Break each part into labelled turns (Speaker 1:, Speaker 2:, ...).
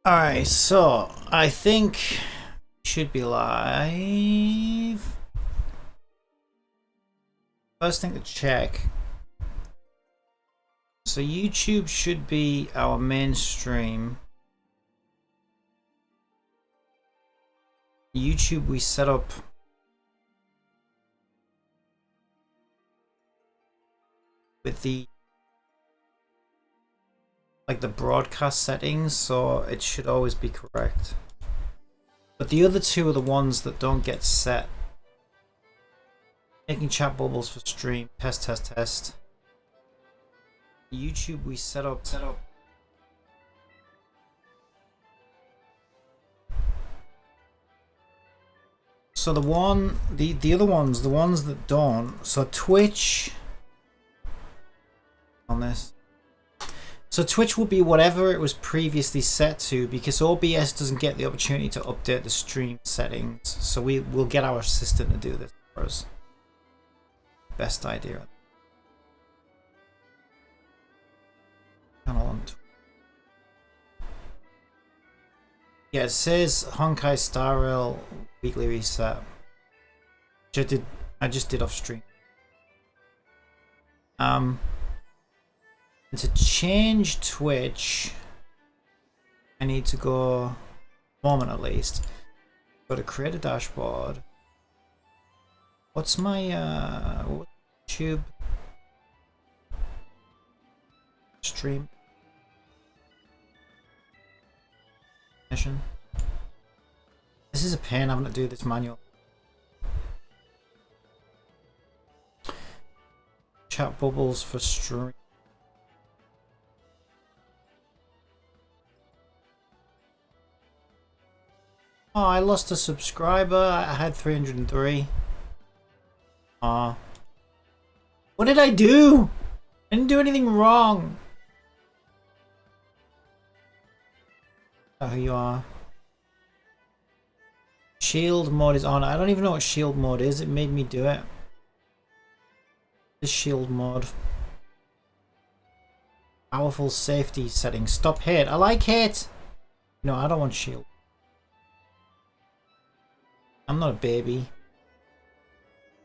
Speaker 1: Alright, so I think should be live. First thing to check. So YouTube should be our mainstream. YouTube we set up with the broadcast settings, so it should always be correct. But the other two are the ones that don't get set. Making chat bubbles for stream. Test. YouTube we set up. So the other ones, the ones that don't. So Twitch on this. So Twitch will be whatever it was previously set to, because OBS doesn't get the opportunity to update the stream settings. So we'll get our assistant to do this for us. Best idea. Channel on. Yeah, it says Honkai Star Rail weekly reset. Which I just did off stream. And to change Twitch, I need to go, moment at least, go to create a dashboard. What's my YouTube stream mission? This is a pain having to do this manual. Chat bubbles for stream. Oh, I lost a subscriber. I had 303. Aw. What did I do? I didn't do anything wrong. Oh, who you are. Shield mode is on. I don't even know what shield mode is. It made me do it. This shield mode. Powerful safety settings. Stop hate. I like hate. No, I don't want shield. I'm not a baby.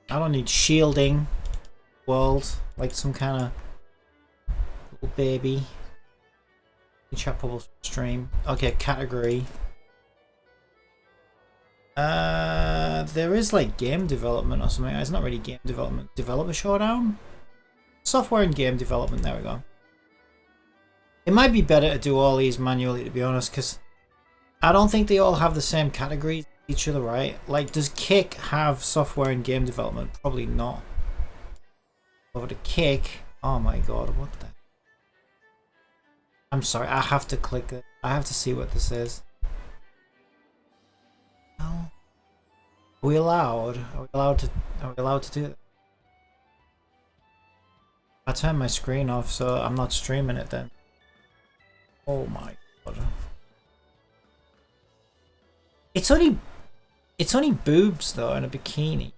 Speaker 1: I don't need shielding. World. Like some kind of little baby. Chat bubbles stream. Okay, category. There is like game development or something. It's not really game development. Developer showdown? Software and game development. There we go. It might be better to do all these manually, to be honest, because I don't think they all have the same categories each other, right? Like, does Kick have software and game development? Probably not. Over to Kick. Oh my god, what the... I'm sorry, I have to click it. I have to see what this is. Well, are we allowed? Are we allowed to do it? I turned my screen off, so I'm not streaming it then. Oh my god. It's only boobs though, and a bikini.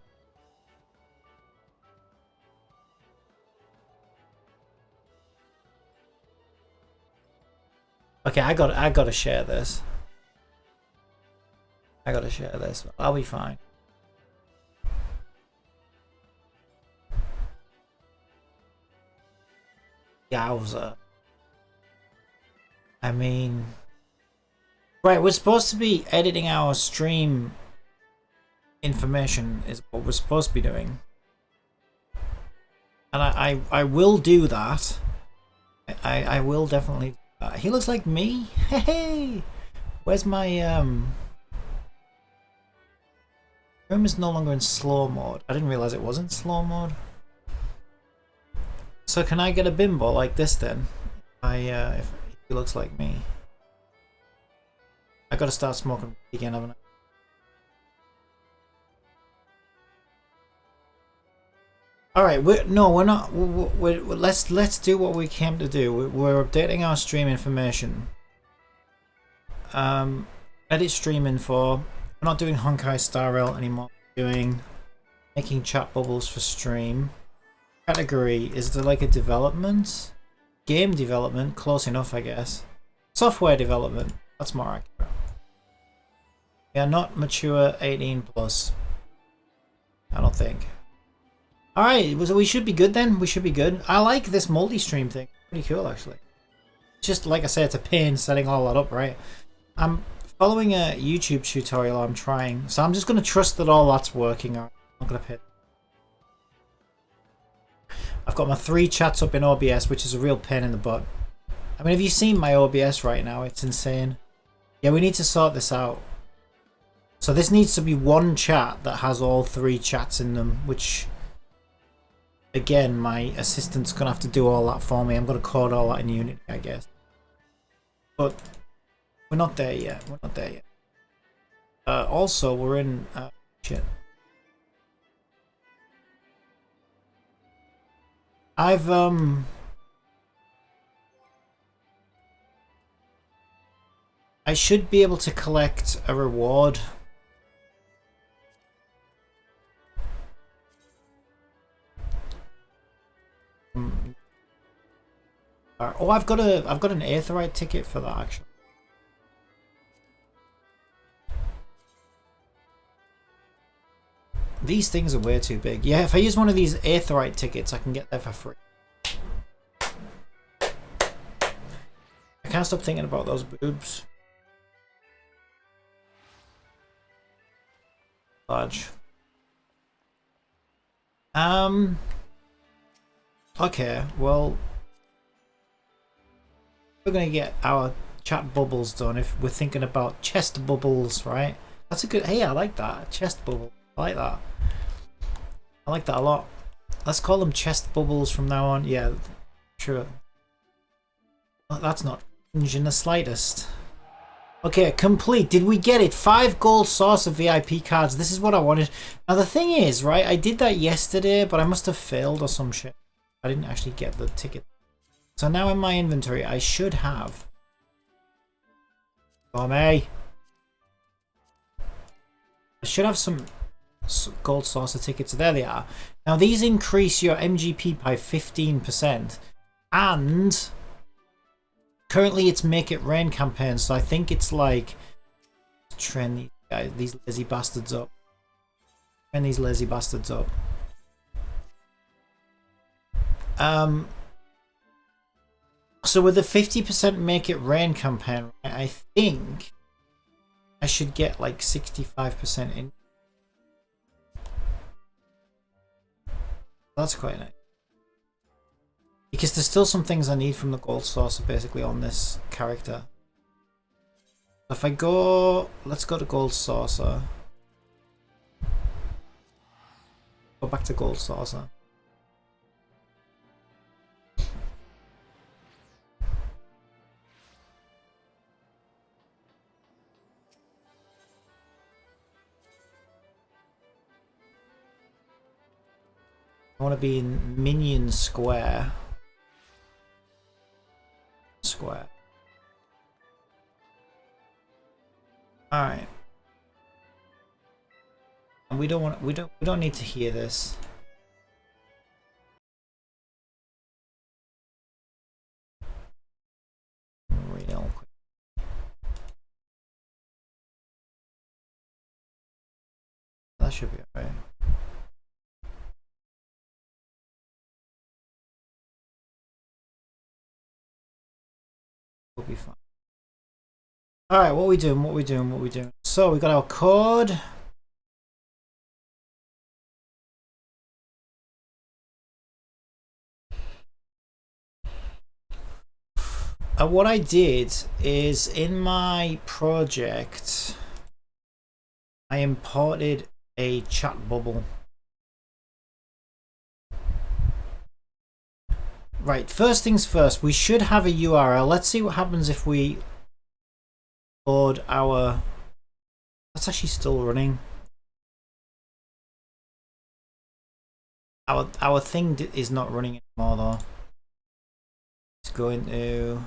Speaker 1: Okay, I gotta share this. I gotta share this. I'll be fine. Yowza. I mean... Right, we're supposed to be editing our stream information is what we're supposed to be doing. And I will do that. I will definitely... he looks like me? Hey! Where's my... room is no longer in slow mode. I didn't realize it was in slow mode. So can I get a bimbo like this then? If he looks like me. I gotta start smoking again, haven't I? Alright, we're not. Let's do what we came to do. We're updating our stream information. Edit stream info. We're not doing Honkai Star Rail anymore. We're doing making chat bubbles for stream. Category, is there like a development? Game development, close enough I guess. Software development. That's more accurate. We are not mature 18 plus. I don't think. Alright, so we should be good then. We should be good. I like this multi-stream thing. Pretty cool, actually. Just like I said, it's a pain setting all that up, right? I'm following a YouTube tutorial I'm trying. So I'm just going to trust that all that's working. I'm not going to pay. I've got my 3 chats up in OBS, which is a real pain in the butt. I mean, have you seen my OBS right now? It's insane. Yeah, we need to sort this out. So this needs to be one chat that has all 3 chats in them, which, again, my assistant's going to have to do all that for me. I'm going to code all that in Unity, I guess. But we're not there yet. We're not there yet. Also, we're in... shit. I've, I should be able to collect a reward. Oh, I've got an Aetheryte ticket for that, actually. These things are way too big. Yeah, if I use one of these Aetheryte tickets, I can get there for free. I can't stop thinking about those boobs. Large. Okay, well, we're gonna get our chat bubbles done if we're thinking about chest bubbles, right? That's a good... Hey, I like that. Chest bubble. I like that. I like that a lot. Let's call them chest bubbles from now on. Yeah, sure. That's not cringe in the slightest. Okay, complete. Did we get it? 5 gold saucer VIP cards. This is what I wanted. Now the thing is, right, I did that yesterday, but I must have failed or some shit. I didn't actually get the ticket. So now in my inventory, I should have... Oh, me. I should have some gold saucer tickets. There they are. Now these increase your MGP by 15%. And... currently it's Make It Rain campaign, so I think it's like... train these guys, these lazy bastards up. Train these lazy bastards up. So with the 50% Make It Rain campaign, I think I should get like 65% in. That's quite nice. Because there's still some things I need from the gold saucer basically on this character. If I go, let's go to gold saucer. Go back to gold saucer. I want to be in Minion Square. Square. Alright. And we don't need to hear this. Real quick. That should be alright. We'll be fine. Alright, what are we doing? What are we doing? What are we doing? So we got our code. What I did is in my project I imported a chat bubble. Right, first things first, we should have a URL. Let's see what happens if we load our... That's actually still running. Our thing is not running anymore though. Let's go into...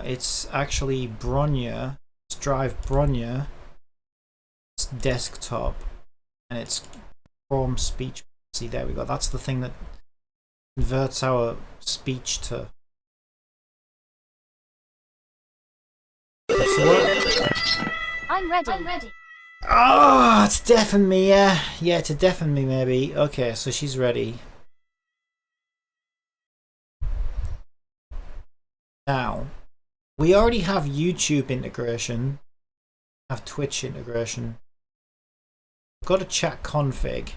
Speaker 1: it's actually Bronya. Let's drive Bronya. It's desktop. And it's Chrome speech. See, there we go. That's the thing that converts our speech to.
Speaker 2: I'm ready.
Speaker 1: Oh, it's deafened me, yeah. Yeah, to deafen me, maybe. Okay, so she's ready. Now, we already have YouTube integration, have Twitch integration. We've got a chat config.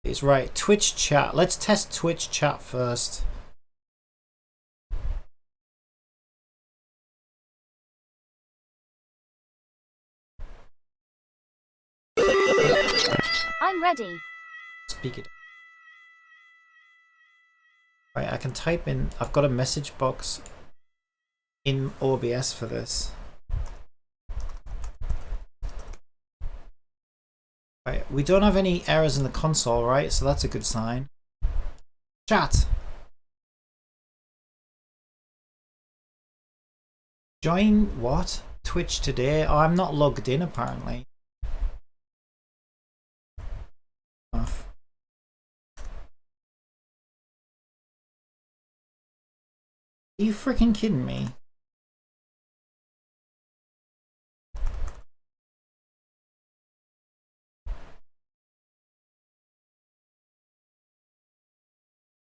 Speaker 1: It's right, Twitch chat. Let's test Twitch chat first.
Speaker 2: I'm ready.
Speaker 1: Speak it. Right, I can type in. I've got a message box in OBS for this. Right, we don't have any errors in the console, right? So that's a good sign. Chat. Join what? Twitch today? Oh, I'm not logged in apparently. Off. Are you freaking kidding me?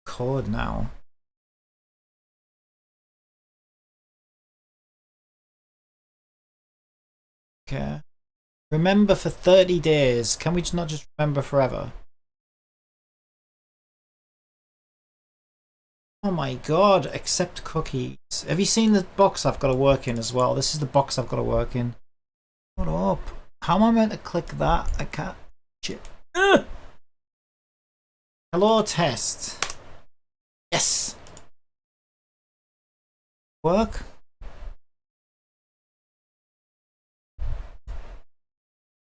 Speaker 1: Code now. Okay. Remember for 30 days. Can we not just remember forever? Oh my god, accept cookies. Have you seen the box I've got to work in as well? This is the box I've got to work in. What up? How am I meant to click that? I can't. Shit. Ugh! Hello, test. Yes. Work?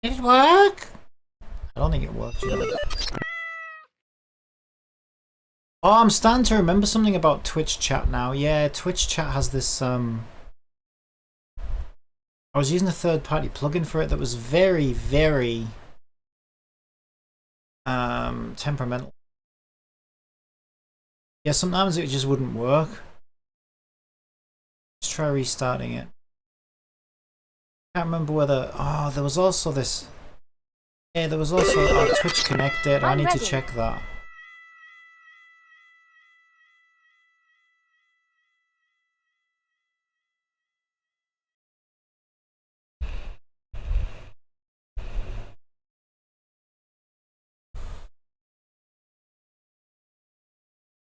Speaker 1: Did it work? I don't think it worked. You know. Oh, I'm starting to remember something about Twitch chat now. Yeah, Twitch chat has this I was using a third-party plugin for it that was very, very temperamental. Yeah, sometimes it just wouldn't work. Let's try restarting it. Can't remember whether. Oh, there was also this. Yeah, there was also Twitch connected. I need to check that.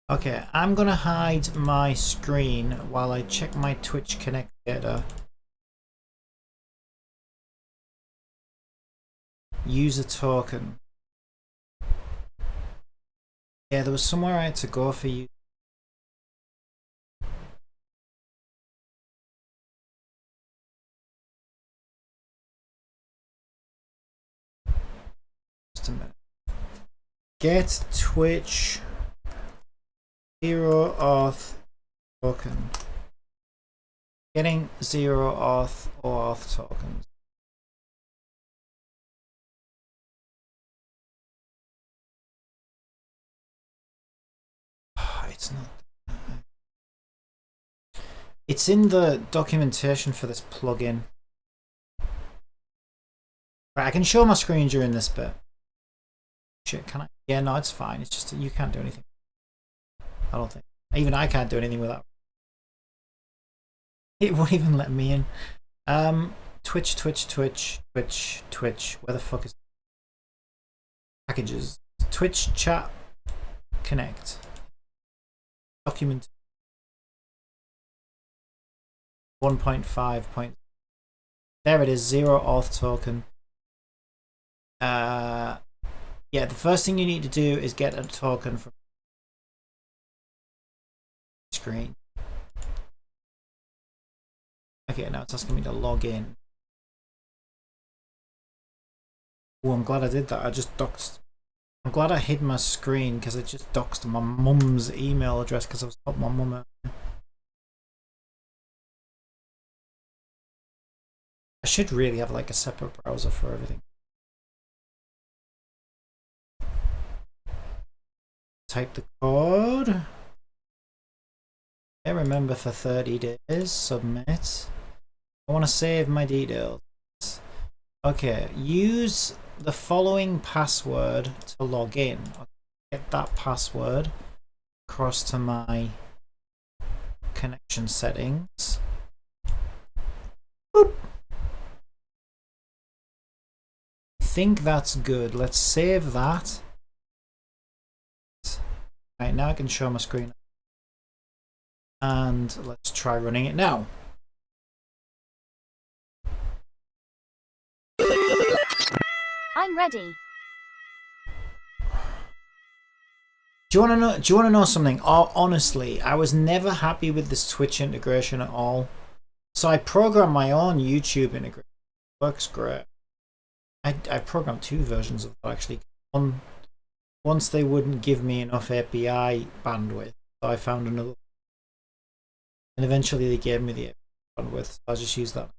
Speaker 1: Okay, I'm gonna hide my screen while I check my Twitch Connect data. User token. Yeah, there was somewhere I had to go for you. Just a minute. Get Twitch 0 auth token. Getting 0 auth or auth tokens. It's not. It's in the documentation for this plugin. Right, I can show my screen during this bit. Shit, can I? Yeah, no, it's fine. It's just that you can't do anything. I don't think. Even I can't do anything with that. It won't even let me in. Twitch. Where the fuck is packages? Twitch chat connect. Document 1.5. There it is, 0 auth token. Yeah, the first thing you need to do is get a token from the screen. Okay, now it's asking me to log in. Oh, I'm glad I did that. I just doxed. I'm glad I hid my screen because I just doxed my mum's email address because I was helping my mum out. I should really have like a separate browser for everything. type the code. Okay, remember for 30 days, submit. I want to save my details. Okay, use the following password to log in. I'll get that password across to my connection settings. Boop. I think that's good. Let's save that. Right, now I can show my screen. And let's try running it now.
Speaker 2: I'm ready.
Speaker 1: Do you want to know something? Oh, honestly, I was never happy with this Twitch integration at all. So I programmed my own YouTube integration. Works great. I programmed 2 versions of it actually. Once they wouldn't give me enough API bandwidth, so I found another. And eventually they gave me the bandwidth, so I'll just use that.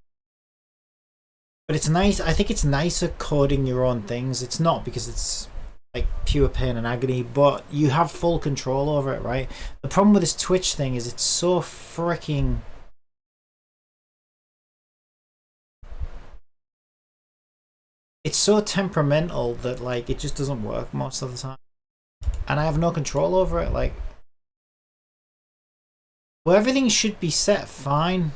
Speaker 1: But it's nice. I think it's nicer coding your own things. It's not because it's like pure pain and agony, but you have full control over it, right? The problem with this Twitch thing is it's so freaking... It's so temperamental that like it just doesn't work most of the time. And I have no control over it. Like, well, everything should be set fine.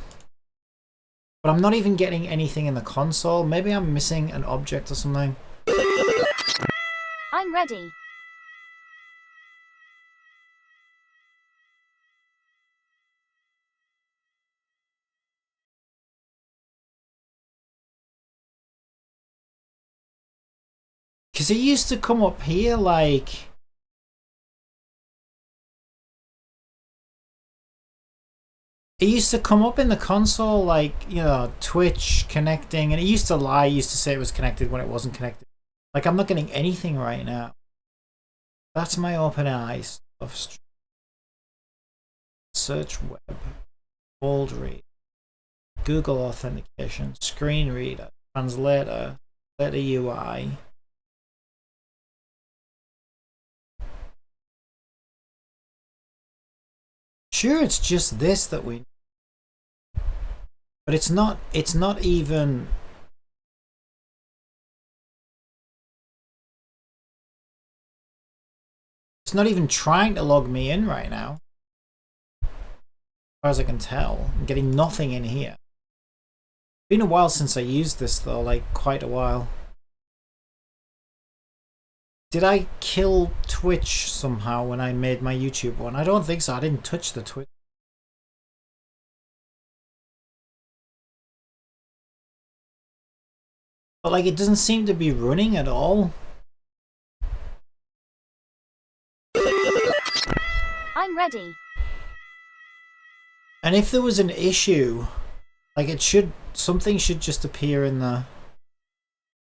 Speaker 1: But I'm not even getting anything in the console. Maybe I'm missing an object or something.
Speaker 2: I'm ready.
Speaker 1: Because it used to come up here like... It used to come up in the console like, you know, Twitch connecting, and it used to lie, it used to say it was connected when it wasn't connected. Like, I'm not getting anything right now. That's my OpenAI stuff. Search web, bold read, Google authentication, screen reader, translator, letter UI. Sure, it's just this that we... But it's not even... It's not even trying to log me in right now. As far as I can tell. I'm getting nothing in here. It's been a while since I used this though, like quite a while. Did I kill Twitch somehow when I made my YouTube one? I don't think so. I didn't touch the Twitch. But like it doesn't seem to be running at all.
Speaker 2: I'm ready.
Speaker 1: And if there was an issue, like something should just appear in the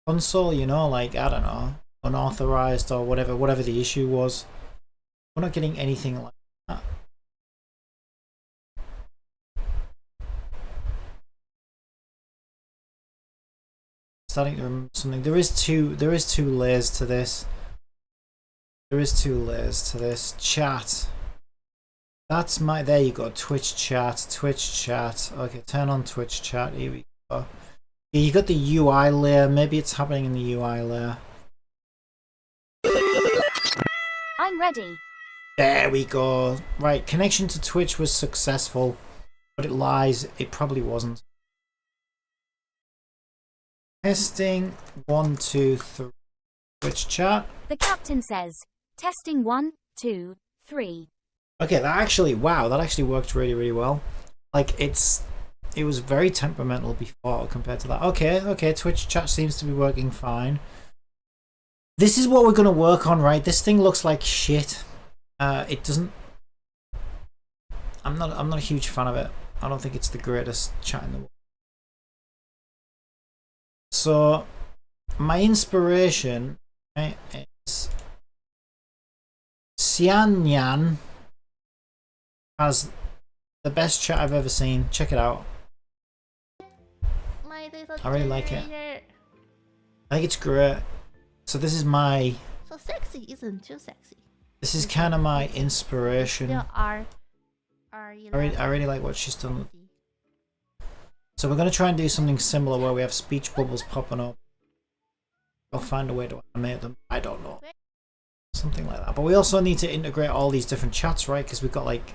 Speaker 1: console, you know, like, I don't know, unauthorized or whatever the issue was. We're not getting anything like that. Starting to remember something. There is two layers to this. There is 2 layers to this. Chat. That's my... There you go. Twitch chat. Twitch chat. Okay, turn on Twitch chat. Here we go. Yeah, you got the UI layer. Maybe it's happening in the UI layer.
Speaker 2: I'm ready.
Speaker 1: There we go. Right, connection to Twitch was successful. But it lies. It probably wasn't. Testing. 1, 2, 3. Twitch chat.
Speaker 2: The captain says, testing 1, 2, 3.
Speaker 1: Okay, that actually worked really, really well. Like, it was very temperamental before compared to that. Okay, Twitch chat seems to be working fine. This is what we're going to work on, right? This thing looks like shit. It doesn't... I'm not a huge fan of it. I don't think it's the greatest chat in the world. So, my inspiration, right, is Xianyan has the best chat I've ever seen. Check it out. I really like it. I think it's great. So this is my...
Speaker 3: So sexy isn't too sexy.
Speaker 1: This is kind of my inspiration.
Speaker 2: Still R.
Speaker 1: I really like what she's done. So we're going to try and do something similar where we have speech bubbles popping up. I'll find a way to animate them. I don't know. Something like that. But we also need to integrate all these different chats, right? Because we've got like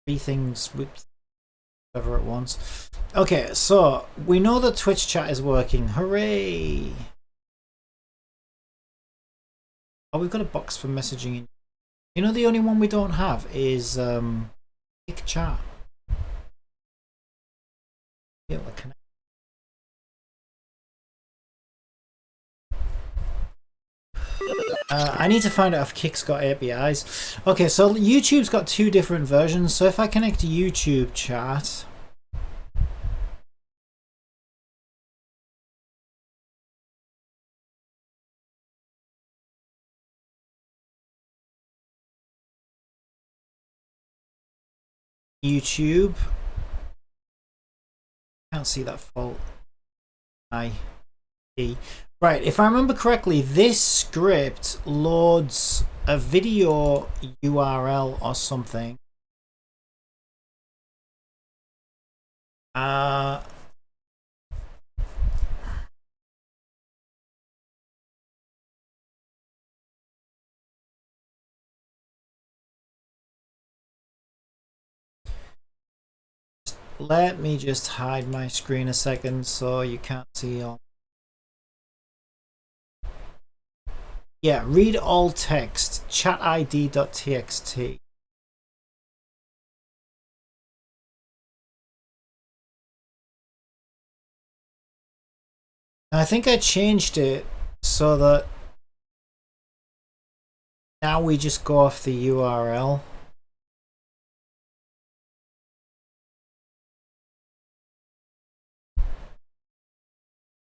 Speaker 1: 3 things with whatever at once. Okay, so we know that Twitch chat is working. Hooray! Oh, we've got a box for messaging. You know, the only one we don't have is Kick Chat. Be able to connect. I need to find out if Kick's got APIs. Okay, so YouTube's got 2 different versions. So if I connect to YouTube chat, YouTube, can't see that fault. Right, if I remember correctly, this script loads a video URL or something. Let me just hide my screen a second so you can't see all. Yeah, read all text, chatid.txt. I think I changed it so that now we just go off the URL.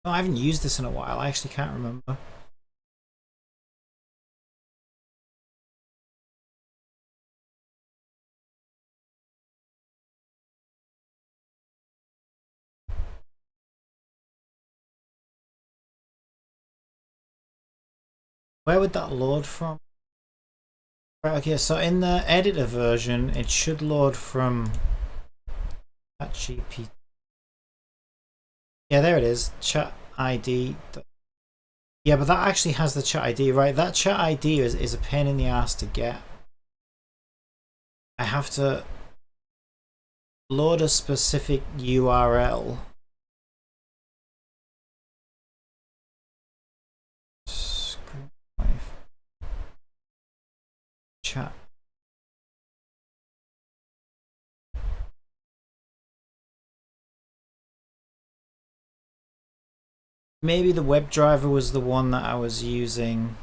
Speaker 1: Oh, I haven't used this in a while. I actually can't remember. Where would that load from? Right, okay, so in the editor version, it should load from ChatGPT. Yeah, there it is. Chat ID. Yeah, but that actually has the chat ID, right? That chat ID is a pain in the ass to get. I have to load a specific URL. Chat. Maybe the WebDriver was the one that I was using.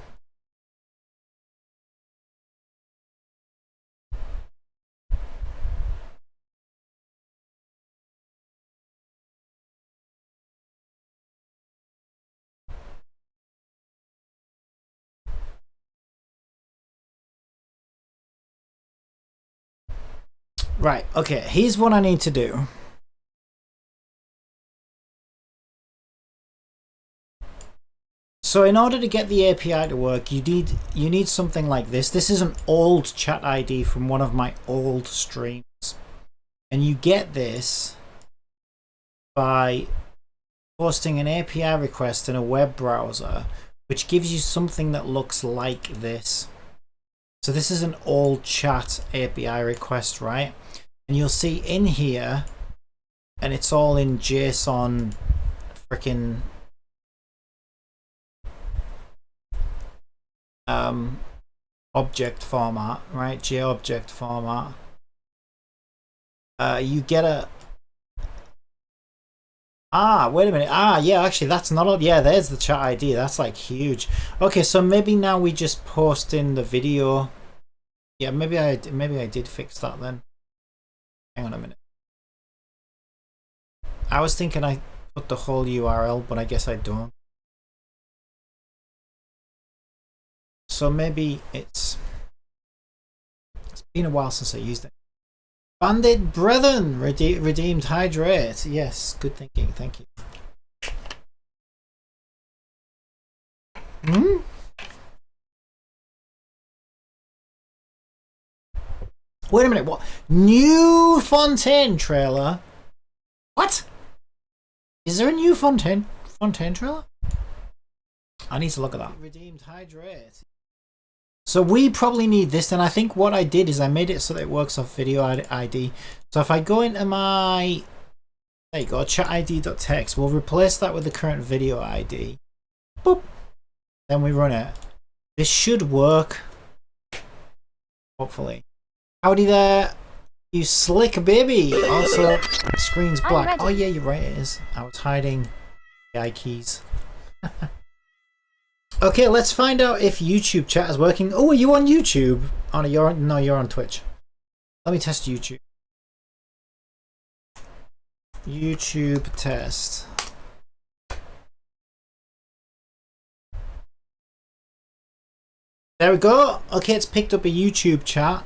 Speaker 1: Right, okay, here's what I need to do. So in order to get the API to work, you need something like this. This is an old chat ID from one of my old streams. And you get this by posting an API request in a web browser, which gives you something that looks like this. So this is an old chat API request, right? And you'll see in here, and it's all in JSON freaking object format, right? JObject format. You get a wait a minute. Yeah, actually that's not all. Yeah, there's the chat ID. That's like huge. Okay, so maybe now we just post in the video. Yeah, maybe I did fix that then. Hang on a minute. I was thinking I put the whole URL, but I guess I don't. So maybe it's been a while since I used it. Bandit Brethren redeemed hydrate. Yes, good thinking. Thank you. Wait a minute, what? New Fontaine trailer? What? Is there a new Fontaine trailer? I need to look at that. Redeemed hydrate. So we probably need this, and I think what I did is I made it so that it works off video ID. So if I go into my, there you go, chatid.txt, we'll replace that with the current video ID. Boop. Then we run it. This should work. Hopefully. Howdy there, you slick baby. Also, screen's black. Oh yeah, you're right, it is. I was hiding the I keys. Okay, let's find out if YouTube chat is working. Oh, are you on YouTube? Oh no, you're on Twitch. Let me test YouTube. YouTube test. There we go. Okay, it's picked up a YouTube chat.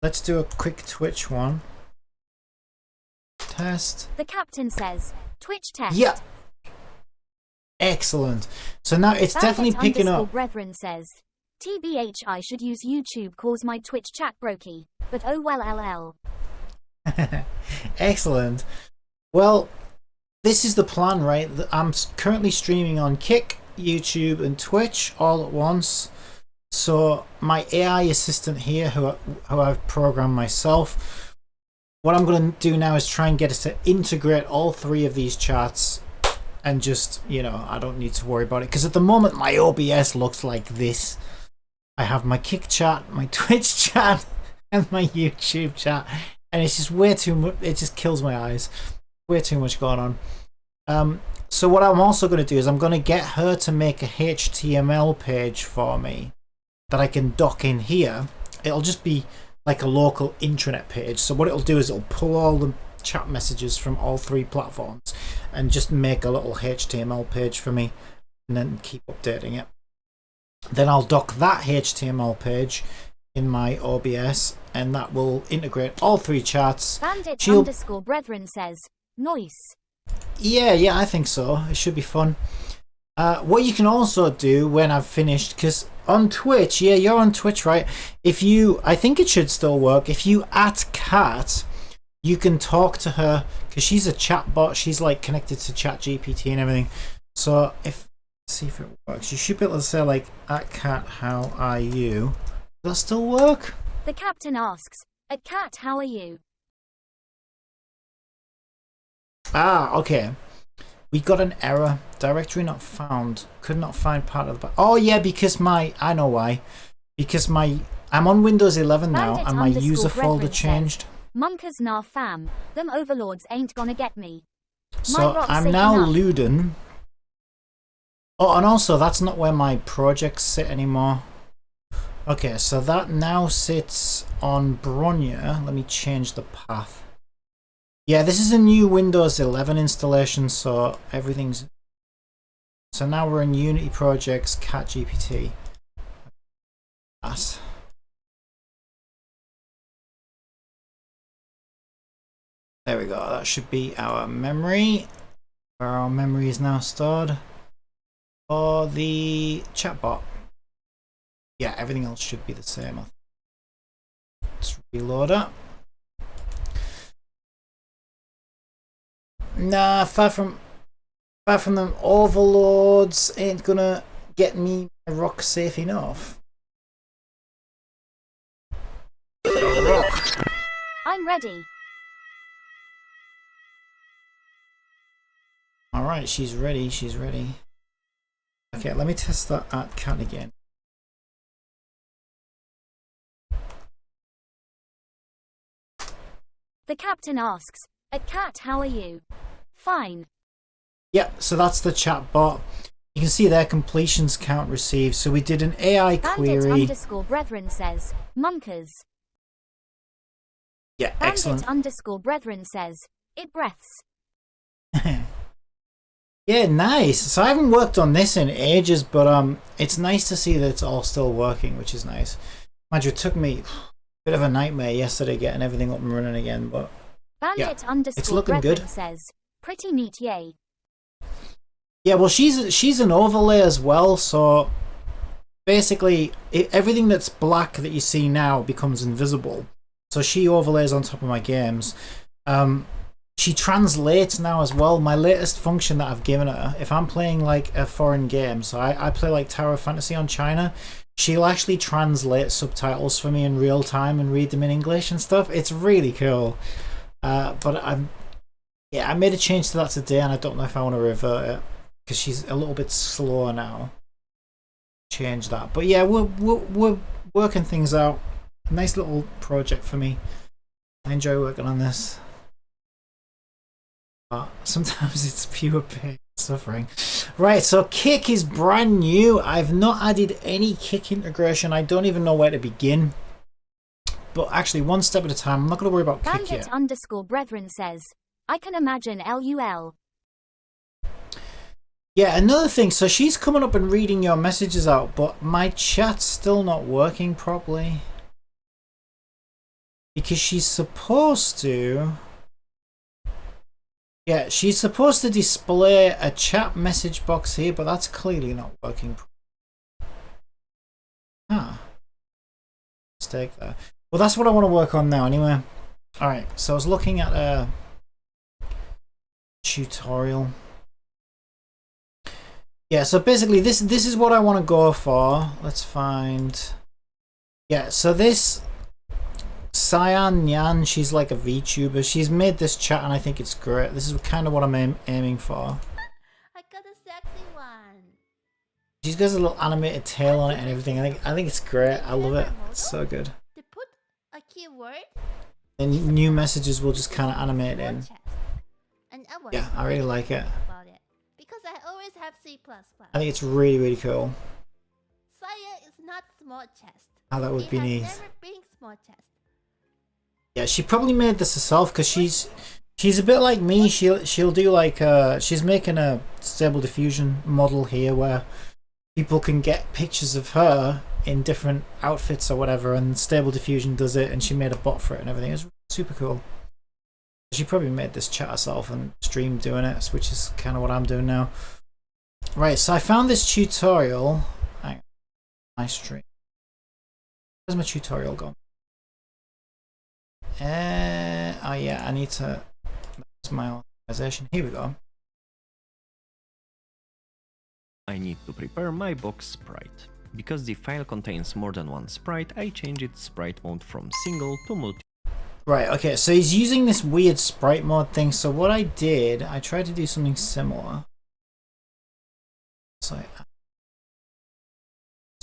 Speaker 1: Let's do a quick Twitch one. Test.
Speaker 2: The captain says, Twitch test.
Speaker 1: Yeah. Excellent. So now it's definitely picking up.
Speaker 2: Brethren says, TBH, I should use YouTube cause my Twitch chat brokey. But oh well, LL.
Speaker 1: Excellent. Well, this is the plan, right? I'm currently streaming on Kick, YouTube, and Twitch all at once. So my AI assistant here, who I've programmed myself, what I'm going to do now is try and get us to integrate all three of these chats, and just, you know, I don't need to worry about it, because at the moment my OBS looks like this. I have my Kick chat, my Twitch chat, and my YouTube chat, and it's just way too much. It just kills my eyes. Way too much going on. So what I'm also going to do is I'm going to get her to make a HTML page for me that I can dock in here. It'll just be like a local intranet page. So what it'll do is it'll pull all the chat messages from all three platforms and just make a little HTML page for me, and then keep updating it. Then I'll dock that HTML page in my OBS, and that will integrate all three chats.
Speaker 2: Bandit underscore brethren says, nice.
Speaker 1: Yeah, I think so. It should be fun. What you can also do when I've finished, because on Twitch, yeah, you're on Twitch, right? If you, I think it should still work. If you @Cat, you can talk to her, because she's a chat bot. She's like connected to ChatGPT and everything. So if, let's see if it works. You should be able to say like, @Cat, how are you? Does that still work?
Speaker 2: The captain asks, @Cat, how are you?
Speaker 1: Ah, okay. We got an error. Directory not found. Could not find part of the... Oh yeah, because I know why. Because I'm on Windows 11 now, and my user folder changed.
Speaker 2: Munkers nah fam. Them overlords ain't gonna get me.
Speaker 1: So I'm now Luden. Oh, and also that's not where my projects sit anymore. Okay, so that now sits on Bronya. Let me change the path. Yeah, this is a new Windows 11 installation, so everything's... So now we're in Unity Projects, CatGPT. That. There we go, that should be our memory, where our memory is now stored for the chatbot. Yeah, everything else should be the same. Let's reload it. Nah, far from them overlords ain't gonna get me rock safe enough. Rock.
Speaker 2: I'm ready.
Speaker 1: Alright, she's ready, she's ready. Okay, let me test that @Cat again.
Speaker 2: The captain asks, @Cat, how are you? Fine.
Speaker 1: Yep, so that's the chat bot. You can see their completions count received. So we did an AI query.
Speaker 2: Bandit underscore brethren says, Munkers.
Speaker 1: Yeah, excellent.
Speaker 2: Bandit underscore brethren says, it breaths.
Speaker 1: Yeah, nice. So I haven't worked on this in ages, but it's nice to see that it's all still working, which is nice. Mind you, it took me a bit of a nightmare yesterday getting everything up and running again, but
Speaker 2: Bandit
Speaker 1: yeah,
Speaker 2: underscore
Speaker 1: it's looking
Speaker 2: brethren
Speaker 1: good.
Speaker 2: Says, pretty neat, yay.
Speaker 1: Yeah, well, she's an overlay as well, so basically everything that's black that you see now becomes invisible. So she overlays on top of my games. She translates now as well. My latest function that I've given her, if I'm playing like a foreign game, so I play like Tower of Fantasy on China, she'll actually translate subtitles for me in real time and read them in English and stuff. It's really cool. But I made a change to that today, and I don't know if I want to revert it because she's a little bit slower now. Change that, but yeah, we're working things out. Nice little project for me. I enjoy working on this. But sometimes it's pure pain and suffering. Right, so Kick is brand new. I've not added any Kick integration. I don't even know where to begin. But actually, one step at a time. I'm not going to worry about Kick yet.
Speaker 2: Bandit_brethren says, I can imagine LUL.
Speaker 1: Yeah, another thing. So she's coming up and reading your messages out, but my chat's still not working properly. Because she's supposed to... Yeah, she's supposed to display a chat message box here, but that's clearly not working. Mistake there. Well, that's what I want to work on now anyway. Alright, so I was looking at a tutorial. Yeah, so basically this is what I want to go for. Let's find... Yeah, so this... Cyan Nyan, she's like a VTuber. She's made this chat and I think it's great. This is kind of what I'm aiming for.
Speaker 3: I got a sexy one.
Speaker 1: She's got a little animated tail on it and everything. I think it's great. I love it. It's so good.
Speaker 3: They put a keyword.
Speaker 1: And new messages will just kind of animate in.
Speaker 3: And
Speaker 1: Yeah, I really like it.
Speaker 3: About it because I always have C++.
Speaker 1: I think it's really, really cool.
Speaker 3: Saya is not small chest.
Speaker 1: Oh, that would be neat.
Speaker 3: Never been small chest.
Speaker 1: Yeah, she probably made this herself because she's a bit like me. She'll do like she's making a Stable Diffusion model here where people can get pictures of her in different outfits or whatever, and Stable Diffusion does it, and she made a bot for it and everything. It's super cool. She probably made this chat herself and streamed doing it, which is kind of what I'm doing now. Right, so I found this tutorial. Hang on, my stream. Where's my tutorial gone? Oh yeah, I need to... That's my organization. Here we go.
Speaker 4: I need to prepare my box sprite. Because the file contains more than one sprite, I change its sprite mode from single to multi.
Speaker 1: Right, okay, so he's using this weird sprite mode thing. So what I did, I tried to do something similar. So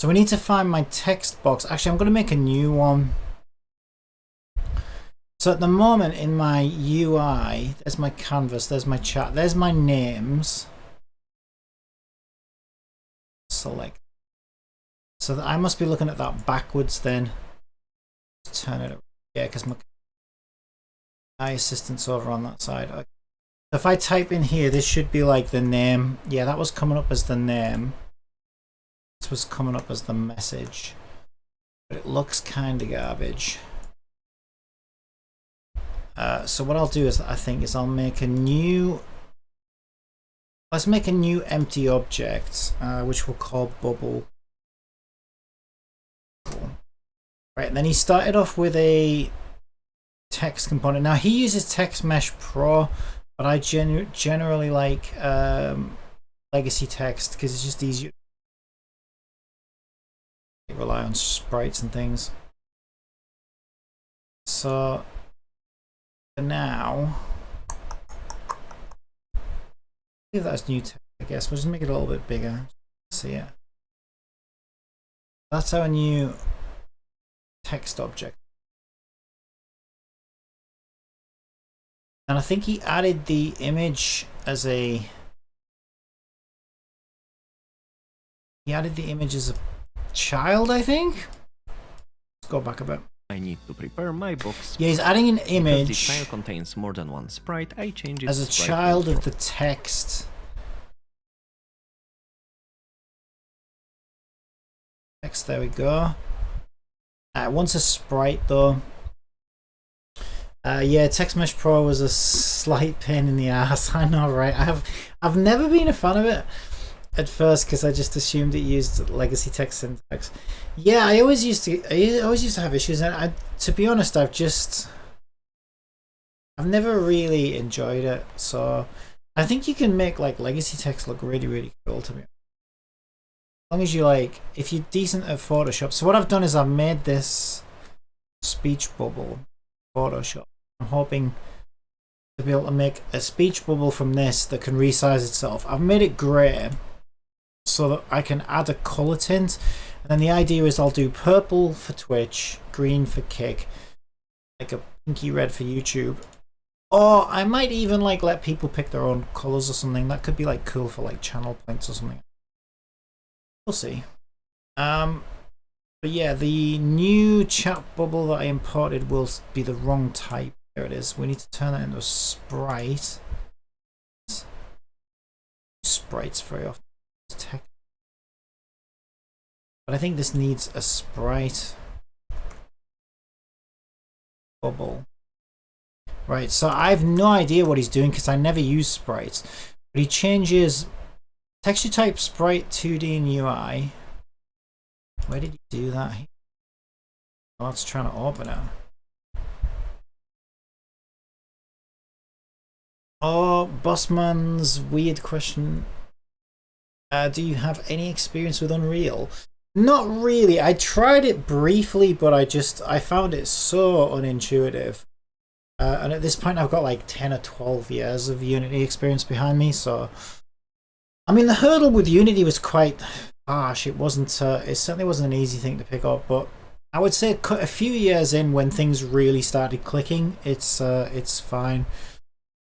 Speaker 1: we need to find my text box. Actually, I'm going to make a new one. So at the moment in my UI, there's my canvas, there's my chat, there's my names. Select. So that I must be looking at that backwards then. Let's turn it up. Yeah, because my assistant's over on that side. Okay. So if I type in here, this should be like the name. Yeah, that was coming up as the name. This was coming up as the message. But it looks kind of garbage. So what I'll do is, I think, is I'll make a new... Let's make a new empty object, which we'll call bubble. Cool. Right, and then he started off with a text component. Now he uses Text Mesh Pro, but I generally like legacy text because it's just easier to rely on sprites and things. So for now, if that's new text, I guess we'll just make it a little bit bigger. See it. That's our new text object. And I think he added the image as a... He added the image as a child, I think? Let's go back a bit.
Speaker 4: I need to prepare my box.
Speaker 1: Yeah, he's adding an image.
Speaker 4: Because the file contains more than one sprite, I change it
Speaker 1: as a child of the text. Text, there we go. Once a sprite though. Yeah, Text Mesh Pro was a slight pain in the ass. I know, right? I've never been a fan of it. at first because I just assumed it used legacy text syntax. Yeah, I always used to have issues, and to be honest, I've never really enjoyed it. So I think you can make like legacy text look really, really cool to me. As long as you like, if you're decent at Photoshop. So what I've done is I've made this speech bubble Photoshop. I'm hoping to be able to make a speech bubble from this that can resize itself. I've made it grey so that I can add a colour tint, and then the idea is I'll do purple for Twitch, green for Kick, like a pinky red for YouTube. Or I might even like let people pick their own colours or something. That could be like cool for like channel points or something. We'll see. But yeah, the new chat bubble that I imported will be the wrong type. There it is. We need to turn that into a sprite. Sprites very often. But I think this needs a sprite bubble. Right, so I have no idea what he's doing because I never use sprites. But he changes texture type sprite 2D and UI. Where did he do that? Oh, it's trying to open it. Oh, Bossman's weird question. Do you have any experience with Unreal? Not really. I tried it briefly, but I found it so unintuitive. And at this point, I've got like 10 or 12 years of Unity experience behind me. So, I mean, the hurdle with Unity was quite harsh. It certainly wasn't an easy thing to pick up. But I would say a few years in, when things really started clicking, it's fine.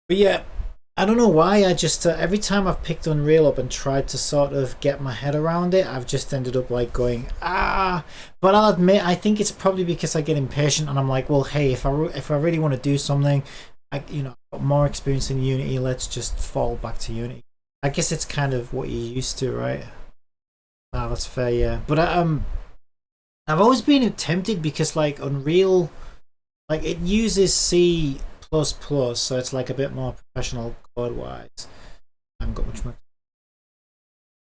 Speaker 1: But yeah, I don't know why. I just every time I've picked Unreal up and tried to sort of get my head around it, I've just ended up like going ah. But I'll admit, I think it's probably because I get impatient and I'm like, well, hey, if I really want to do something, I've got more experience in Unity. Let's just fall back to Unity. I guess it's kind of what you're used to, right? Ah, that's fair, yeah. But I've always been tempted because like Unreal, like it uses C++, so it's like a bit more professional code wise. I haven't got much more.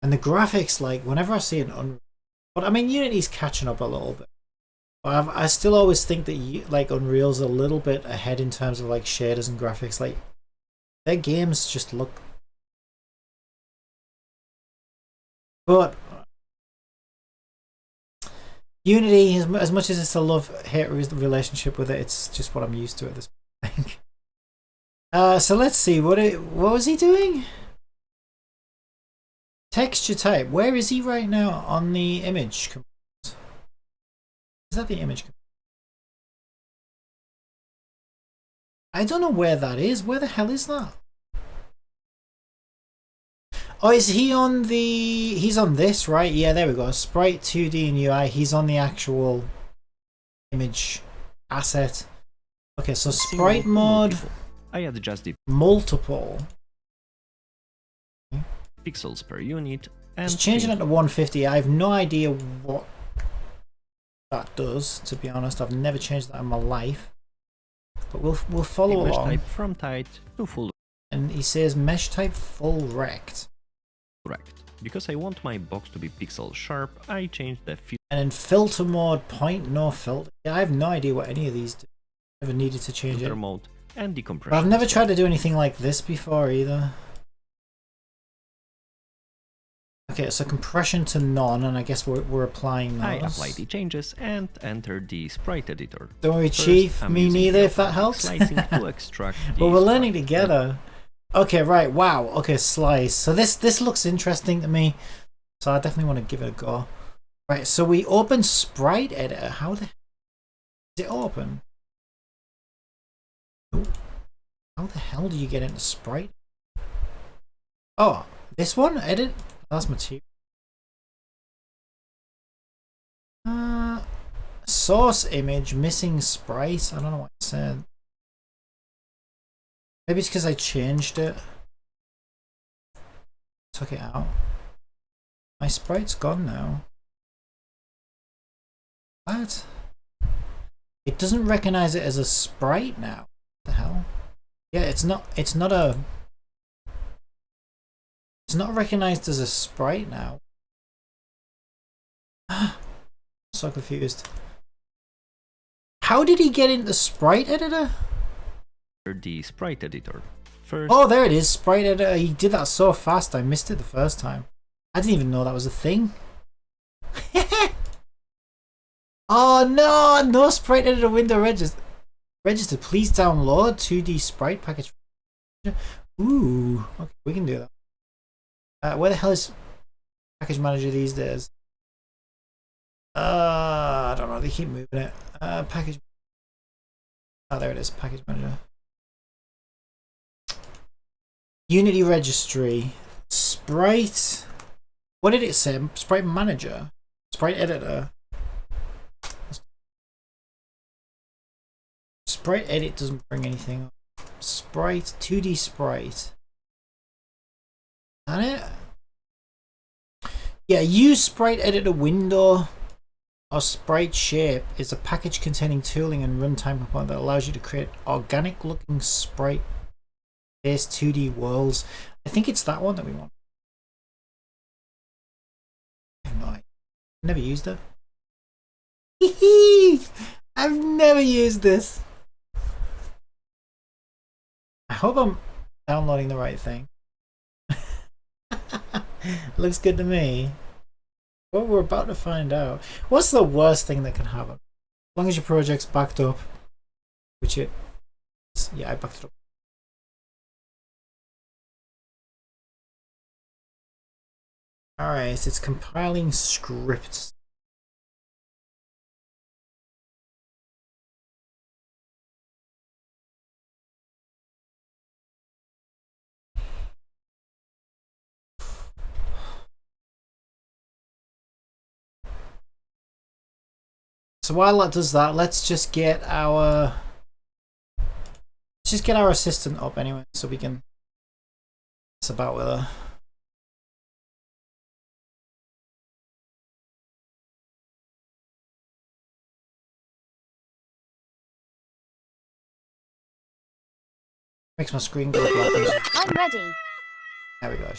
Speaker 1: And the graphics, like whenever I see an Unreal, but I mean Unity's catching up a little bit. But I still always think that like Unreal's a little bit ahead in terms of like shaders and graphics. Like their games just look. But Unity, as much as it's a love-hate relationship with it, it's just what I'm used to at this point. So let's see, what was he doing? Texture type. Where is he right now on the image command? Is that the image command? I don't know where that is. Where the hell is that? Oh, is he on the... He's on this, right? Yeah, there we go. Sprite 2D and UI. He's on the actual image asset. Okay, so sprite mode.
Speaker 4: I adjust the
Speaker 1: multiple.
Speaker 4: pixels per unit and
Speaker 1: just changing it to 150. I have no idea what that does, to be honest. I've never changed that in my life. But we'll follow
Speaker 4: mesh
Speaker 1: along.
Speaker 4: type from tight to full.
Speaker 1: And he says mesh type full rect.
Speaker 4: Correct. Because I want my box to be pixel sharp, I changed the
Speaker 1: and in filter mode, point no filter. Yeah, I have no idea what any of these do. Never needed to change
Speaker 4: filter
Speaker 1: it.
Speaker 4: mode and decompression.
Speaker 1: But I've never tried to do anything like this before either. Okay, so compression to none, and I guess we're applying those.
Speaker 4: I apply the changes and enter the sprite editor.
Speaker 1: Don't worry,
Speaker 4: First,
Speaker 1: Chief.
Speaker 4: I'm
Speaker 1: Me
Speaker 4: using
Speaker 1: neither,
Speaker 4: the
Speaker 1: if that helps.
Speaker 4: slicing to extract the
Speaker 1: But we're learning
Speaker 4: sprite.
Speaker 1: together. Okay, right. Wow. Okay, slice. So this looks interesting to me. So I definitely want to give it a go. Right. So we open Sprite Editor. How the hell is it open? Oh, how the hell do you get into Sprite? Oh, this one? Edit? That's material. Source image missing sprite. I don't know what it said. Maybe it's because I changed it. Took it out. My sprite's gone now. What? It doesn't recognize it as a sprite now. What the hell? Yeah, it's not a It's not recognized as a sprite now. So confused. How did he get into sprite editor?
Speaker 4: The sprite editor. First,
Speaker 1: Oh, there it is, sprite editor. He did that so fast, I missed it the first time. I didn't even know that was a thing. Oh no, no sprite editor window registered. Please download 2D sprite package. Ooh, okay, we can do that. Where the hell is package manager these days? I don't know, they keep moving it. Package. Oh, there it is, package manager. Unity registry. Sprite. What did it say? Sprite manager? Sprite editor? Sprite edit doesn't bring anything up. Sprite, 2D sprite. Is that it? Yeah, use sprite editor window or sprite shape is a package containing tooling and runtime component that allows you to create organic looking sprite based 2D worlds. I think it's that one that we want. I've never used it. I've never used this. I hope I'm downloading the right thing. Looks good to me. Well, we're about to find out. What's the worst thing that can happen? As long as your project's backed up. Which it is. Yeah, I backed it up. Alright, it's compiling scripts. So while it does that, let's just get our assistant up anyway, so we can mess about with her. Makes my screen go black.
Speaker 2: I'm ready.
Speaker 1: There we go.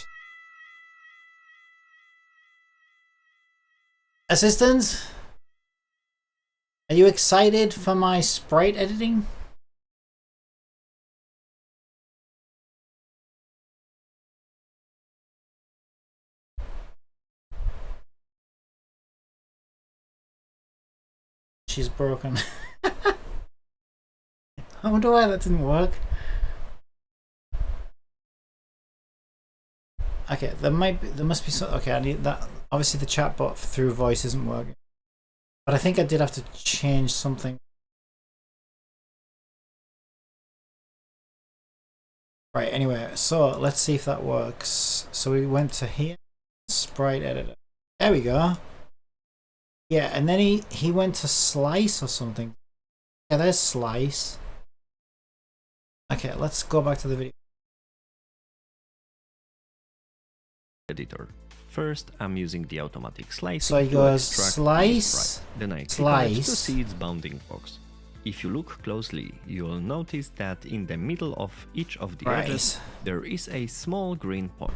Speaker 1: Assistant, are you excited for my sprite editing? She's broken. I wonder why that didn't work. Okay, there must be some. Okay, I need that. Obviously, the chatbot through voice isn't working, but I think I did have to change something. Right. Anyway, so let's see if that works. So we went to here, sprite editor. There we go. Yeah, and then he went to slice or something. Yeah, there's slice. Okay, let's go back to the video.
Speaker 4: editor. First, I'm using the automatic slicing
Speaker 1: So he
Speaker 4: to
Speaker 1: goes
Speaker 4: extract
Speaker 1: slice,
Speaker 4: the sprite. Then I click on it to
Speaker 1: slice.
Speaker 4: see its bounding box. If you look closely, you will notice that in the middle of each of the edges, there is a small green point.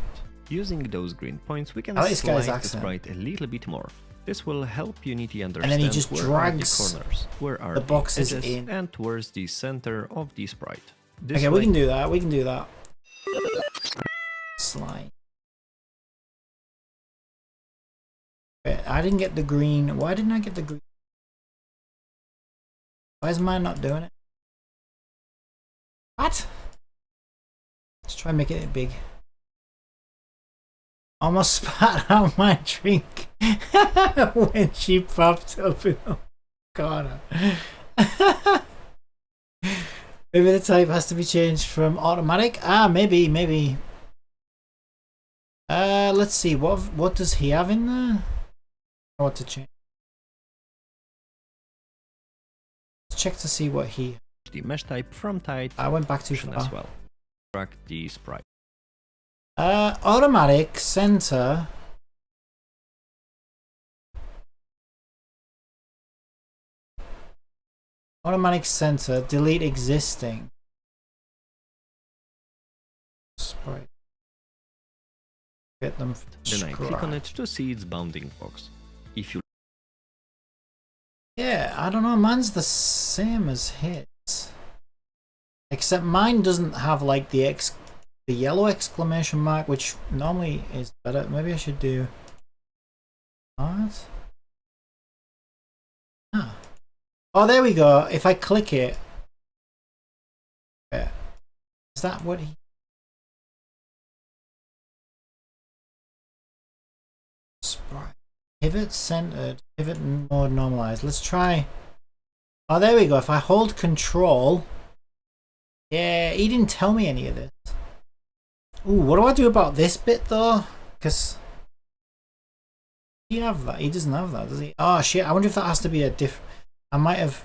Speaker 4: Using those green points, we can
Speaker 1: I like this guy's
Speaker 4: slide the
Speaker 1: accent.
Speaker 4: sprite a little bit more. This will help Unity
Speaker 1: then
Speaker 4: understand
Speaker 1: he just
Speaker 4: where are the
Speaker 1: drags
Speaker 4: corners, where are
Speaker 1: the boxes
Speaker 4: edges,
Speaker 1: in.
Speaker 4: and towards the center of the sprite. This
Speaker 1: Okay,
Speaker 4: way,
Speaker 1: we can do that. We can do that. Slide. Wait, I didn't get the green. Why didn't I get the green? Why is mine not doing it? What? Let's try and make it big. Almost spat out my drink when she popped up in the corner. Maybe the type has to be changed from automatic. Ah, maybe. Let's see. What does he have in there? What to change? Let's check to see what he.
Speaker 4: the mesh type from type
Speaker 1: I went back too far.
Speaker 4: as well. Extract the sprite.
Speaker 1: Automatic center. Automatic center. Delete existing. Sprite. Hit them.
Speaker 4: Then I click on it to see its bounding box. If you
Speaker 1: Yeah, I don't know, mine's the same as his. Except mine doesn't have like the yellow exclamation mark, which normally is better. Maybe I should do what? Ah. Oh, there we go. If I click it, is that what he? Sprite. Pivot centered. Pivot mode normalized. Let's try. Oh, there we go. If I hold control. Yeah, he didn't tell me any of this. Ooh, what do I do about this bit though? Because he have that. He doesn't have that, does he? Oh shit! I wonder if that has to be a I might have.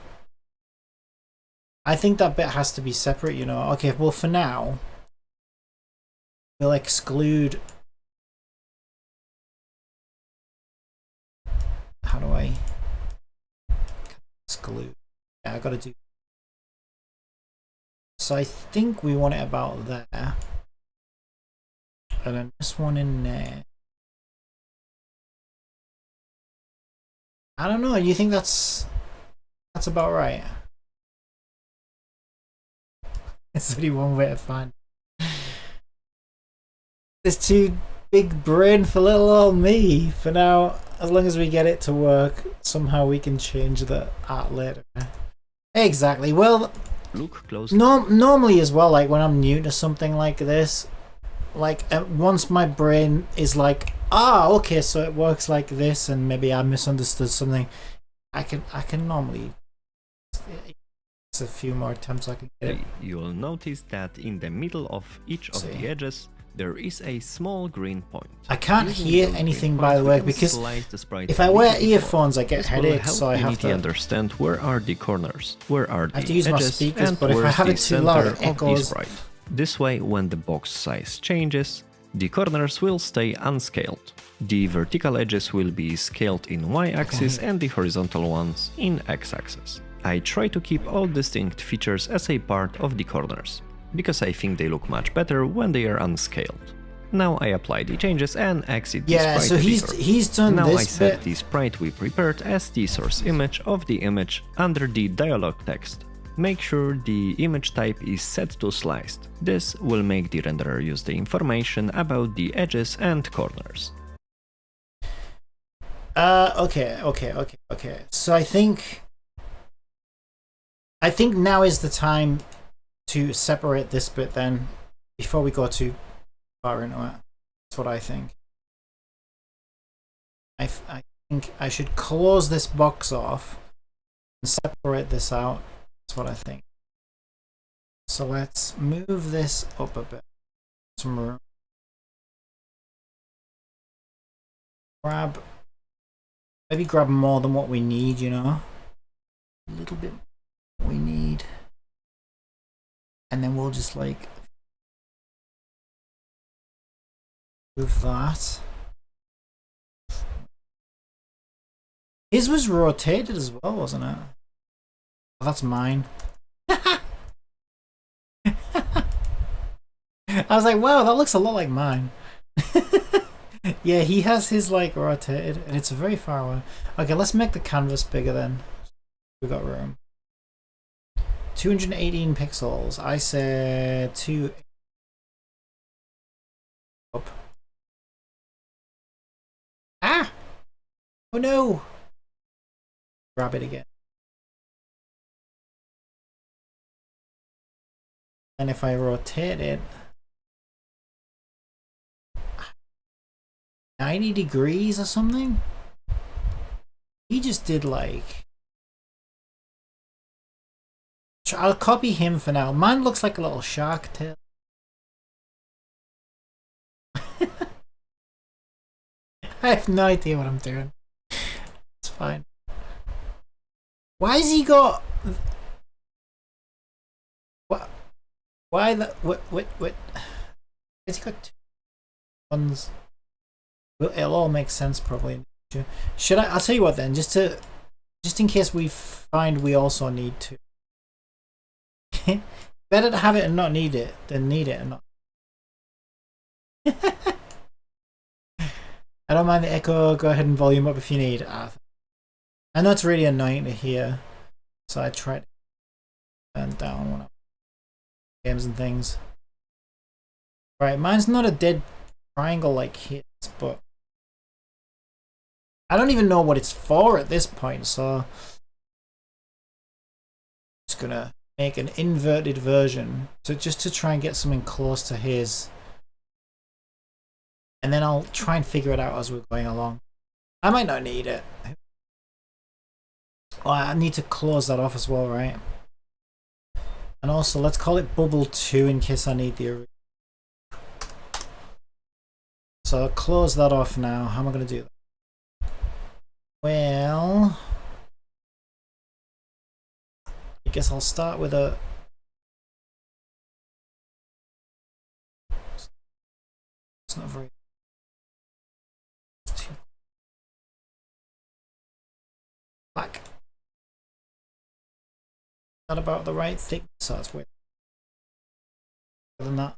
Speaker 1: I think that bit has to be separate. You know. Okay. Well, for now, we'll exclude. How do I exclude? Yeah, I gotta do. So I think we want it about there. And then this one in there. I don't know, you think that's about right? It's only one way to find it. There's too big brain for little old me. For now, as long as we get it to work, somehow we can change the art later. Exactly. Well,
Speaker 4: look close.
Speaker 1: Normally as well, like when I'm new to something like this, like once my brain is like, ah, okay, so it works like this, and maybe I misunderstood something, I can normally. It's a few more attempts I can get it.
Speaker 4: You'll notice that in the middle of each of the edges there is a small green point.
Speaker 1: I can't hear anything, by the way, because if I wear earphones I get headaches, so I have to
Speaker 4: understand where are the corners, where are the
Speaker 1: I have to use my
Speaker 4: edges,
Speaker 1: speakers,
Speaker 4: and
Speaker 1: but if I have it too loud, it echoes.
Speaker 4: This way, when the box size changes, the corners will stay unscaled. The vertical edges will be scaled in y-axis and the horizontal ones in x-axis. I try to keep all distinct features as a part of the corners, because I think they look much better when they are unscaled. Now I apply the changes and exit the sprite
Speaker 1: so he's done
Speaker 4: now
Speaker 1: this
Speaker 4: I set
Speaker 1: bit.
Speaker 4: the sprite we prepared as the source image of the image under the dialog text. Make sure the image type is set to sliced. This will make the renderer use the information about the edges and corners.
Speaker 1: Okay. So I think now is the time to separate this bit then, before we go too far into it. That's what I think. I think I should close this box off and separate this out. That's what I think. So let's move this up a bit. Some room. Maybe grab more than what we need, you know? A little bit more we need. And then we'll just like move that. His was rotated as well, wasn't it? Oh, that's mine. I was like, wow, that looks a lot like mine. Yeah, he has his like rotated, and it's very far away. Okay, let's make the canvas bigger then. We got room. 218 pixels. I said 2. Up. Ah! Oh no! Grab it again. And if I rotate it 90 degrees or something? He just did like... I'll copy him for now. Mine looks like a little shark tail. I have no idea what I'm doing. It's fine. Why has he got... What? Why the... What? Has he got two ones? Well, it'll all make sense probably. Should I... I'll tell you what then, just in case we find we also need to. Better to have it and not need it than need it and not. I don't mind the echo. Go ahead and volume up if you need. I know it's really annoying to hear, so I try to turn down when I'm games and things. Right, mine's not a dead triangle like his, but I don't even know what it's for at this point, so I'm just gonna make an inverted version just to try and get something close to his. And then I'll try and figure it out as we're going along. I might not need it. Oh, I need to close that off as well, right? And also, let's call it bubble 2 in case I need the original. So I'll close that off now. How am I going to do that? Well, I guess I'll start with a... It's not very... It's too black. Not about the right thickness, so that's weird. Other than that,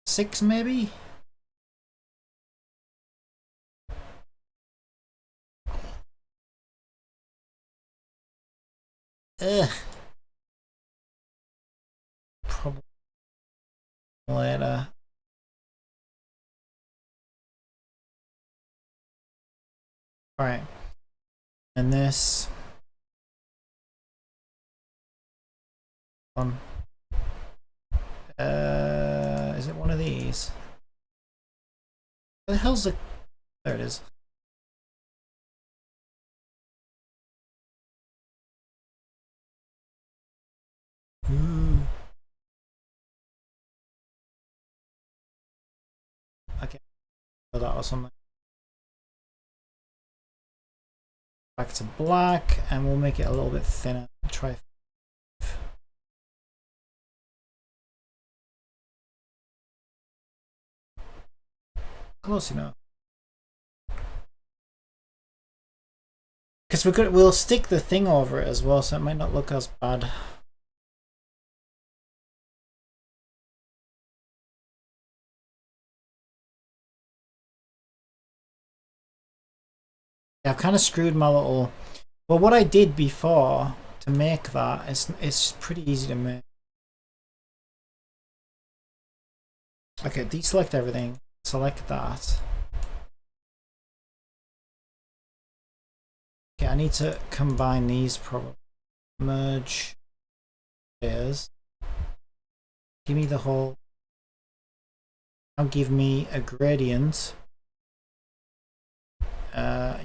Speaker 1: 6 maybe? Ugh. Probably later. Alright. And this one. Is it one of these? Where the hell's the... There it is. Okay, so that or something. Back to black, and we'll make it a little bit thinner. Try. Close enough. Because we'll stick the thing over it as well, so it might not look as bad. I've kind of screwed my little... Well, what I did before to make that, it's pretty easy to make. Okay, deselect everything. Select that. Okay, I need to combine these probably. Merge layers. Give me the whole... Now give me a gradient.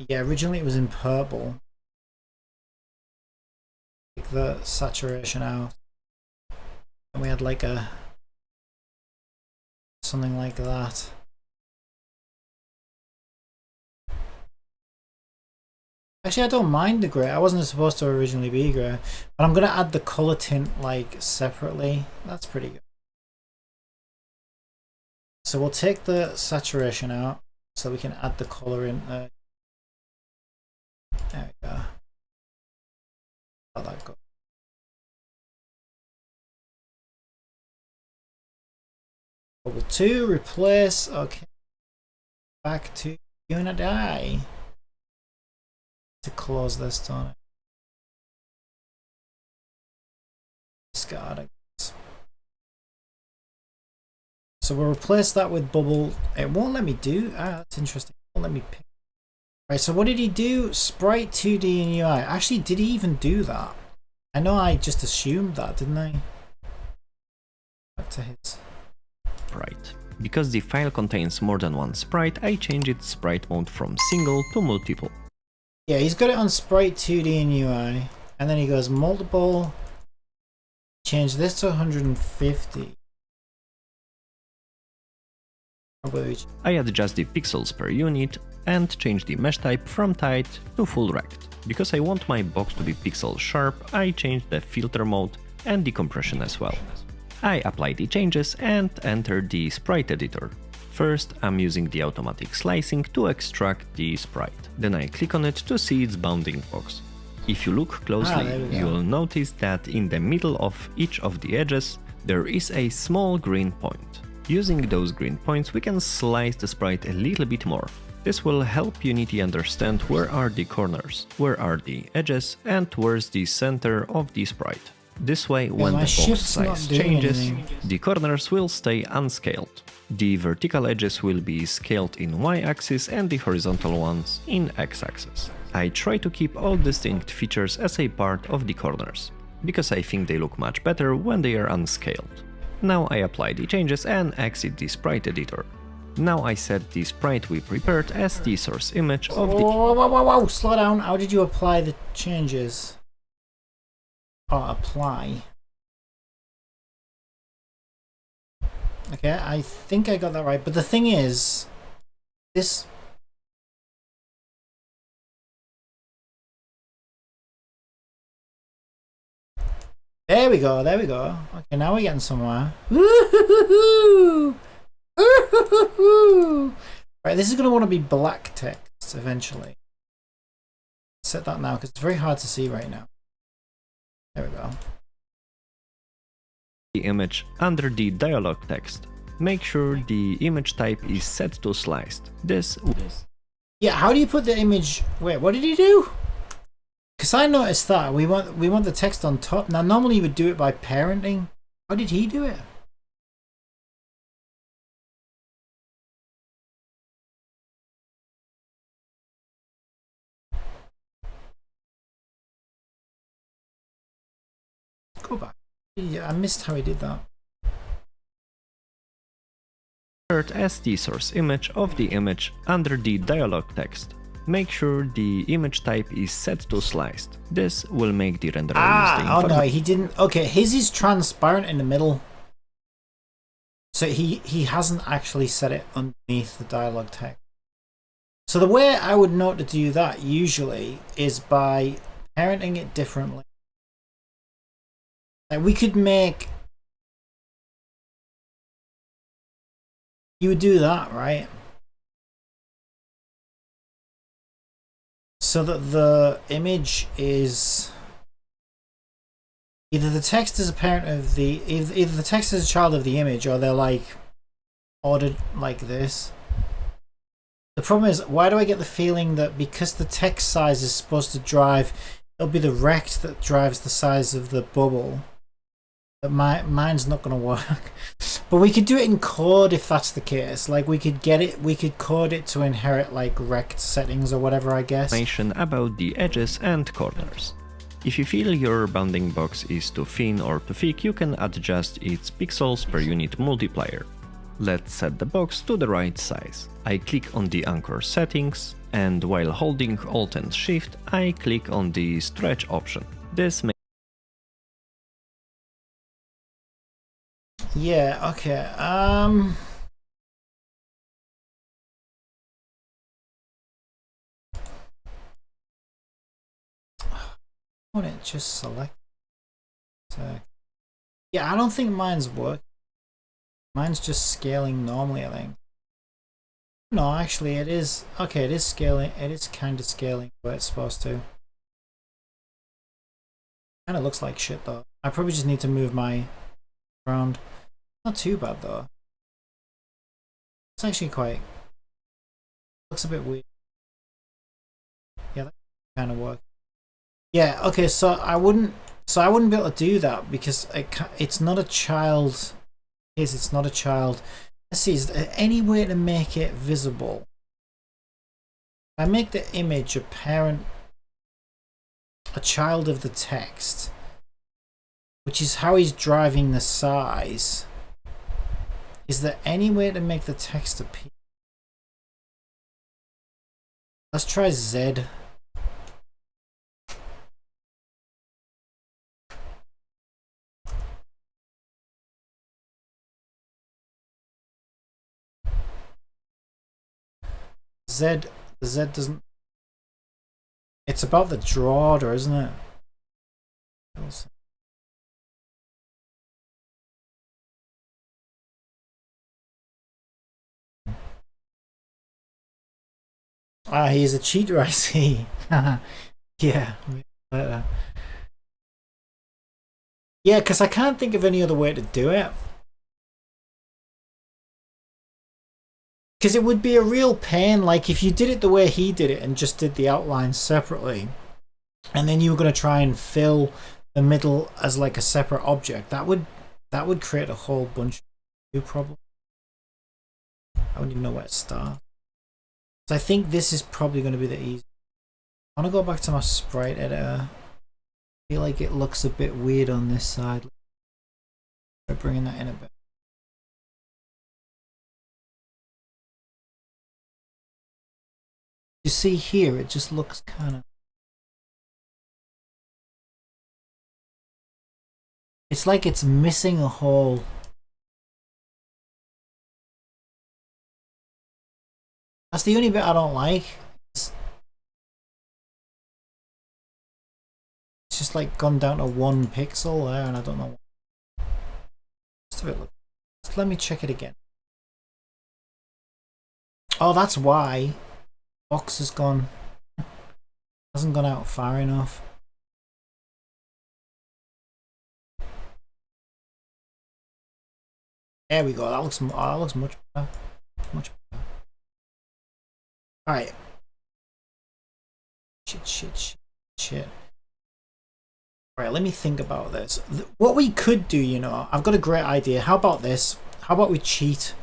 Speaker 1: Yeah, originally it was in purple. Take the saturation out. And we had like a... something like that. Actually, I don't mind the grey. I wasn't supposed to originally be grey. But I'm going to add the colour tint like separately. That's pretty good. So we'll take the saturation out so we can add the colour in there. There we go. How'd that go? Bubble 2, replace, okay. Back to unit I. To close this, don't it? Discard, I guess. So we'll replace that with bubble. It won't let me do. That's interesting. It won't let me pick. Right, so what did he do? Sprite 2D and UI. Actually, did he even do that? I know I just assumed that, didn't I? Back to his.
Speaker 4: Right. Because the file contains more than one sprite, I changed its sprite mode from single to multiple.
Speaker 1: Yeah, he's got it on Sprite 2D and UI. And then he goes multiple. Change this to 150.
Speaker 4: I adjust the pixels per unit and change the mesh type from tight to full rect. Because I want my box to be pixel sharp, I changed the filter mode and the compression as well. I apply the changes and enter the sprite editor. First, I'm using the automatic slicing to extract the sprite. Then I click on it to see its bounding box. If you look closely, you'll notice that in the middle of each of the edges, there is a small green point. Using those green points, we can slice the sprite a little bit more. This will help Unity understand where are the corners, where are the edges, and where's the center of the sprite. This way, when the box size changes, the corners will stay unscaled. The vertical edges will be scaled in y-axis and the horizontal ones in x-axis. I try to keep all distinct features as a part of the corners, because I think they look much better when they are unscaled. Now I apply the changes and exit the sprite editor. Now I set the sprite we prepared as the source image of the...
Speaker 1: Whoa, slow down. How did you apply the changes? Oh, apply. Okay, I think I got that right. But the thing is, this... There we go, there we go. Okay, now we're getting somewhere. Woo-hoo-hoo-hoo! Woo-hoo-hoo-hoo! Right, this is going to want to be black text eventually. Set that now because it's very hard to see right now. There we go.
Speaker 4: The image under the dialog text. Make sure the image type is set to sliced. This.
Speaker 1: Yeah, how do you put the image? Wait, what did he do? Because I noticed that we want the text on top. Now normally you would do it by parenting. How did he do it? Go back. Yeah, I missed how he did that.
Speaker 4: As the source image of the image under the dialog text. Make sure the image type is set to sliced. This will make the renderer use the
Speaker 1: oh no, he didn't. Okay, his is transparent in the middle. So he hasn't actually set it underneath the dialog text. So the way I would know to do that usually is by parenting it differently. Like we could make... You would do that, right? So that the image is either the text is a parent of the either the text is a child of the image, or they're like ordered like this. The problem is, why do I get the feeling that because the text size is supposed to drive, it'll be the rect that drives the size of the bubble, that mine's not going to work. But we could do it in code if that's the case. Like we could code it to inherit like rect settings or whatever, I guess.
Speaker 4: Information about the edges and corners. If you feel your bounding box is too thin or too thick, you can adjust its pixels per unit multiplier. Let's set the box to the right size. I click on the anchor settings, and while holding Alt and Shift, I click on the stretch option. This makes
Speaker 1: Yeah, okay. I want it just select. So, yeah, I don't think mine's working. Mine's just scaling normally, I think. No, actually it is. Okay, it is scaling. It is kind of scaling where it's supposed to. Kind of looks like shit though. I probably just need to move my around. Not too bad though. It's actually quite... Looks a bit weird. Yeah, that kind of works. Yeah, okay, so I wouldn't be able to do that because it's not a child. Yes, it's not a child. Let's see, is there any way to make it visible? I make the image a parent, a child of the text, which is how he's driving the size. Is there any way to make the text appear? Let's try Z. The Z doesn't... It's about the draw order, isn't it? Ah, he's a cheater, I see. Yeah. Yeah, because I can't think of any other way to do it. Because it would be a real pain, like if you did it the way he did it and just did the outlines separately, and then you were going to try and fill the middle as like a separate object, that would create a whole bunch of new problems. I wouldn't even know where to start. So I think this is probably going to be the easy. I want to go back to my sprite editor. I feel like it looks a bit weird on this side. Try bringing that in a bit. You see here, it just looks kind of... It's like it's missing a whole... That's the only bit I don't like. It's just like gone down to 1 pixel there, and I don't know. Just a bit. Let me check it again. Oh, that's why. Box has gone. Hasn't gone out far enough. There we go. That looks much better. Much better. All right. Shit. All right. Let me think about this. What we could do, you know, I've got a great idea. How about this? How about we cheat?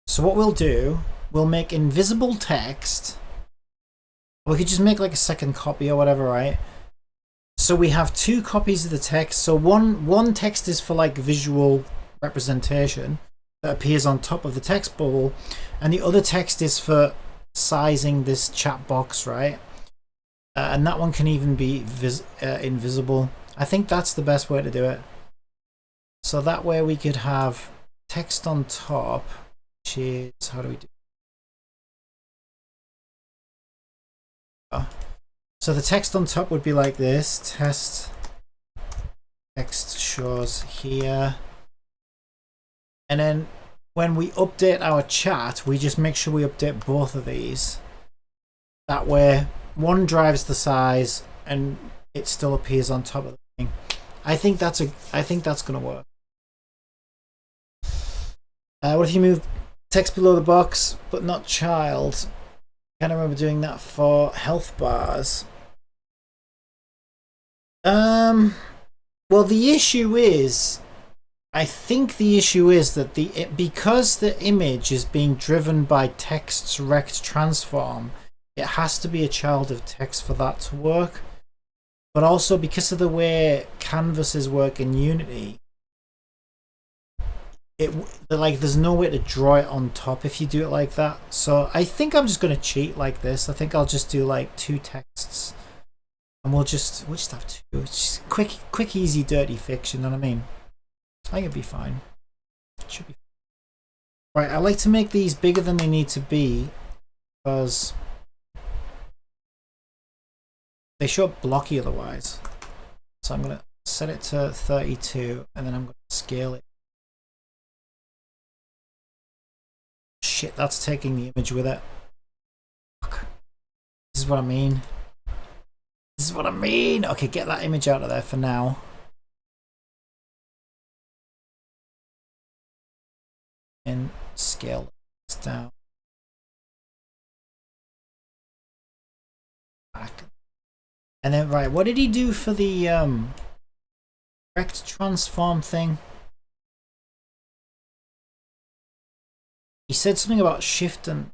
Speaker 1: So what we'll do, we'll make invisible text. We could just make like a second copy or whatever, right? So we have 2 copies of the text. So one text is for like visual representation that appears on top of the text bubble, and the other text is for sizing this chat box, right? And that one can even be invisible. I think that's the best way to do it. So that way we could have text on top, which is, how do we do? So the text on top would be like this. Text shows here. And then when we update our chat, we just make sure we update both of these. That way, one drives the size and it still appears on top of the thing. I think that's gonna work. What if you move text below the box but not child? I can't remember doing that for health bars. Well, the issue is, I think the issue is that because the image is being driven by text's rect transform, it has to be a child of text for that to work. But also because of the way canvases work in Unity, there's no way to draw it on top if you do it like that. So I think I'm just gonna cheat like this. I think I'll just do like 2 texts, and we'll just have 2. It's just quick, easy, dirty fix. You know what I mean? I think it'd be fine. It should be. Right. I like to make these bigger than they need to be because they show up blocky otherwise. So I'm gonna set it to 32, and then I'm gonna scale it. Shit, that's taking the image with it. Fuck. This is what I mean. This is what I mean. Okay, get that image out of there for now. And scale this down. Back. And then, right, what did he do for the rect transform thing? He said something about shift and...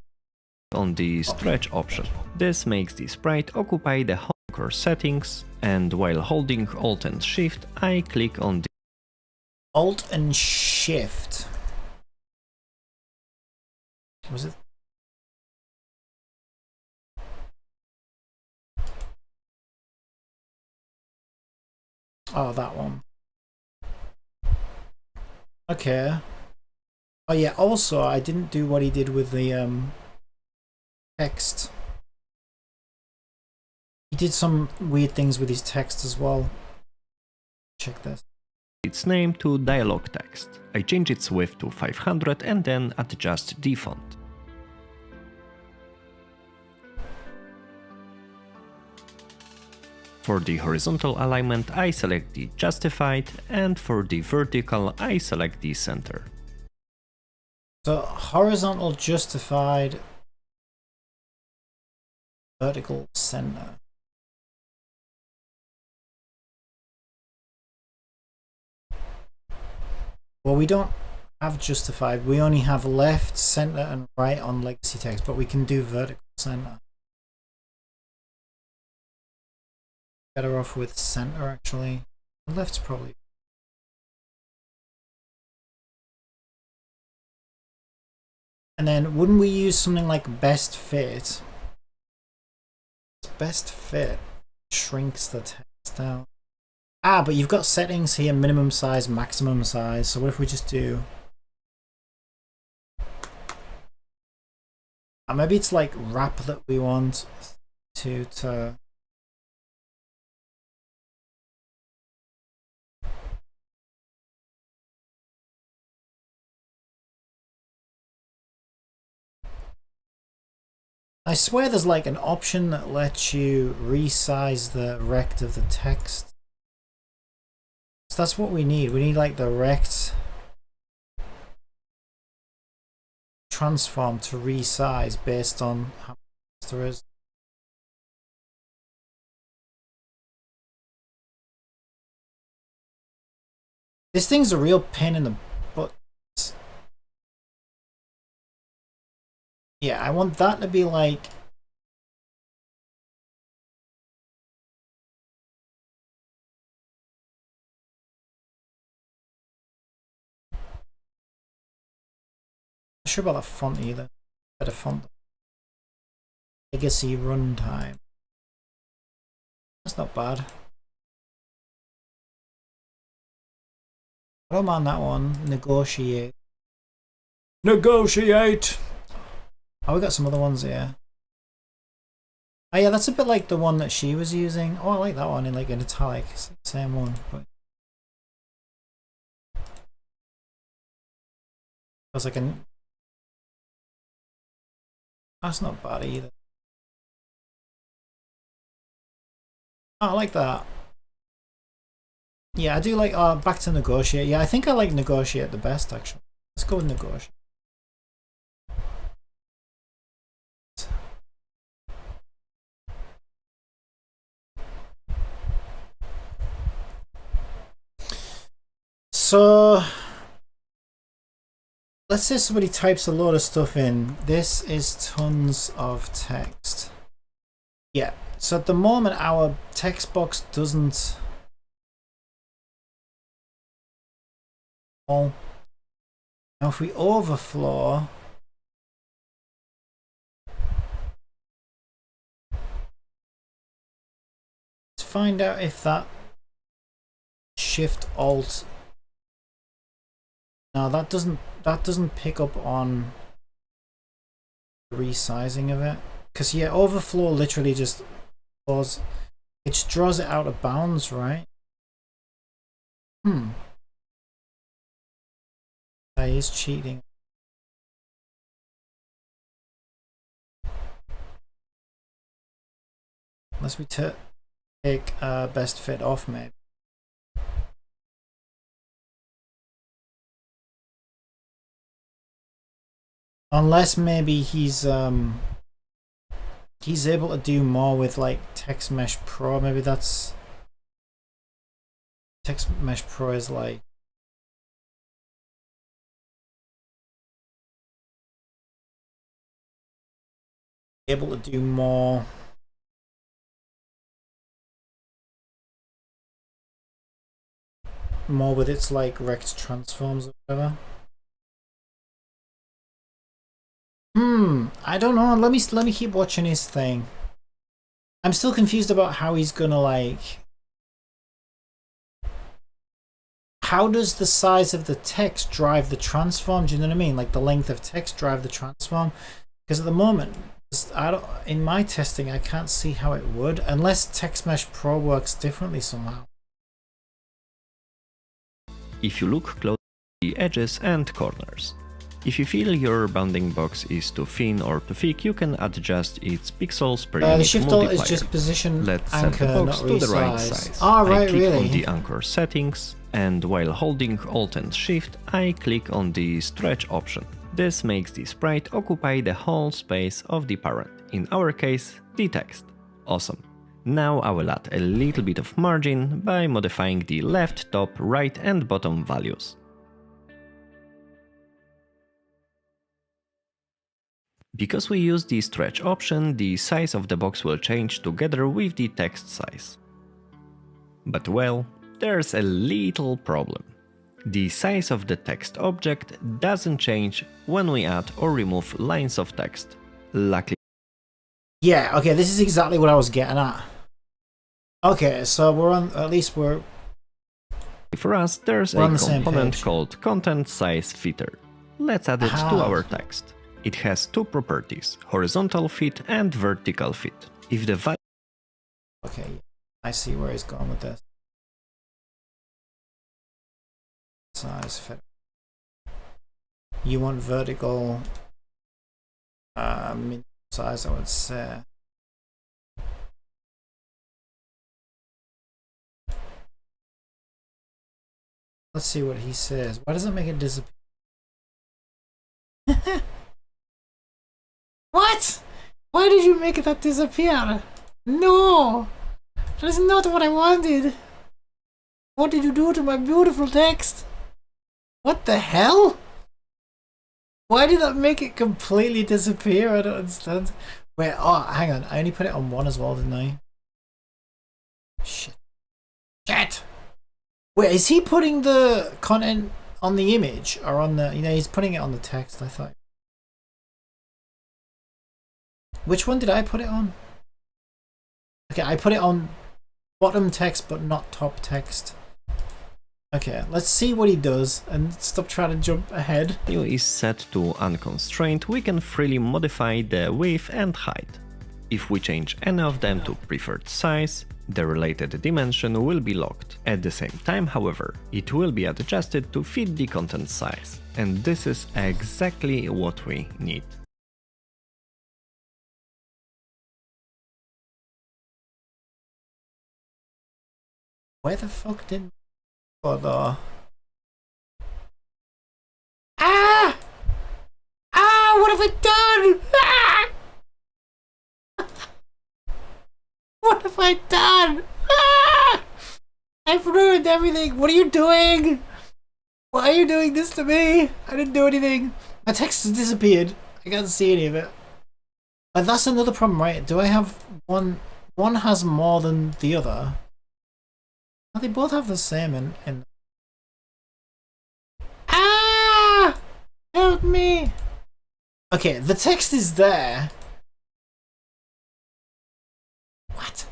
Speaker 4: On the stretch option. This makes the sprite occupy the whole core settings, and while holding Alt and Shift, I click on the
Speaker 1: Alt and Shift. Was it? Oh, that one. Okay. Oh yeah, also I didn't do what he did with the text. He did some weird things with his text as well. Check this.
Speaker 4: its name to dialog text. I change its width to 500 and then adjust the font. For the horizontal alignment, I select the justified, and for the vertical, I select the center.
Speaker 1: So horizontal justified, vertical center. Well, we don't have justified. We only have left, center, and right on legacy text, but we can do vertical center. Better off with center, actually. Left's probably. And then wouldn't we use something like best fit? Best fit shrinks the text down. Ah, but you've got settings here, minimum size, maximum size. So what if we just do... maybe it's like wrap that we want to... I swear there's like an option that lets you resize the rect of the text. So that's what we need. We need like the rect transform to resize based on how much there is. This thing's a real pain in the butt. Yeah, I want that to be like... not sure about the font either. Better font. Legacy runtime. That's not bad. I don't mind that one. Negotiate. Negotiate! Oh, we got some other ones here. Oh yeah, that's a bit like the one that she was using. Oh, I like that one in like an italic. It's the same one, but it was like an... that's not bad either. Oh, I like that. Yeah, I do like... back to negotiate. Yeah, I think I like negotiate the best actually. Let's go with negotiate. So let's say somebody types a load of stuff in. This is tons of text. Yeah, so at the moment our text box doesn't... now if we overflow, let's find out if that Shift Alt... no, that doesn't pick up on the resizing of it. Because yeah, overflow literally just draws, it just draws it out of bounds, right? That is cheating. Unless we take best fit off, maybe. Unless maybe he's able to do more with like Text Mesh Pro. Maybe that's... Text Mesh Pro is like... able to do more with its like rect transforms or whatever. I don't know. Let me keep watching his thing. I'm still confused about how he's gonna like... how does the size of the text drive the transform? Do you know what I mean? Like the length of text drive the transform? Because at the moment, in my testing, I can't see how it would, unless Text Mesh Pro works differently somehow.
Speaker 4: If you look closely at the edges and corners. If you feel your bounding box is too thin or too thick, you can adjust its pixels per unit
Speaker 1: The Shift Alt
Speaker 4: multiplier.
Speaker 1: is just position
Speaker 4: Let's set
Speaker 1: anchor,
Speaker 4: the box
Speaker 1: not
Speaker 4: to the right
Speaker 1: resize.
Speaker 4: size.
Speaker 1: Oh, right,
Speaker 4: I click
Speaker 1: really?
Speaker 4: on the anchor settings, and while holding Alt and Shift, I click on the stretch option. This makes the sprite occupy the whole space of the parent, in our case, the text. Awesome. Now I will add a little bit of margin by modifying the left, top, right and bottom values. Because we use the stretch option, the size of the box will change together with the text size. But well, there's a little problem. The size of the text object doesn't change when we add or remove lines of text. Luckily,
Speaker 1: Yeah, okay, this is exactly what I was getting at. Okay, so we're on, at least we're
Speaker 4: for us, there's
Speaker 1: on
Speaker 4: a
Speaker 1: the same
Speaker 4: component
Speaker 1: page.
Speaker 4: called content size fitter. Let's add it to our text. It has two properties, horizontal fit and vertical fit. If the value
Speaker 1: Okay, I see where he's going with this. Size fit. You want vertical min size, I would say. Let's see what he says. Why does it make it disappear? What? Why did you make that disappear? No! That is not what I wanted! What did you do to my beautiful text? What the hell? Why did that make it completely disappear? I don't understand. Wait, oh, hang on. I only put it on one as well, didn't I? Shit. Shit! Wait, is he putting the content on the image or on the... You know, he's putting it on the text, I thought. Which one did I put it on? Okay, I put it on bottom text but not top text. Okay, let's see what he does and stop trying to jump ahead.
Speaker 4: value is set to unconstrained, we can freely modify the width and height. If we change any of them to preferred size, the related dimension will be locked. At the same time, however, it will be adjusted to fit the content size. And this is exactly what we need.
Speaker 1: Where the fuck did... Oh, the... Ah! Ah! What have I done? Ah! What have I done? Ah! I've ruined everything. What are you doing? Why are you doing this to me? I didn't do anything. My text has disappeared. I can't see any of it. And that's another problem, right? Do I have one... One has more than the other. Oh, they both have the same in... Ah! Help me! Okay, the text is there. What?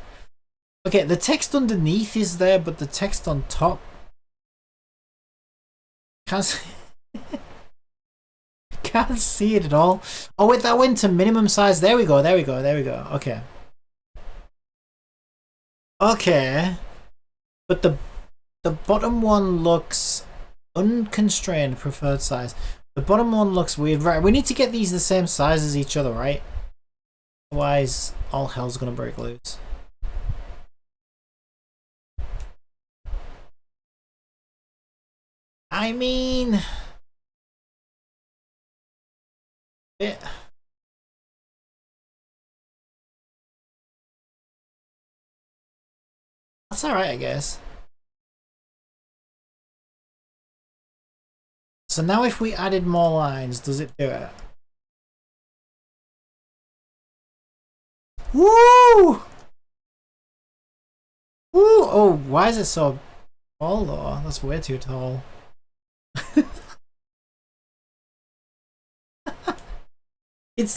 Speaker 1: Okay, the text underneath is there, but the text on top... Can't see... Can't see it at all. Oh wait, that went to minimum size. There we go, there we go, there we go. Okay. Okay. But the bottom one looks unconstrained preferred size. The bottom one looks weird. Right, we need to get these the same size as each other, right? Otherwise, all hell's gonna break loose. I mean... Yeah. That's alright, I guess. So now if we added more lines, does it do it? Woo! Woo! Oh, why is it so tall though? That's way too tall.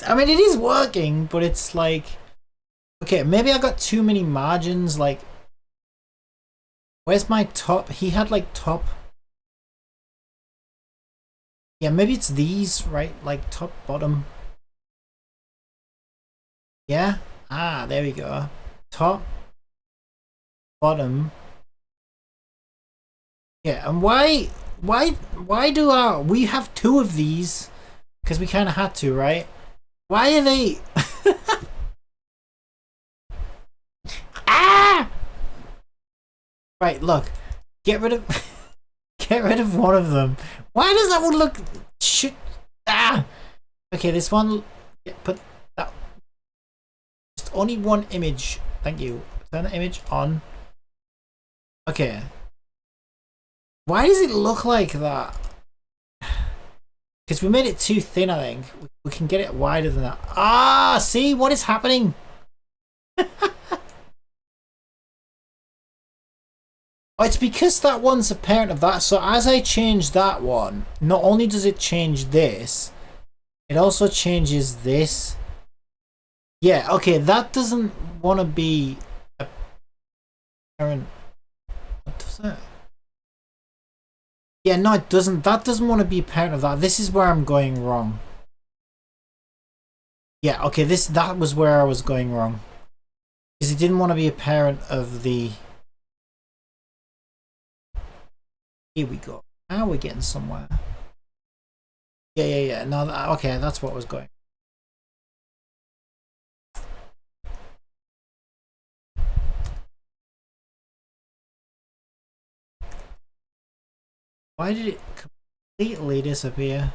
Speaker 1: I mean, it is working, but it's like... Okay, maybe I got too many margins, like... Where's my top? He had like top... Yeah, maybe it's these, right? Like top, bottom. Yeah? Ah, there we go. Top, bottom. Yeah, and why do we have two of these? Because we kind of had to, right? Why are they... Ah! Right, look. Get rid of one of them. Why does that one look shit? Ah! Okay, this one, yeah, put that, just only one image. Thank you. Turn the image on. Okay. Why does it look like that? Because we made it too thin, I think. We can get it wider than that. Ah, see? What is happening? Oh, it's because that one's a parent of that. So as I change that one, not only does it change this, it also changes this. Yeah, okay, that doesn't want to be a parent. What does it? Yeah, no, it doesn't. That doesn't want to be a parent of that. This is where I'm going wrong. Yeah, okay, that was where I was going wrong. Because it didn't want to be a parent of the... Here we go. Now we're getting somewhere. Yeah. No, okay, that's what was going. Why did it completely disappear?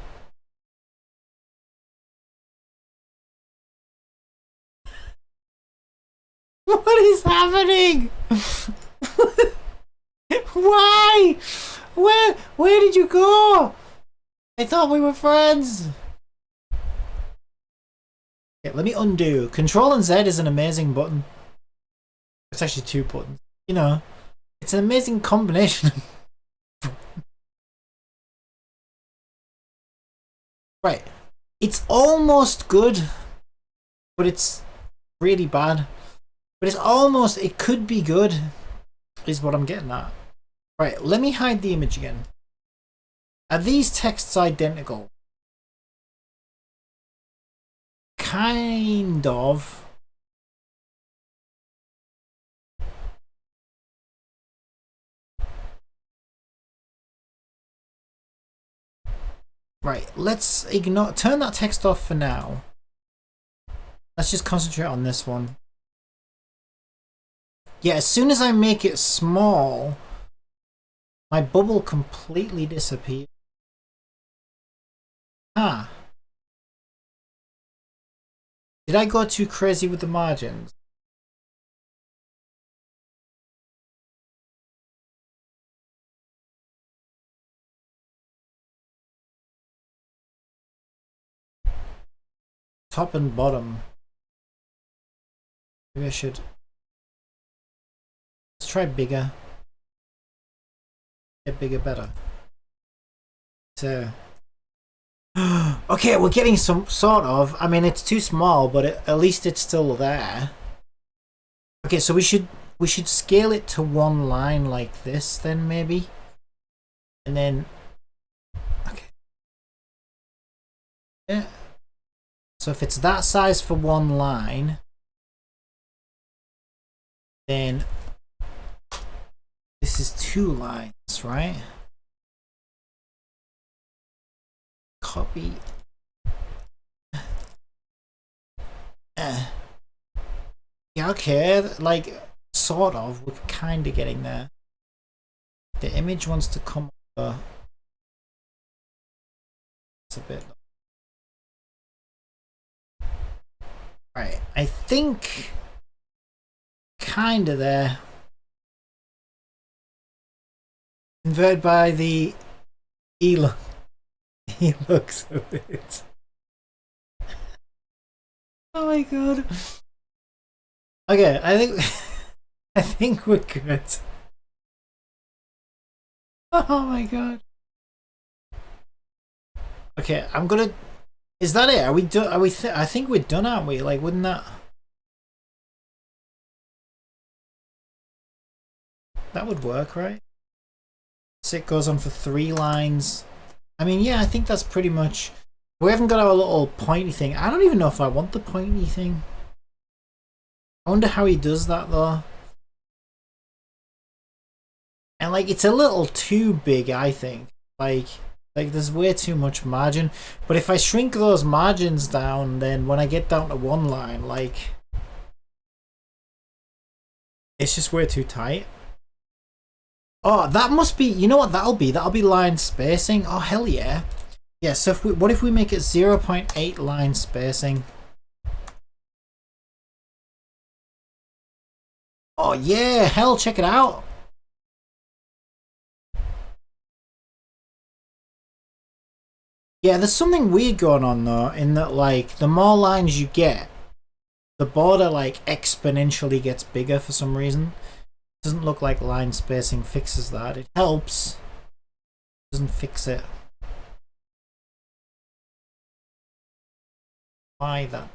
Speaker 1: What is happening? Why? Where did you go? I thought we were friends. Okay, let me undo. Control and Z is an amazing button. It's actually two buttons. You know, it's an amazing combination. Right. It's almost good, but it's really bad. But it's almost, it could be good, is what I'm getting at. Right, let me hide the image again. Are these texts identical? Kind of. Right, let's ignore, turn that text off for now. Let's just concentrate on this one. Yeah, as soon as I make it small, my bubble completely disappears. Ah. Did I go too crazy with the margins? Top and bottom. Maybe I should. Let's try bigger. Get bigger better. So. Okay, we're getting some sort of. I mean, it's too small, but at least it's still there. Okay, so we should scale it to one line like this, then maybe, and then. Okay. Yeah. So if it's that size for one line, then this is two lines, right? Copy. Yeah, okay, like, sort of, we're kind of getting there. The image wants to come over. It's a bit. Right, I think kind of there. Converted by the E-look. He looks a bit. Oh my god. Okay, I think I think we're good. Oh my god. Okay, I'm gonna. Is that it? Are we done? Are we? I think we're done, aren't we? Like, wouldn't that? That would work, right? So it goes on for 3 lines. I mean, yeah, I think that's pretty much. We haven't got our little pointy thing. I don't even know if I want the pointy thing. I wonder how he does that though. And like, it's a little too big, I think. Like there's way too much margin. But if I shrink those margins down, then when I get down to one line, like, it's just way too tight. Oh, that must be, you know what that'll be? That'll be line spacing. Oh, hell yeah. Yeah, so what if we make it 0.8 line spacing? Oh yeah, hell, check it out. Yeah, there's something weird going on though, in that like the more lines you get, the border like exponentially gets bigger for some reason. Doesn't look like line spacing fixes that. It helps. Doesn't fix it. Why that?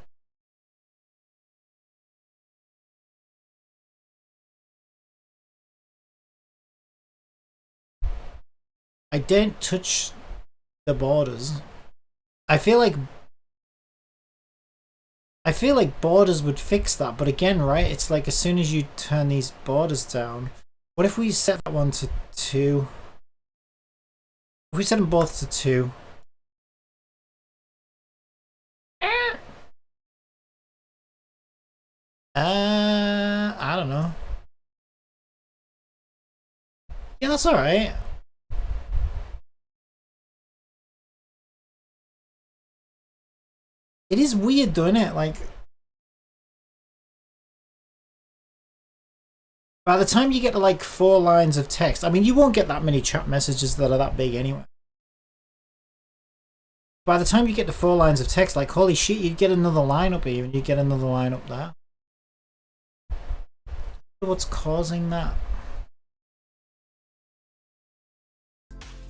Speaker 1: I don't touch the borders. I feel like borders would fix that, but again, right? It's like as soon as you turn these borders down, what if we set that one to 2? If we set them both to 2. I don't know. Yeah, that's alright. It is weird, doing it? Like, by the time you get to like 4 lines of text, I mean, you won't get that many chat messages that are that big anyway. By the time you get to 4 lines of text, like, holy shit, you'd get another line up here and you get another line up there. What's causing that?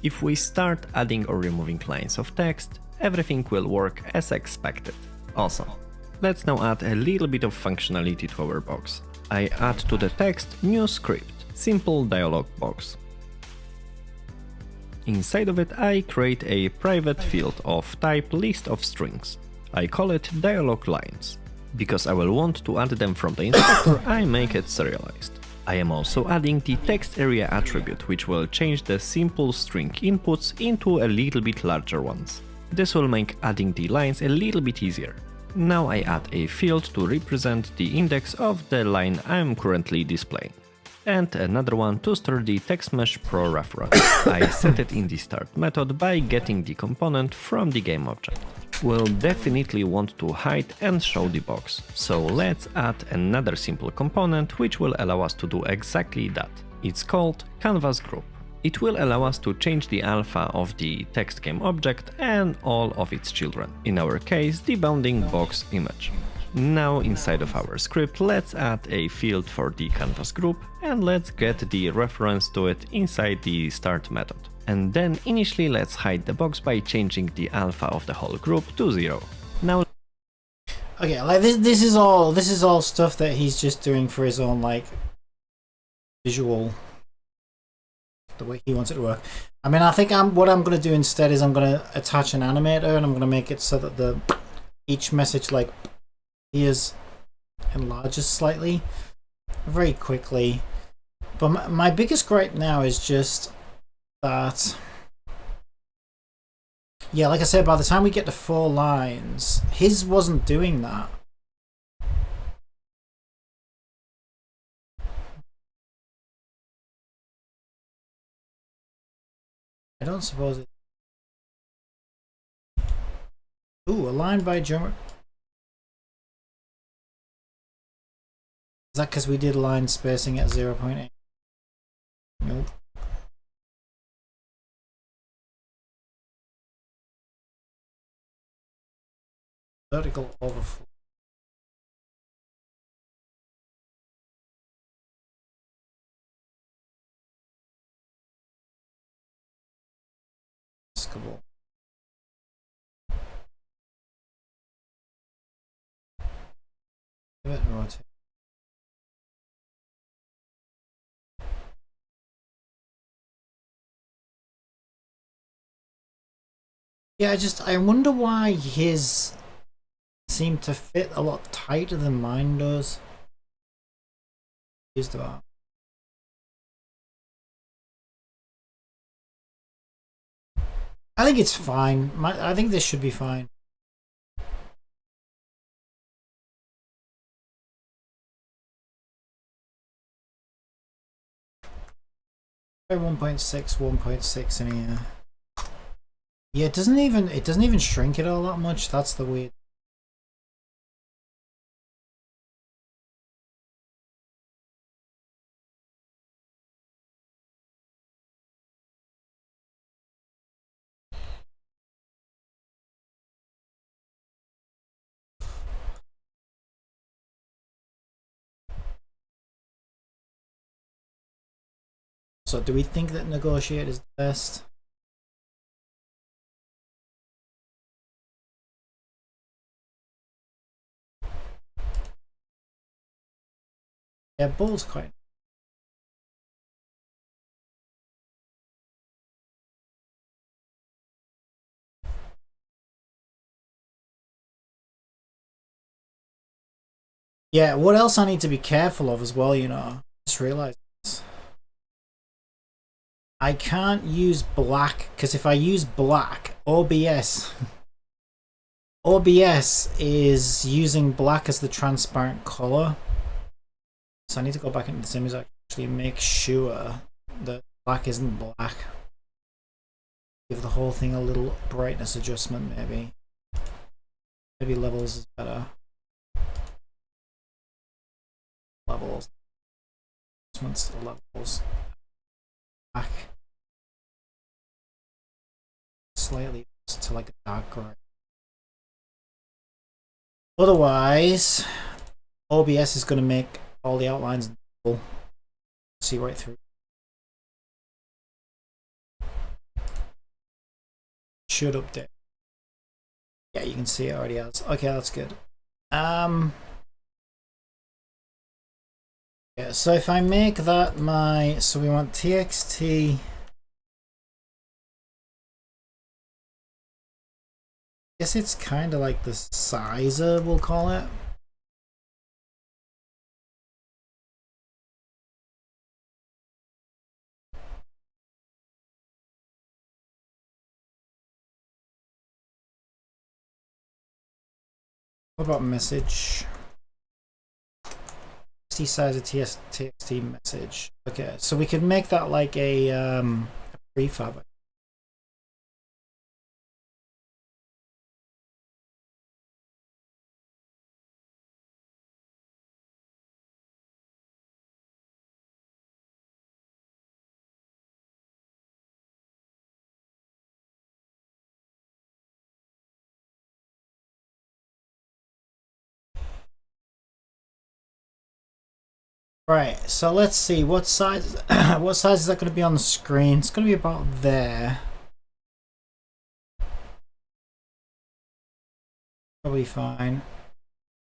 Speaker 4: If we start adding or removing lines of text, everything will work as expected. Awesome. Let's now add a little bit of functionality to our box. I add to the text new script, simple dialog box. Inside of it I create a private field of type list of strings. I call it dialog lines. Because I will want to add them from the inspector, I make it serialized. I am also adding the text area attribute, which will change the simple string inputs into a little bit larger ones. This will make adding the lines a little bit easier. Now I add a field to represent the index of the line I am currently displaying. And another one to store the text mesh pro reference. I set it in the start method by getting the component from the game object. We'll definitely want to hide and show the box, so let's add another simple component which will allow us to do exactly that. It's called canvas group. It will allow us to change the alpha of the text game object and all of its children, in our case the bounding box image. Now inside of our script let's add a field for the canvas group and let's get the reference to it inside the start method. And then initially let's hide the box by changing the alpha of the whole group to 0. Now
Speaker 1: okay, like this is all stuff that he's just doing for his own like visual, the way he wants it to work. I mean, I think what I'm going to do instead is I'm going to attach an animator and I'm going to make it so that each message like appears enlarges slightly very quickly. But my biggest gripe now is just that, yeah, like I said, by the time we get to 4 lines, his wasn't doing that. I don't suppose it. Ooh, a line by geometry. Is that because we did line spacing at 0.8? Nope. Vertical overflow. Basketball. Give it a rotate. Yeah, I wonder why his seem to fit a lot tighter than mine does. Used that. I think it's fine. I think this should be fine. Try 1.6, 1.6 in here. Yeah, it doesn't even shrink it all that much. That's the weird. So do we think that negotiate is the best? Yeah, bull's quite. Yeah, what else I need to be careful of as well, you know? Just realized this. I can't use black, because if I use black, OBS is using black as the transparent color. So I need to go back into this image and actually make sure that black isn't black. Give the whole thing a little brightness adjustment, maybe. Maybe levels is better. Levels. Adjustments to levels. Back. Slightly to like a dark gray. Otherwise, OBS is going to make all the outlines visible. See right through. Should update. Yeah, you can see it already has. Okay, that's good. Yeah, so if I make that my, so we want txt. I guess it's kind of like the sizer, we'll call it. What about message? TXT size of TXT message. Okay, so we could make that like a prefab. Right, so let's see what size what size is that going to be on the screen? It's going to be about there. Probably fine.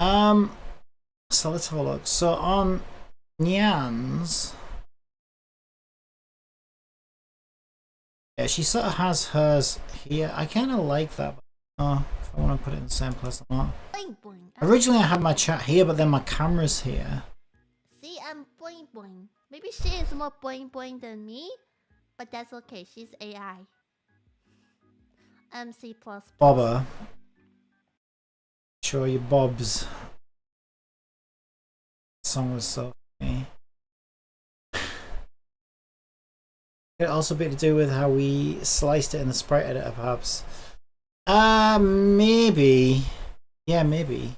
Speaker 1: So let's have a look. So on Nyan's, yeah, she sort of has hers here. I kind of like that. But, if I want to put it in the same place or not.
Speaker 3: Boing boing.
Speaker 1: Originally, I had my chat here, but then my camera's here.
Speaker 3: See, I'm boing boing. Maybe she is more boing boing than me, but that's okay. She's AI. I'm C++.
Speaker 1: Bobber. Show you Bob's. Song was so funny. Could also be to do with how we sliced it in the sprite editor, perhaps. Maybe. Yeah, maybe.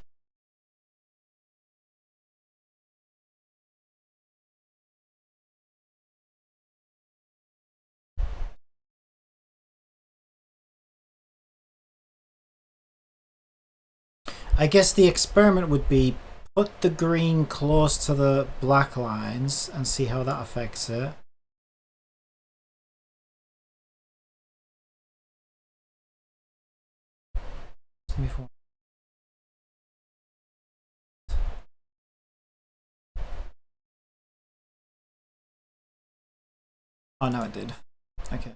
Speaker 1: I guess the experiment would be put the green close to the black lines and see how that affects it. Oh no, it did. Okay.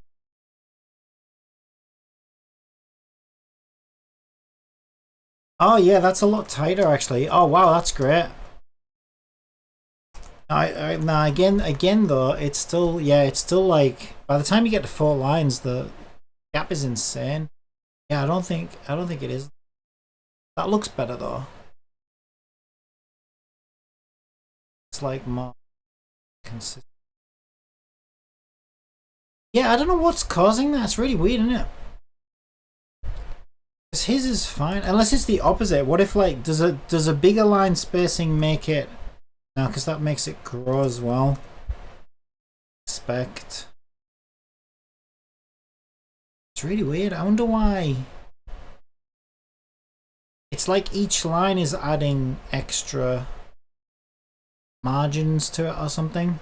Speaker 1: Oh yeah, that's a lot tighter actually. Oh wow, that's great. Now again though, it's still, yeah, it's still like by the time you get to 4 lines, the gap is insane. Yeah, I don't think it is. That looks better though. It's like more consistent. Yeah, I don't know what's causing that. It's really weird, isn't it? 'Cause his is fine, unless it's the opposite. What if like does a bigger line spacing make it? No, because that makes it grow as well. Expect. It's really weird. I wonder why. It's like each line is adding extra margins to it or something.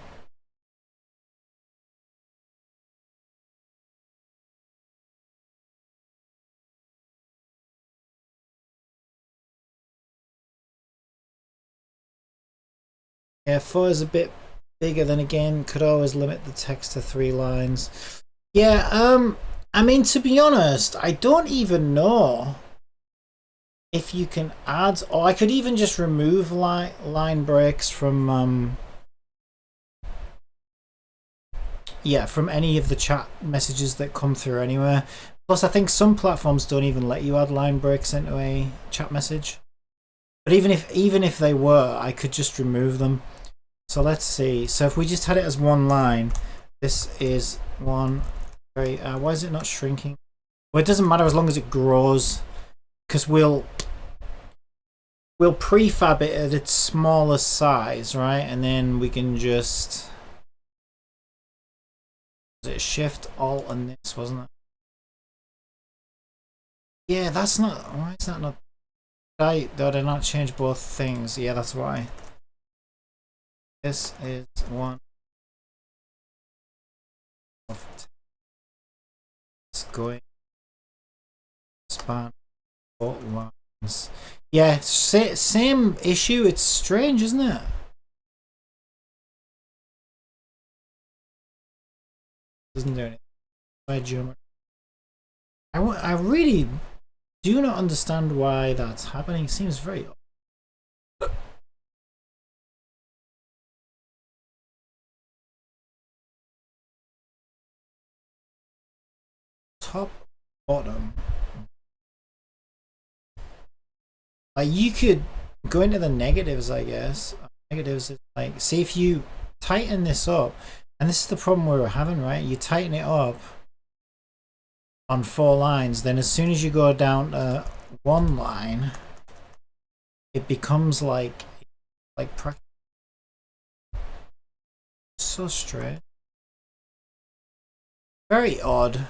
Speaker 1: Yeah, 4 is a bit bigger, then again, could always limit the text to 3 lines. Yeah, I mean, to be honest, I don't even know if you can add, or I could even just remove line breaks from, yeah, from any of the chat messages that come through anywhere. Plus, I think some platforms don't even let you add line breaks into a chat message. But even if they were, I could just remove them. So let's see. So if we just had it as one line, this is one. Very. Why is it not shrinking? Well, it doesn't matter as long as it grows, because we'll prefab it at its smallest size, right? And then we can just. Was it Shift, Alt, and this, wasn't it? Yeah, that's not. Why is that not? Did I not change both things? Yeah, that's why. This is one. It's going. Span. Both lines. Yeah, same issue. It's strange, isn't it? Doesn't do anything. By geometry. I really do not understand why that's happening. It seems very odd. Top, bottom. Like you could go into the negatives, I guess. Negatives is like, see if you tighten this up, and this is the problem we were having, right? You tighten it up on 4 lines, then as soon as you go down to 1 line, it becomes like so straight. Very odd.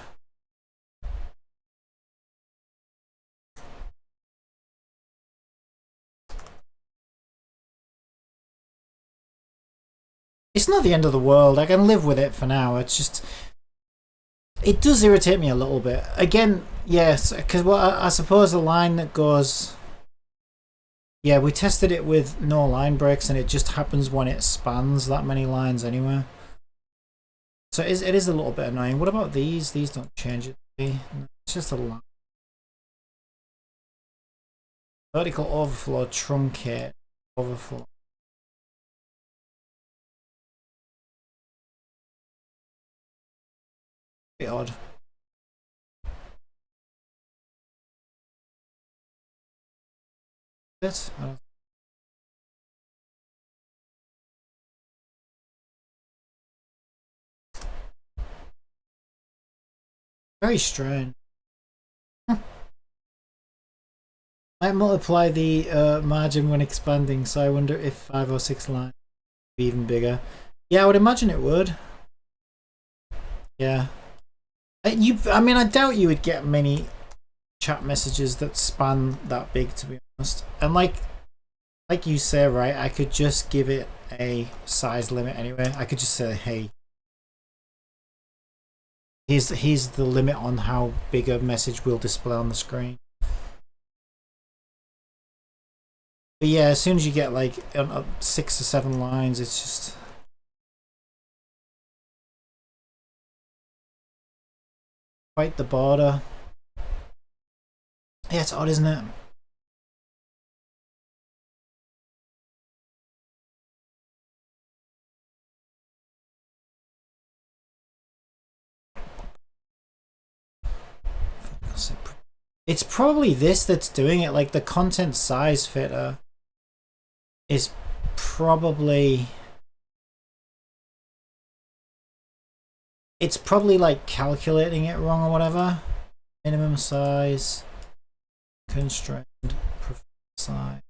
Speaker 1: It's not the end of the world. I can live with it for now. It's just, it does irritate me a little bit. Again, yes, because well, I suppose a line that goes. Yeah, we tested it with no line breaks, and it just happens when it spans that many lines anyway. So it is a little bit annoying. What about these? These don't change it. It's just a line. Vertical overflow, truncate, overflow. Bit odd. Bit. Very strange. I multiply the margin when expanding, so I wonder if 5 or 6 lines would be even bigger. Yeah, I would imagine it would. Yeah. I mean, I doubt you would get many chat messages that span that big, to be honest. And like you say, right, I could just give it a size limit anyway. I could just say, hey, here's the limit on how big a message will display on the screen. But yeah, as soon as you get like 6 or 7 lines, it's just. Quite the border. Yeah, it's odd, isn't it? It's probably this that's doing it. Like the content size fitter is probably. It's probably like calculating it wrong or whatever. Minimum size. constrained size.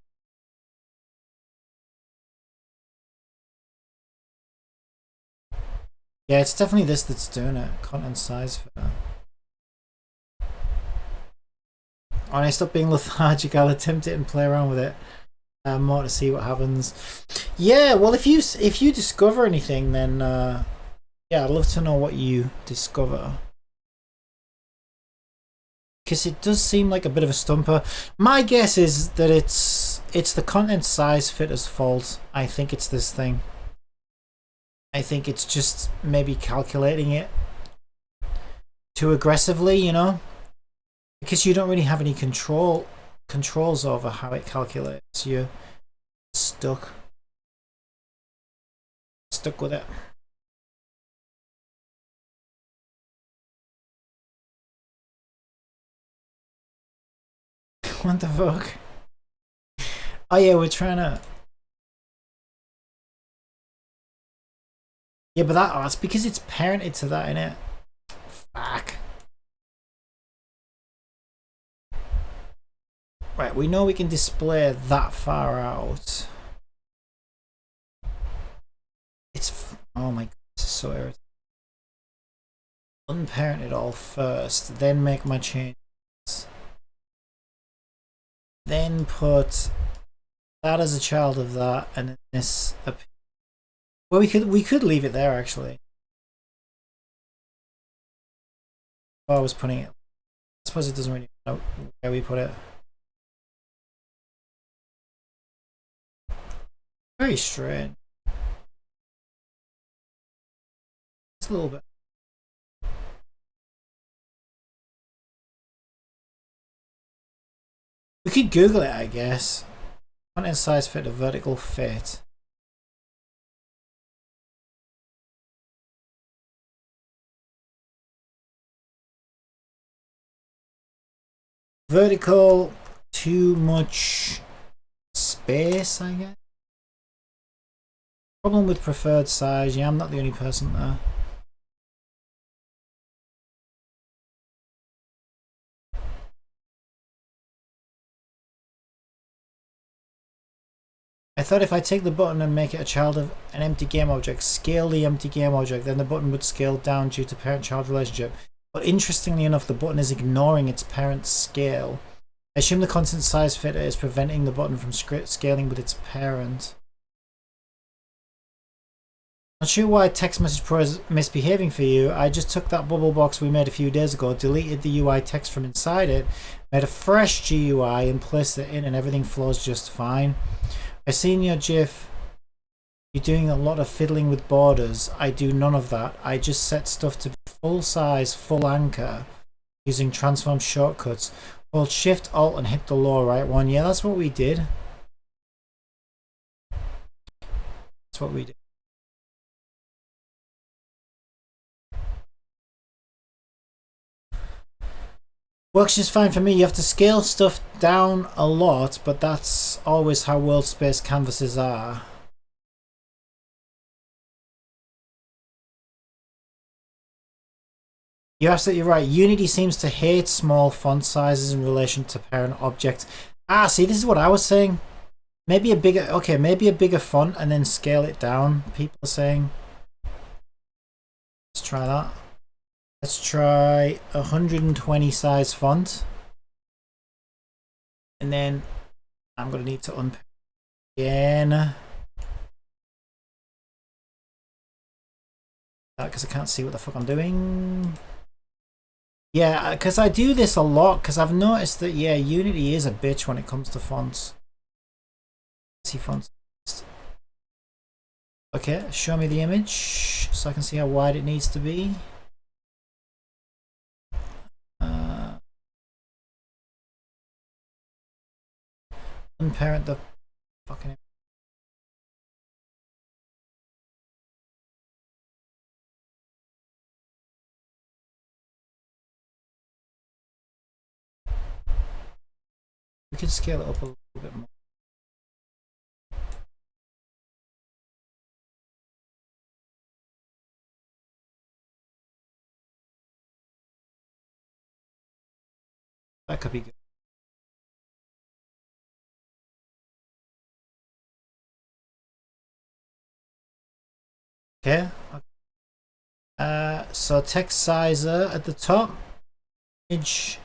Speaker 1: Yeah, it's definitely this that's doing it. Content size fitter. When I stop being lethargic, I'll attempt it and play around with it more to see what happens. Yeah, well, if you discover anything, then yeah, I'd love to know what you discover. Because it does seem like a bit of a stumper. My guess is that it's the content size fitter's fault. I think it's this thing. I think it's just maybe calculating it too aggressively, you know? Because you don't really have any controls over how it calculates. You're stuck with it. What the fuck? Oh yeah, we're trying to... Yeah, but that's because it's parented to that, innit? Fuck. Right, we know we can display that far out. It's... Oh my god, this is so irritating. Unparent it all first, then make my changes. Then put that as a child of that, and then this... Well, we could leave it there, actually. Well, I was putting it... I suppose it doesn't really know where we put it. Very strange. Just a little bit. We could Google it, I guess. Content size fit a vertical fit. Vertical, too much space, I guess. Problem with preferred size. Yeah, I'm not the only person there. I thought if I take the button and make it a child of an empty game object, scale the empty game object, then the button would scale down due to parent-child relationship. But interestingly enough, the button is ignoring its parent scale. I assume the content size fitter is preventing the button from scaling with its parent. Not sure why Text Message Pro is misbehaving for you. I just took that bubble box we made a few days ago, deleted the UI text from inside it, made a fresh GUI and placed it in, and everything flows just fine. I've seen your GIF. You're doing a lot of fiddling with borders. I do none of that. I just set stuff to be full size, full anchor using transform shortcuts. Hold Shift Alt and hit the lower right one. Yeah, that's what we did. That's what we did. Works just fine for me. You have to scale stuff down a lot, but that's always how world space canvases are. You're absolutely right. Unity seems to hate small font sizes in relation to parent objects. Ah, see, this is what I was saying. Maybe a bigger, okay, maybe a bigger font and then scale it down, people are saying. Let's try that. Let's try 120 size font. And then I'm going to need to unpack again. Because I can't see what the fuck I'm doing. Yeah, because I do this a lot, because I've noticed that, yeah, Unity is a bitch when it comes to fonts. See fonts. Okay, show me the image so I can see how wide it needs to be. Unparent the fucking... We could scale it up a little bit more. That could be good. Okay. So text sizer at the top. Image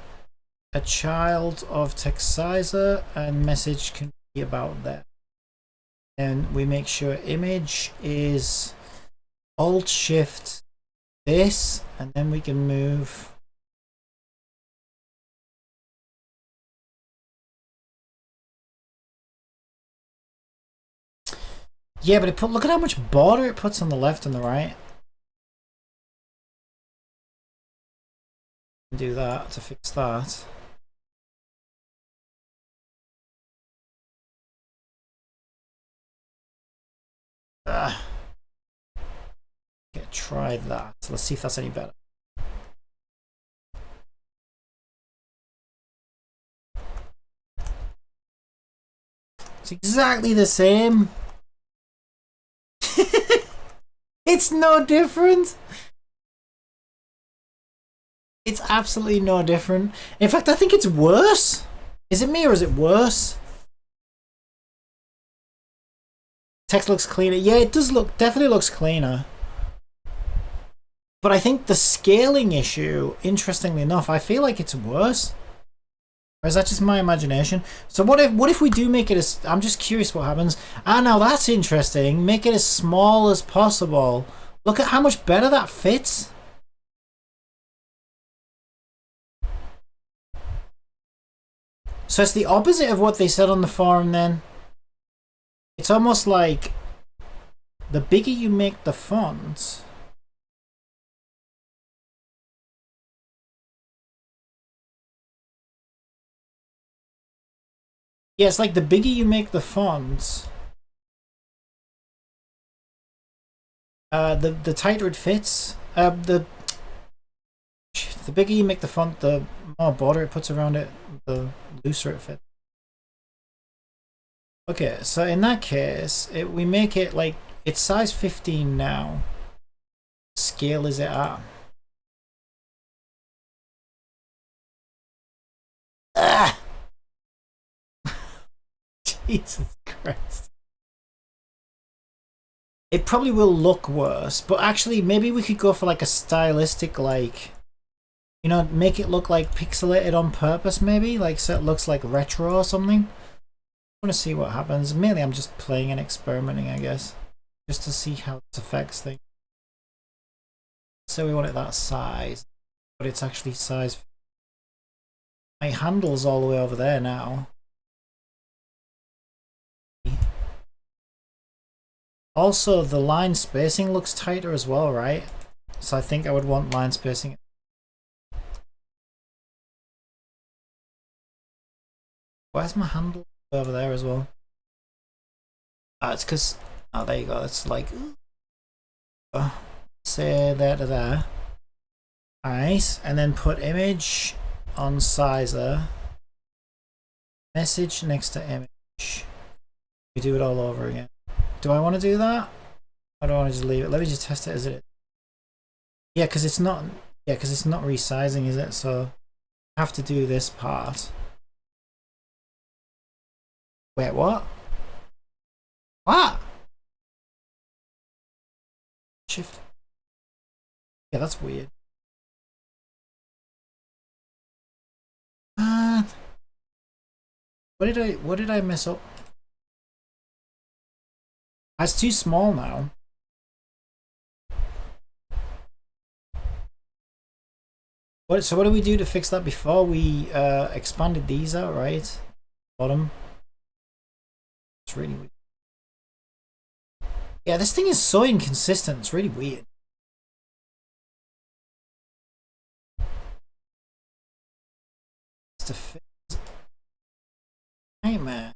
Speaker 1: a child of text sizer, and message can be about that. And we make sure image is Alt Shift this, and then we can move. Yeah, but look at how much border it puts on the left and the right. Do that to fix that. Okay, try that. Let's see if that's any better. It's exactly the same. It's no different. It's absolutely no different. In fact, I think it's worse. Is it me or is it worse? Text looks cleaner. Yeah, it does look, definitely looks cleaner. But I think the scaling issue, interestingly enough, I feel like it's worse. Or is that just my imagination? So what if we do make it as, I'm just curious what happens. Ah, now that's interesting. Make it as small as possible. Look at how much better that fits. So it's the opposite of what they said on the forum then. It's almost like the bigger you make the font, yeah, it's like the bigger you make the font, the tighter it fits. The bigger you make the font, the more border it puts around it, the looser it fits. Okay, so in that case, we make it like, it's size 15 now. Scale is it at? Ah! Jesus Christ. It probably will look worse, but actually maybe we could go for like a stylistic, like, you know, make it look like pixelated on purpose maybe, like so it looks like retro or something. I want to see what happens. Mainly I'm just playing and experimenting, I guess, just to see how this affects things. So we want it that size, but it's actually size. My handle's all the way over there now. Also, the line spacing looks tighter as well, right? So I think I would want line spacing. Where's my handle? Over there as well. It's because, oh, there you go. It's like, say there to there. Nice. And then put image on sizer. Message next to image. We do it all over again. Do I want to do that? I don't want to just leave it. Let me just test it as it is. Yeah, because it's not. Yeah, because it's not resizing, is it? So I have to do this part. Wait, what? What? Shift. Yeah, that's weird. What did I mess up? It's too small now. So what did we do to fix that before? We expanded these out, right? Bottom. It's really weird. Yeah, this thing is so inconsistent. It's really weird. It's to fix. Nightmare.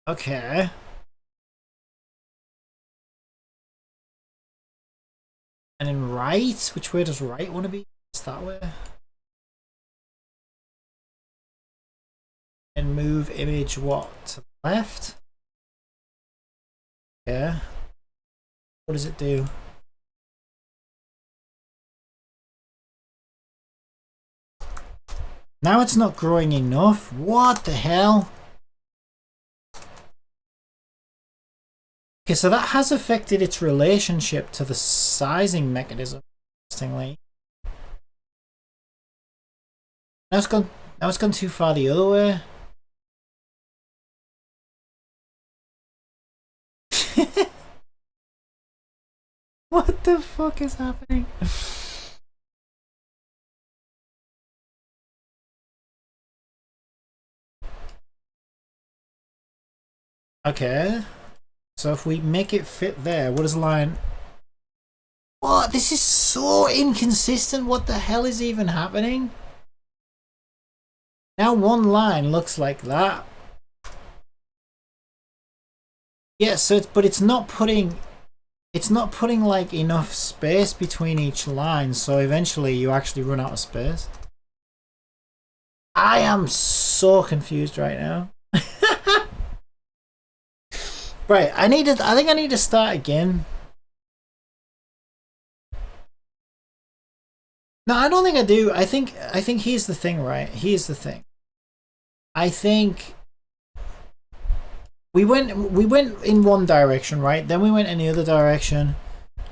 Speaker 1: Okay. And then right? Which way does right want to be? It's that way. And move image what? To the left? Yeah. What does it do? Now it's not growing enough. What the hell? Okay, so that has affected its relationship to the sizing mechanism, interestingly. Now it's gone too far the other way. What the fuck is happening? Okay. So if we make it fit there, what is the line? What? This is so inconsistent. What the hell is even happening? Now one line looks like that. Yeah, so it's not putting like enough space between each line, so eventually you actually run out of space. I am so confused right now. Right, I think I need to start again. No, I don't think I do. I think here's the thing, right? Here's the thing. I think we went in one direction, right? Then we went in the other direction.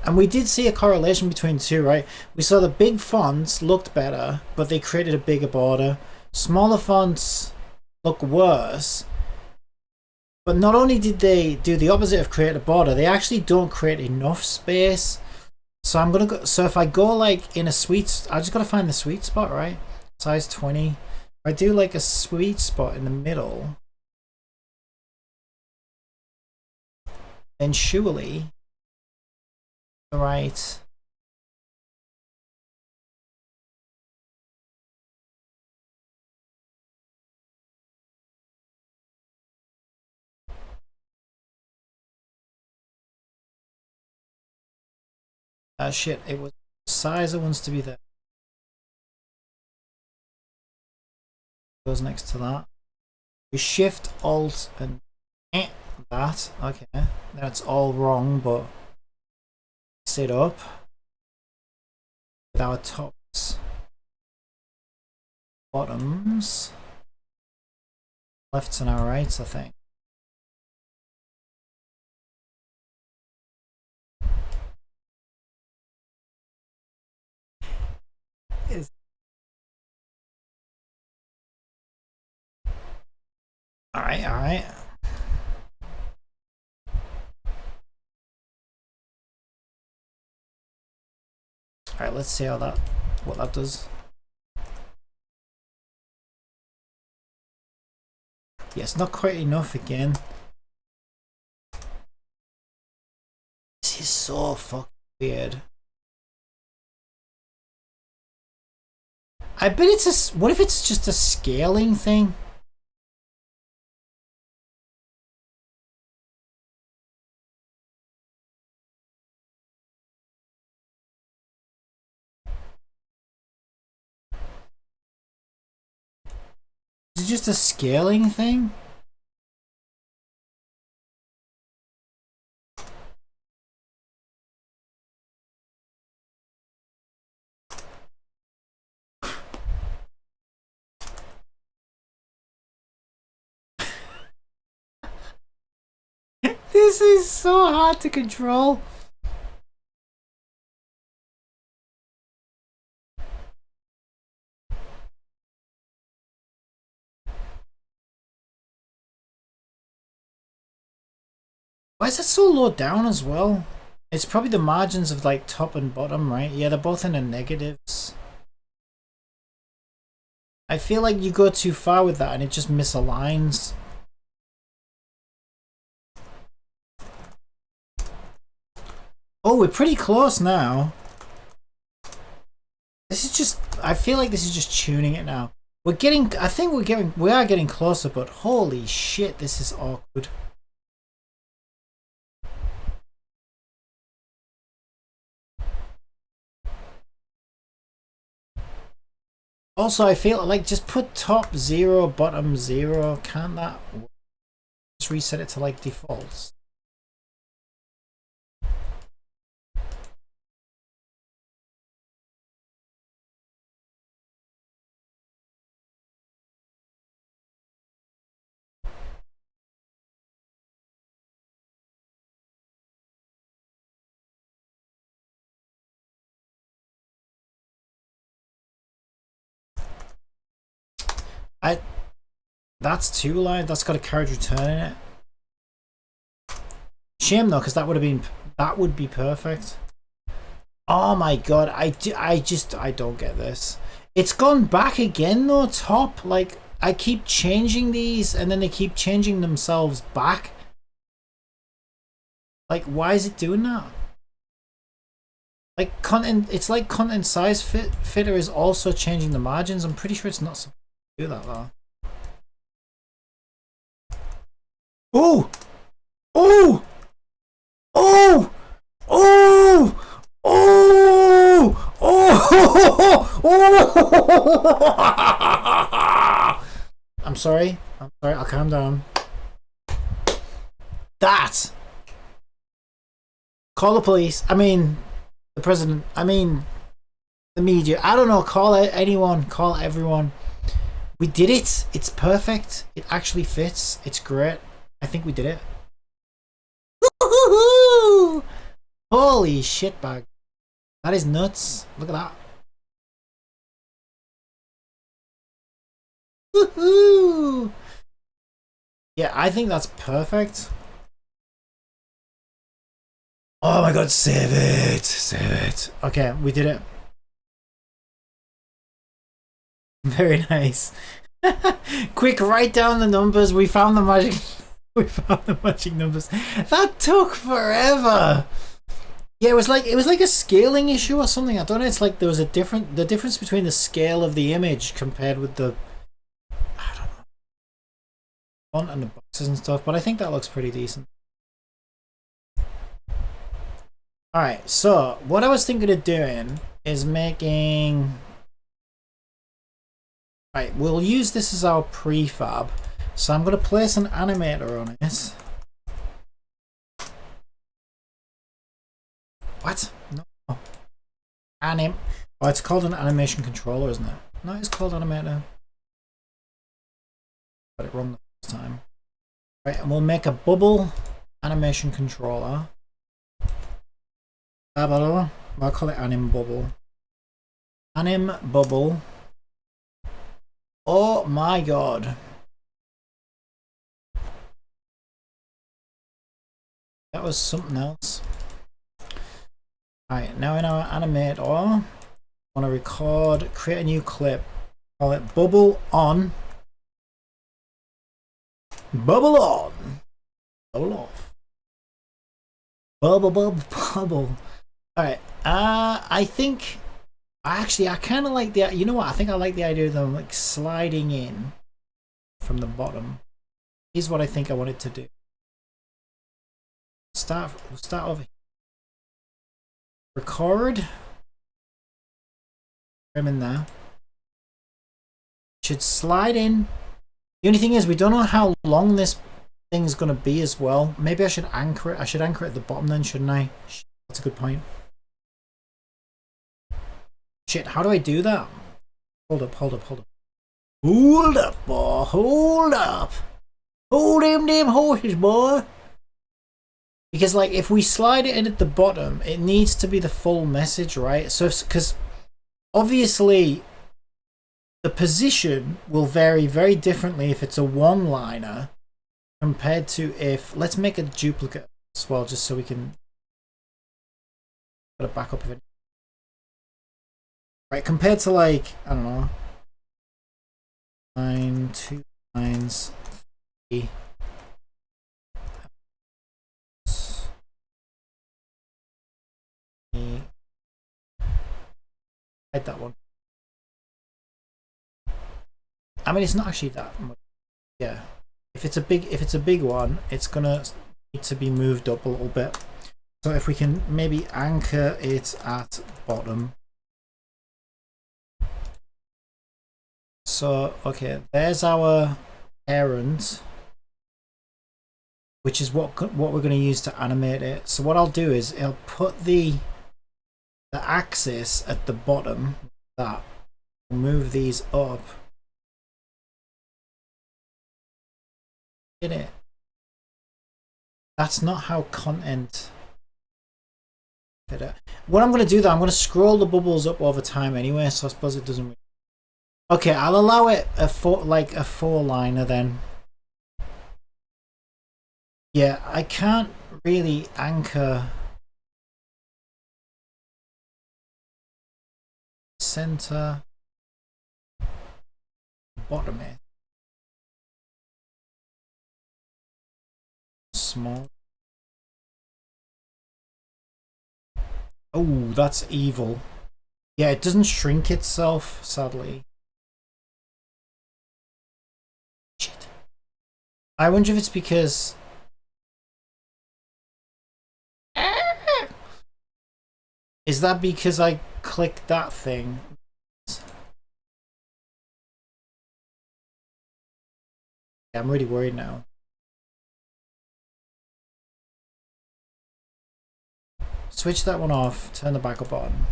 Speaker 1: And we did see a correlation between the two, right? We saw the big fonts looked better, but they created a bigger border. Smaller fonts look worse. But not only did they do the opposite of create a border, they actually don't create enough space. So I'm gonna go. So if I go like in a sweet, I just gotta find the sweet spot, right? Size 20. If I do like a sweet spot in the middle, then surely, right? Shit! It was size that wants to be there. Goes next to that. We shift alt and that. Okay, that's all wrong, but sit up with our tops, bottoms, lefts and our rights, I think. All right, all right. All right, let's see what that does. Yes, not quite enough again. This is so fucking weird. I bet it's a. What if it's just a scaling thing? Is it just a scaling thing? This is so hard to control. Why is it so low down as well? It's probably the margins of like top and bottom, right? Yeah, they're both in the negatives. I feel like you go too far with that and it just misaligns. Oh, we're pretty close now. This is just, I feel like this is just tuning it now. We're getting, I think we are getting closer, but holy shit, this is awkward. Also, I feel like just put top 0, bottom 0. Can't that work? Just reset it to like defaults. That's 2 lines. That's got a carriage return in it. Shame though, because that would be perfect. Oh my god, I don't get this. It's gone back again though, top. Like, I keep changing these and then they keep changing themselves back. Like, why is it doing that? Like, content, it's like content size fitter is also changing the margins. I'm pretty sure it's not supposed to do that though. Oh! Oh! Oh! Oh! Oh! Oh! I'm sorry. I'll calm down. That! Call the police. I mean, the president. I mean, the media. I don't know. Call anyone. Call everyone. We did it. It's perfect. It actually fits. It's great. I think we did it. Woo-hoo-hoo! Holy shit bag. That is nuts. Look at that. Woohoo! Yeah, I think that's perfect. Oh my god, save it! Save it. Okay, we did it. Very nice. Quick, write down the numbers. We found the magic. We found the magic numbers. That took forever. Yeah, it was like a scaling issue or something. I don't know. It's like there was the difference between the scale of the image compared with the, I don't know, font and the boxes and stuff. But I think that looks pretty decent. All right. So what I was thinking of doing is making. Right, we'll use this as our prefab. So I'm going to place an animator on it. What? No. Oh, it's called an animation controller, isn't it? No, it's called animator. Got it wrong the first time. Right, and we'll make a bubble animation controller. I'll call it anim bubble. Anim bubble. Oh my god. That was something else. Alright, now in our animator, I want to record, create a new clip. Call it bubble on. Bubble on. Bubble off. Bubble. Alright, I think, I kind of like the, you know what, I think I like the idea of them like sliding in from the bottom. Here's what I think I wanted to do. We'll start over here. Record. I'm in there. Should slide in. The only thing is we don't know how long this thing's gonna be as well. Maybe I should anchor it. I should anchor it at the bottom then, shouldn't I? That's a good point. Shit, how do I do that? Hold up. Hold up, boy. Hold up. Hold them damn horses, boy. Because like if we slide it in at the bottom, it needs to be the full message, right? So because obviously the position will vary very differently if it's a one-liner compared to if, let's make a duplicate as well, just so we can put a backup of it. Right, compared to like, I don't know, 2 lines, 3. Hide that one. I mean, it's not actually that much. Yeah, if it's a big one, it's gonna need to be moved up a little bit. So if we can maybe anchor it at bottom. So okay, there's our parent, which is what we're going to use to animate it. So what I'll do is I'll put the axis at the bottom. That we'll move these up. Get it? That's not how content. What I'm going to do though, I'm going to scroll the bubbles up over time anyway. So I suppose it doesn't. Okay, I'll allow it a four liner then. Yeah, I can't really anchor center bottom it. Small. Oh, that's evil. Yeah, it doesn't shrink itself, sadly. Shit. I wonder if it's because... Is that because I clicked that thing? Yeah, I'm really worried now. Switch that one off, turn the backup on.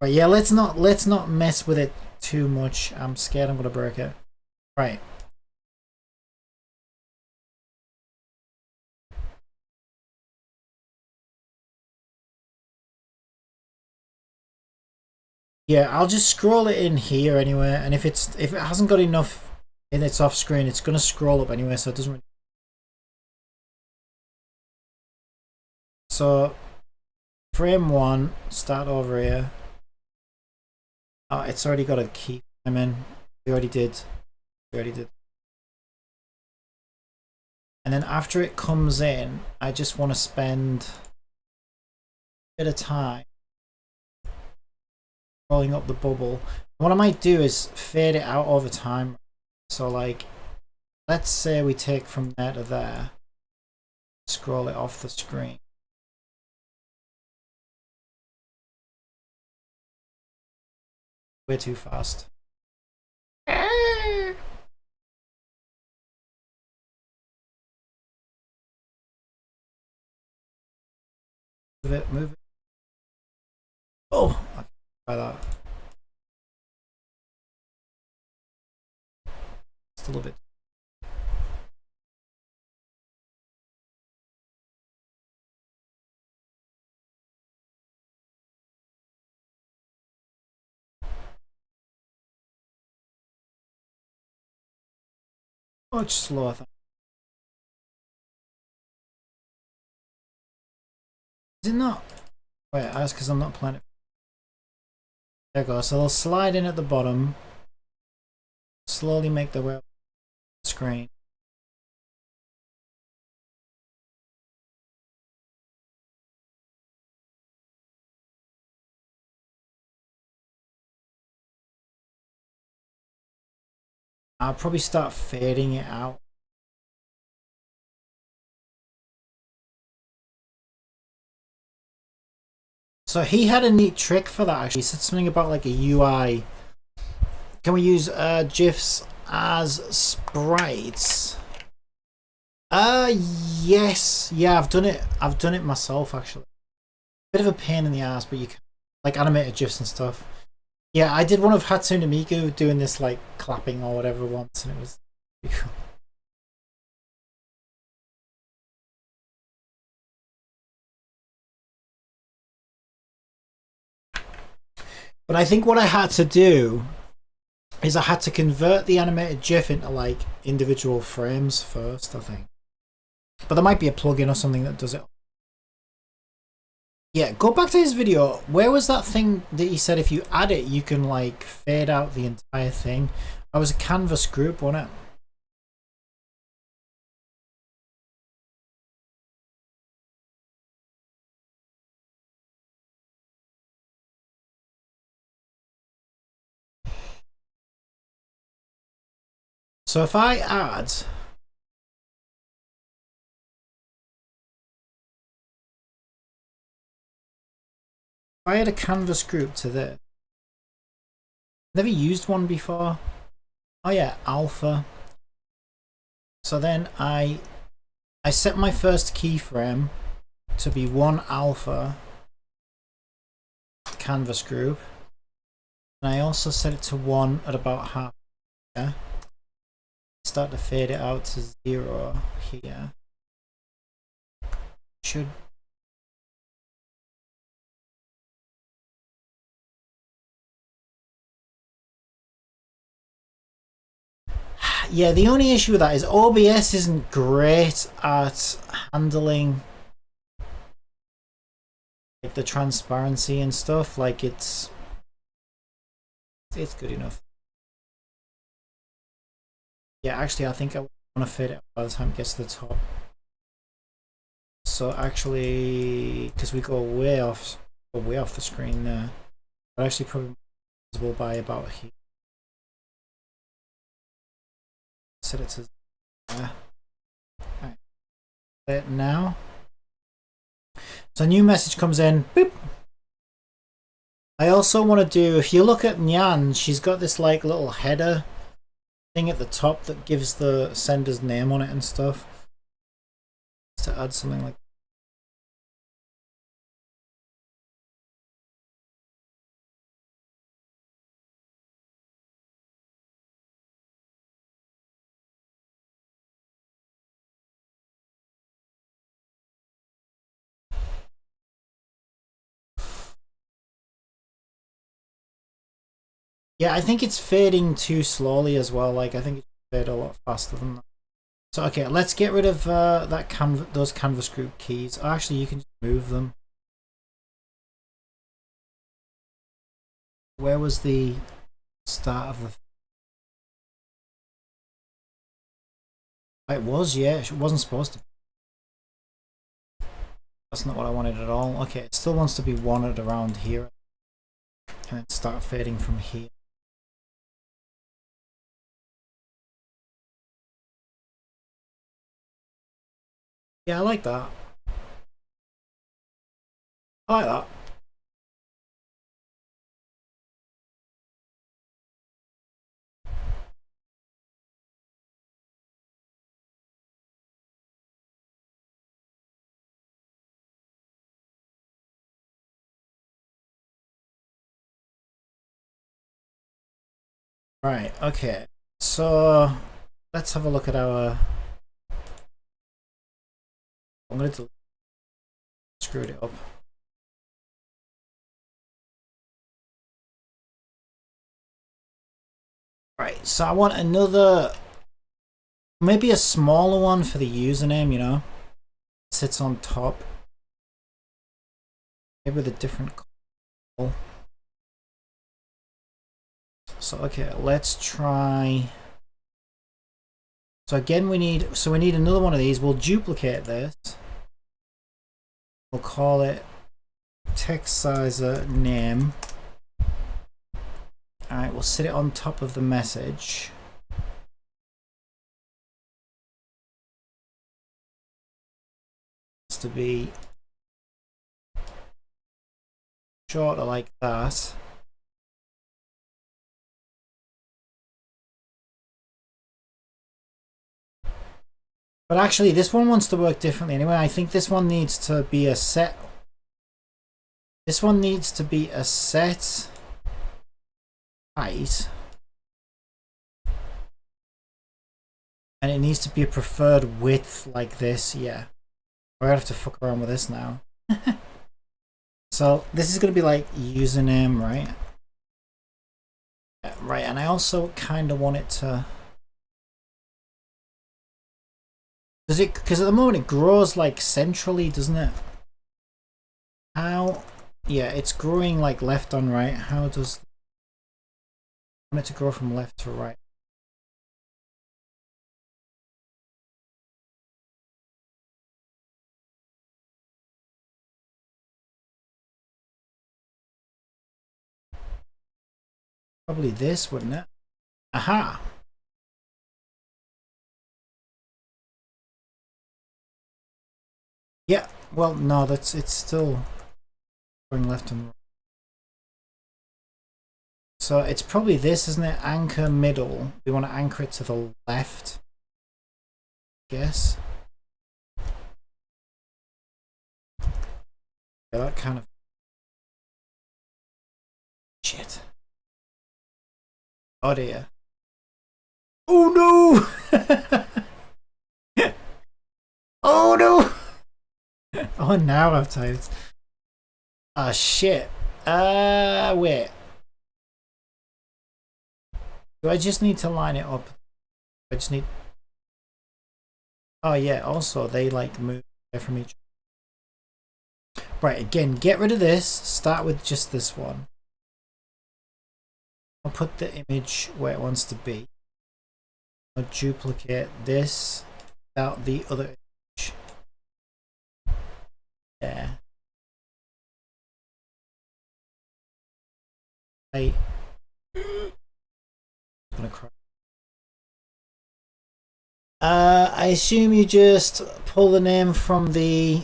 Speaker 1: Right, yeah, let's not mess with it too much. I'm scared I'm gonna break it. Right. Yeah, I'll just scroll it in here anyway, and if it hasn't got enough in its off screen, it's gonna scroll up anyway, so it doesn't really... So frame 1, start over here. Oh, it's already got a keyframe in. We already did. And then after it comes in, I just want to spend a bit of time rolling up the bubble. What I might do is fade it out over time. So like, let's say we take from there to there, scroll it off the screen. Way too fast. Move it. Oh, I can try that. Just a little bit. Much slower. Is it not? Wait, that's because I'm not playing it. There we go. So they'll slide in at the bottom, slowly make their way up the screen. I'll probably start fading it out. So he had a neat trick for that actually. He said something about like a UI. Can we use GIFs as sprites? Yes. Yeah, I've done it myself actually. Bit of a pain in the ass, but you can like animated GIFs and stuff. Yeah, I did one of Hatsune Miku doing this like clapping or whatever once, and it was pretty cool. But I think what I had to do is I had to convert the animated GIF into like individual frames first, I think. But there might be a plugin or something that does it. Yeah, go back to his video. Where was that thing that he said if you add it, you can like fade out the entire thing? That was a canvas group, wasn't it? So if I add... If I had a canvas group to this... Never used one before. Oh yeah, alpha. So then I set my first keyframe to be 1 alpha canvas group. And I also set it to 1 at about half here. Start to fade it out to 0 here. Should... Yeah, the only issue with that is OBS isn't great at handling like the transparency and stuff. Like it's good enough. Yeah, actually I think I want to fit it by the time it gets to the top. So actually, because we go way off the screen there, but actually probably visible by about here. Set it to there. Right. It now. So a new message comes in. Boop. I also want to do, if you look at Nyan, she's got this like little header thing at the top that gives the sender's name on it and stuff. To add something like yeah, I think it's fading too slowly as well. Like I think it should fade a lot faster than that. So okay, let's get rid of those canvas group keys. Oh, actually, you can just move them. Where was the start of the? It was, yeah. It wasn't supposed to. That's not what I wanted at all. Okay, it still wants to be wanted around here, and then start fading from here. Yeah, I like that. I like that. Right, okay. So let's have a look at our. I'm going to screwed it up. Right, so I want another, maybe a smaller one for the username, you know? Sits on top. Maybe with a different color. So okay, let's try. So again we need another one of these. We'll duplicate this. We'll call it text sizer name. Alright, we'll sit it on top of the message. It's to be shorter like that. But actually this one wants to work differently anyway. I think this one needs to be a set. This one needs to be a set height. And it needs to be a preferred width like this, yeah. We're gonna have to fuck around with this now. So this is gonna be like username, right? Right, and I also kind of want it to. Because at the moment it grows like centrally, doesn't it? How? Yeah, it's growing like left on right. How does I want it to grow from left to right? Probably this, wouldn't it? Aha! Yeah, well, no, it's still going left and right. So it's probably this, isn't it? Anchor middle. We want to anchor it to the left. Guess. Yeah, that kind of. Shit. Oh dear. Oh no! Oh no! Oh, now I've typed. Ah, shit. Wait. Do I just need to line it up I just need... Oh yeah, also they like move away from each other. Right, again, get rid of this. Start with just this one. I'll put the image where it wants to be. I'll duplicate this without the other image. There. I'm gonna cry. I assume you just pull the name from the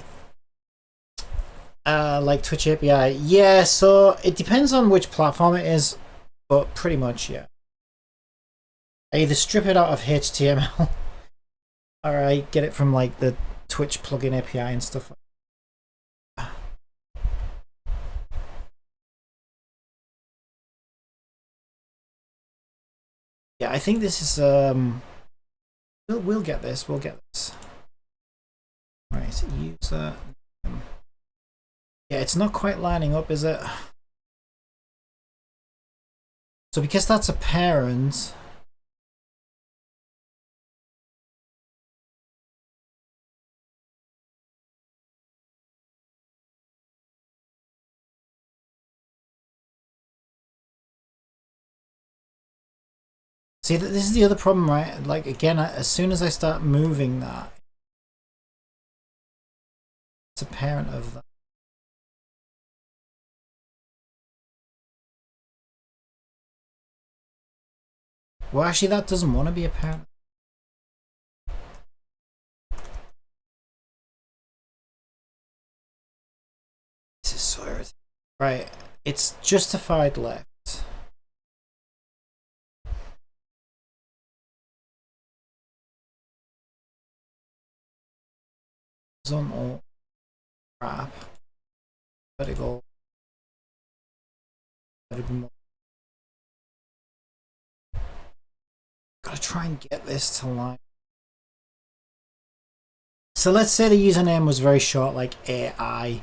Speaker 1: like Twitch API. Yeah, so it depends on which platform it is, but pretty much, yeah. I either strip it out of HTML or I get it from like the Twitch plugin API and stuff. Yeah, I think this is we'll get this. We'll get this. Right, user. Yeah, it's not quite lining up, is it? So because that's a parent. See, this is the other problem, right? Like, again, as soon as I start moving that, it's a parent of that. Well, actually, that doesn't want to be a parent. This is so irritating. Right, it's justified left. On all crap. Vertical. Gotta try and get this to line. So let's say the username was very short, like AI.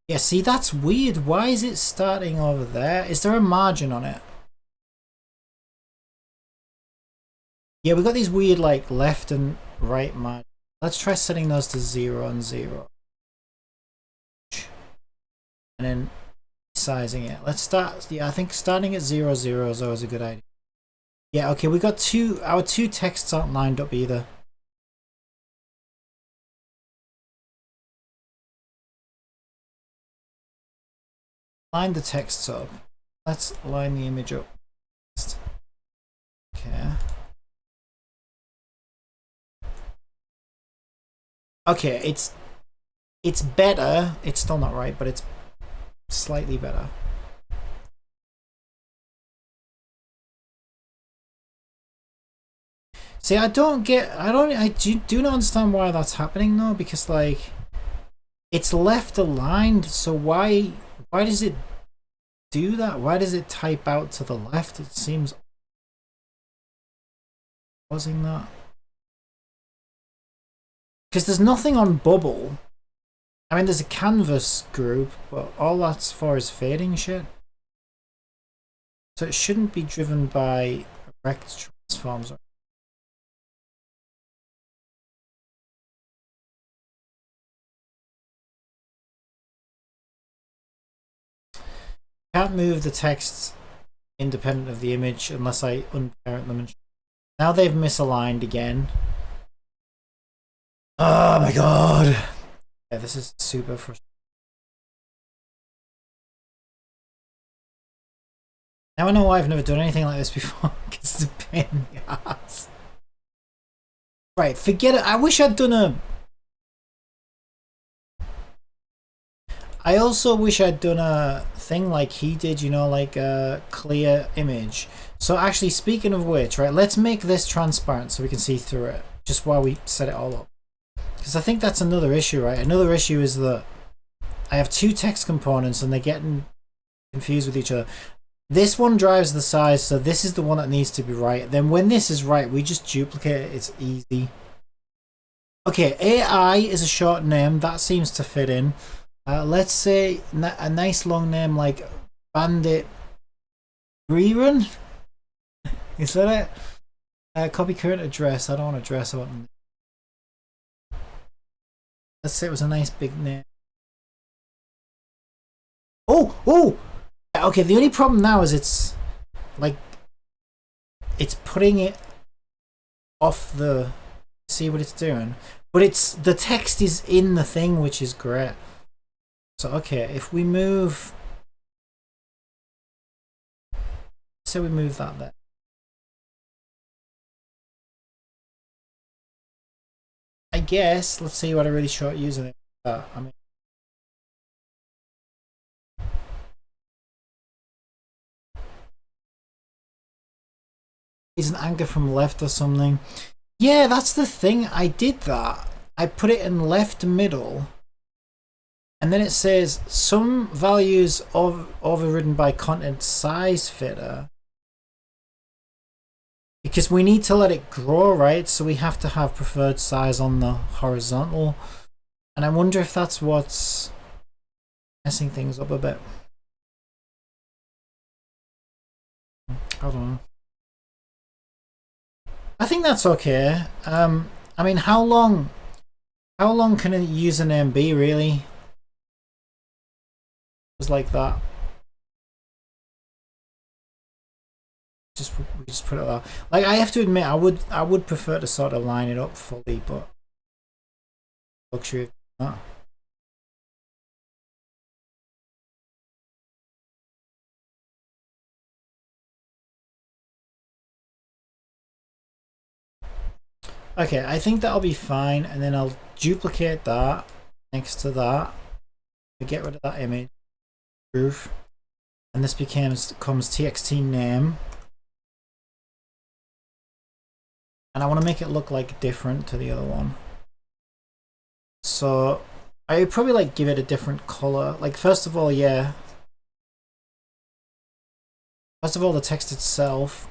Speaker 1: Yeah, see, that's weird. Why is it starting over there? Is there a margin on it? Yeah, we've got these weird like left and right margins. Let's try setting those to 0 and 0. And then sizing it. Let's start, yeah, I think starting at 0, 0 is always a good idea. Yeah, okay, we got our two texts aren't lined up either. Line the texts up. Let's line the image up. Okay. Okay, it's better. It's still not right, but it's slightly better. See, I do not understand why that's happening though, because like it's left aligned, so why does it do that? Why does it type out to the left? It seems causing that. Because there's nothing on bubble. I mean, there's a canvas group, but all that's for is fading shit. So it shouldn't be driven by rect transforms. Can't move the texts independent of the image unless I unparent them. Now they've misaligned again. Oh my god. Yeah, this is super frustrating. Now I know why I've never done anything like this before, because it's a pain in the ass. Right, forget it. I wish I'd done a... I also wish I'd done a thing like he did, you know, like a clear image. So actually, speaking of which, right, let's make this transparent so we can see through it, just while we set it all up. Because I think that's another issue, right? Another issue is that I have two text components and they're getting confused with each other. This one drives the size, so this is the one that needs to be right. Then when this is right, we just duplicate it. It's easy. Okay, AI is a short name. That seems to fit in. Let's say a nice long name like Bandit Rerun. Is that it? Copy current address. I don't want address. I want. Let's say it was a nice big name. Oh! Okay, the only problem now is it's like it's putting it off the. See what it's doing, but it's the text is in the thing, which is great. So okay, if we move, say we move that there. I guess let's see what a really short user. I mean. Is an anchor from left or something. Yeah, that's the thing. I did that. I put it in left middle. And then it says some values overridden by content size fitter. Because we need to let it grow, right? So we have to have preferred size on the horizontal. And I wonder if that's what's messing things up a bit. I don't know. I think that's okay. I mean, how long can a username be, really? Just like that. We just put it there. Like, I have to admit, I would prefer to sort of line it up fully, but luxury of that. Okay, I think that'll be fine, and then I'll duplicate that next to that. We get rid of that image. Proof. And this becomes txt name. And I want to make it look like different to the other one. So I would probably like give it a different color. Like, first of all, yeah. First of all, the text itself.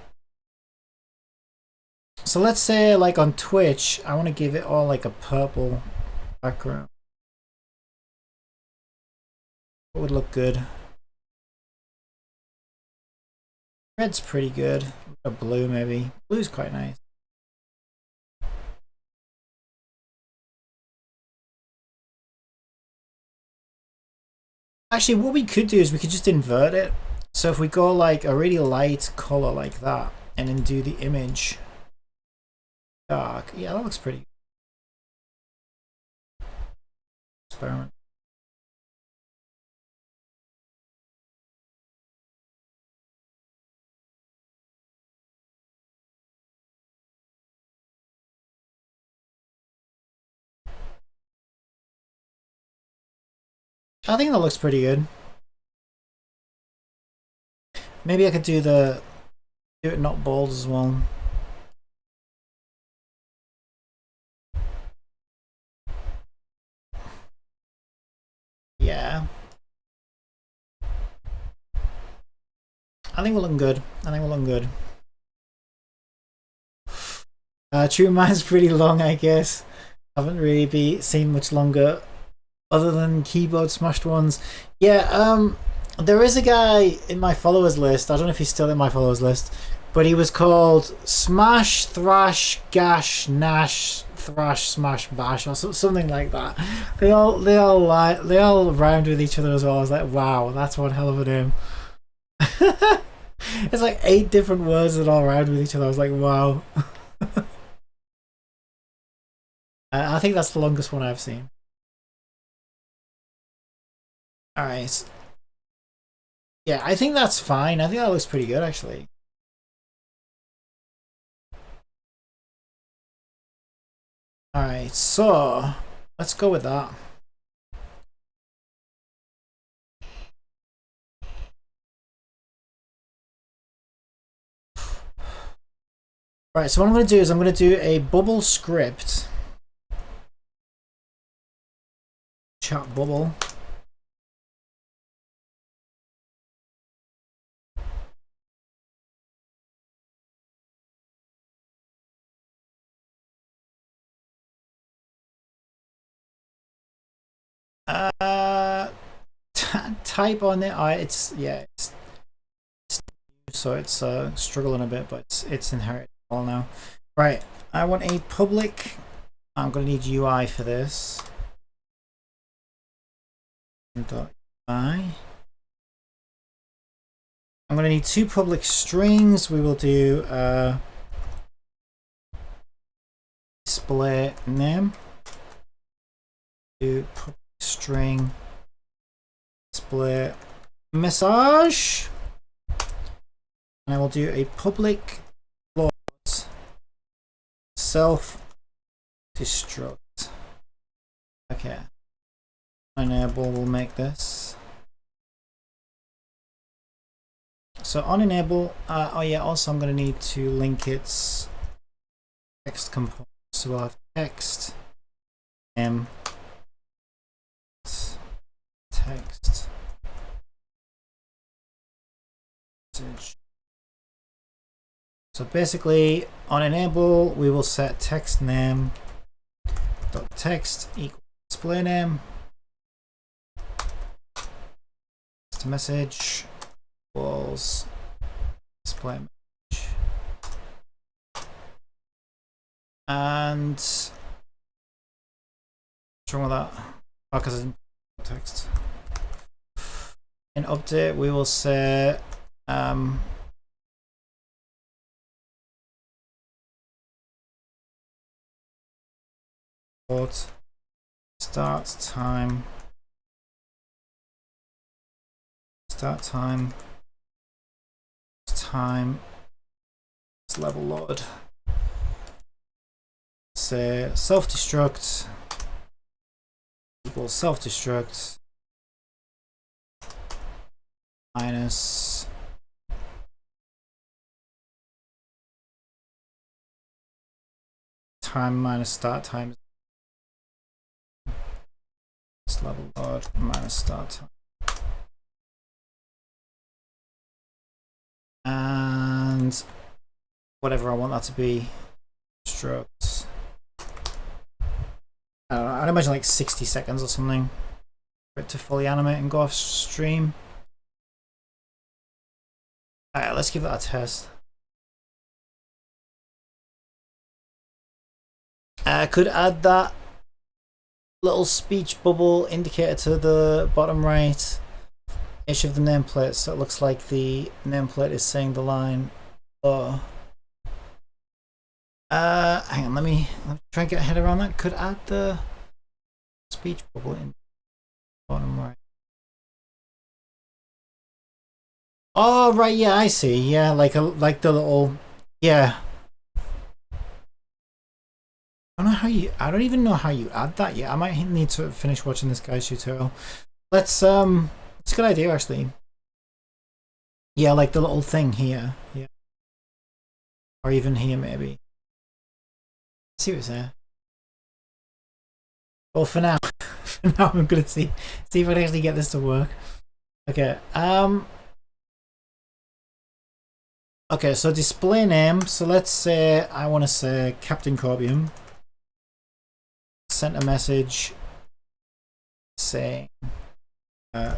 Speaker 1: So let's say, like on Twitch, I want to give it all like a purple background. What would look good? Red's pretty good. A blue maybe. Blue's quite nice. Actually, what we could do is we could just invert it. So if we go like a really light color like that, and then do the image dark. Yeah, that looks pretty good. Experiment. I think that looks pretty good. Maybe I could do it not bold as well. Yeah. I think we're looking good. I think we're looking good. True Mine's pretty long, I guess. Haven't really seen much longer other than keyboard smashed ones. Yeah, there is a guy in my followers list. I don't know if he's still in my followers list, but he was called Smash Thrash Gash Nash Thrash Smash Bash or something like that. They all rhymed with each other as well. I was like, wow, that's one hell of a name. It's like 8 different words that all rhymed with each other. I was like, wow. I think that's the longest one I've seen. Alright. Yeah, I think that's fine. I think that looks pretty good, actually. Alright, so let's go with that. Right, so what I'm going to do is I'm going to do a bubble script. Chat bubble. Type on it. It's so it's struggling a bit, but it's inherited. all now. Right, I want a public. I'm going to need UI for this. .UI. I'm going to need 2 public strings. We will do display name. Do public string display message. And I will do a public float self destruct. Okay. Enable will make this. So on enable, oh yeah, also I'm going to need to link its text component. So we'll have text text message. So basically on enable we will set text name dot text equal display name text message equals display message. And what's wrong with that? Oh, because I didn't put text. In update we will say start time level load. Say self-destruct equals self-destruct minus time minus start time. Level load minus start time. And whatever I want that to be. Struct. I don't know, I'd imagine like 60 seconds or something for it to fully animate and go off stream. Alright, let's give that a test. I could add that little speech bubble indicator to the bottom right edge of the nameplate, so it looks like the nameplate is saying the line. Oh, hang on, let me try and get a head around that. Could add the speech bubble in the bottom right. Oh right, yeah, I see. Yeah, like the little, yeah. I don't even know how you add that yet. I might need to finish watching this guy's tutorial. It's a good idea actually. Yeah, like the little thing here. Yeah. Or even here maybe. Let's see what's there. Well for now I'm gonna see if I can actually get this to work. Okay. Okay, so display name. So let's say I want to say Captain Corbium. Sent a message saying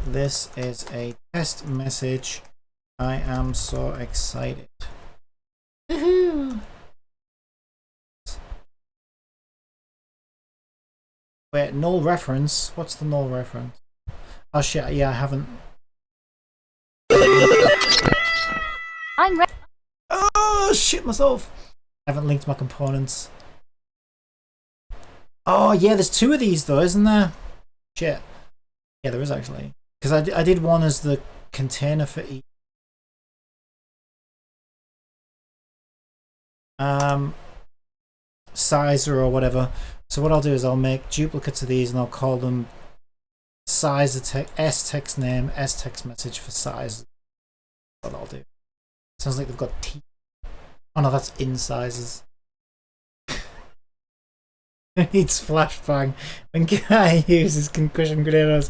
Speaker 1: this is a test message. I am so excited. Woohoo! Wait, null reference? What's the null reference? Oh shit, yeah, I haven't.
Speaker 2: I'm ready.
Speaker 1: Oh shit myself! I haven't linked my components. Oh yeah, there's 2 of these though, isn't there? Shit. Yeah, there is actually. Because I did one as the container for each. Sizer or whatever. So what I'll do is I'll make duplicates of these and I'll call them size s text name, s text message for size. That's what I'll do. Sounds like they've got T. Oh no, that's in sizes. Needs flashbang when guy uses concussion grenades.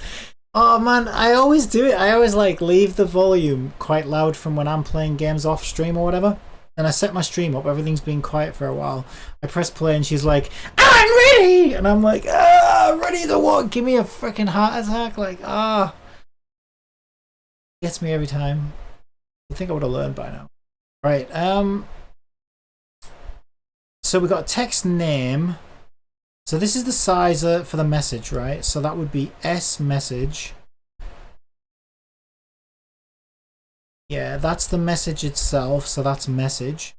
Speaker 1: Oh man, I always do it. I always like leave the volume quite loud from when I'm playing games off stream or whatever. And I set my stream up, everything's been quiet for a while. I press play and she's like, I'm ready! And I'm like, ready to what? Give me a freaking heart attack. Like, gets me every time. I think I would have learned by now. Right, So we've got text name. So this is the sizer for the message, right? So that would be S message. Yeah, that's the message itself. So that's message.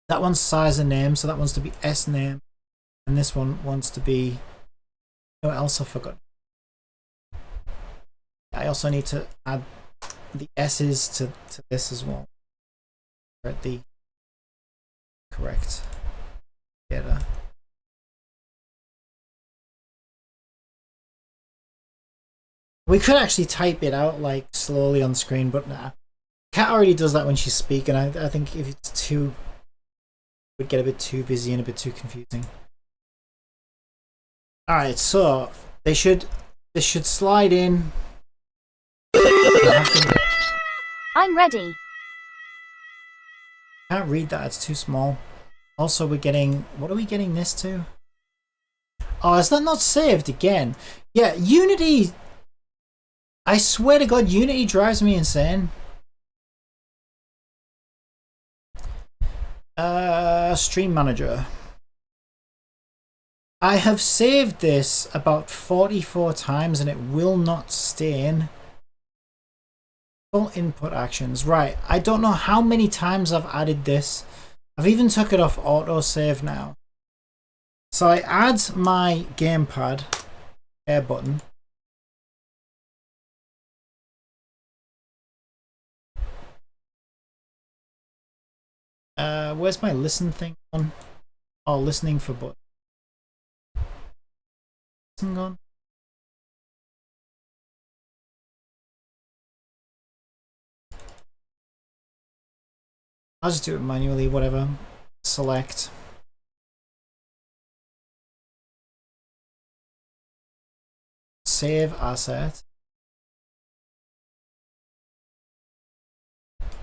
Speaker 1: That one's sizer name. So that one's to be S name. And this one wants to be... What else I forgot? I also need to add the S's to this as well. At the correct getter. We could actually type it out like slowly on screen, but nah. Kat already does that when she's speaking. I think if it's too, it would get a bit too busy and a bit too confusing. All right, so this should slide in.
Speaker 2: I'm ready.
Speaker 1: Can't read that, it's too small. Also, we're getting, what are we getting this to? Oh, is that not saved again? Yeah, Unity. I swear to God, Unity drives me insane. Stream Manager. I have saved this about 44 times and it will not stain. Full input actions. Right, I don't know how many times I've added this. I've even took it off autosave now. So I add my gamepad air button. Where's my listen thing on? Oh, listening for button. Listen on. I'll just do it manually, whatever. Select. Save asset.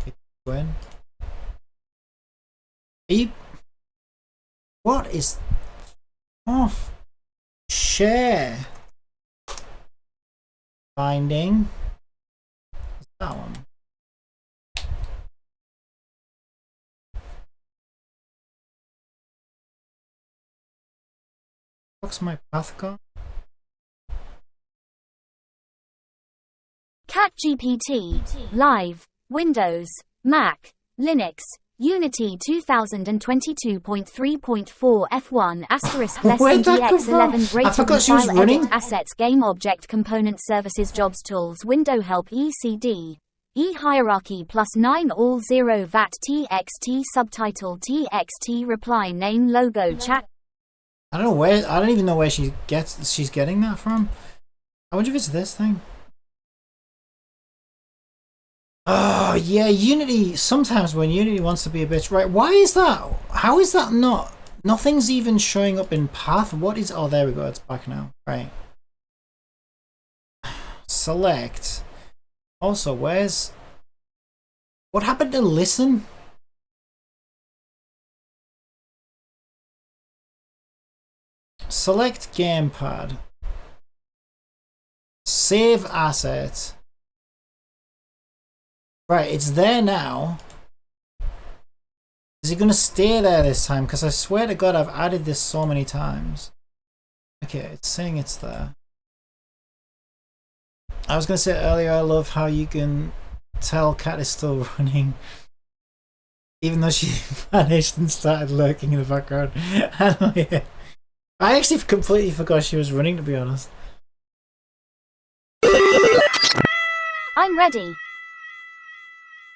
Speaker 1: Hit when. What is off? Share. Finding. What's that one? What's my path gone?
Speaker 2: ChatGPT, Live, Windows, Mac, Linux, Unity 2022.3.4 F1 asterisk less
Speaker 1: Where'd that come from?
Speaker 2: DX11
Speaker 1: I
Speaker 2: greater
Speaker 1: forgot
Speaker 2: than
Speaker 1: she was
Speaker 2: file
Speaker 1: running.
Speaker 2: edit assets game object component services jobs tools window help ECD. E hierarchy +9 all 0 VAT TXT subtitle TXT reply name logo chat.
Speaker 1: I don't know where. I don't even know where she's getting that from. I wonder if it's this thing. Oh yeah, Unity. Sometimes when Unity wants to be a bitch, right? Why is that? How is that not? Nothing's even showing up in path. What is? Oh, there we go. It's back now. Right. Select. Also, where's? What happened to listen? Select gamepad. Save asset. Right, it's there now. Is it going to stay there this time? Because I swear to God, I've added this so many times. Okay, it's saying it's there. I was going to say earlier, I love how you can tell Cat is still running. Even though she vanished and started lurking in the background. I actually completely forgot she was running, to be honest.
Speaker 2: I'm ready.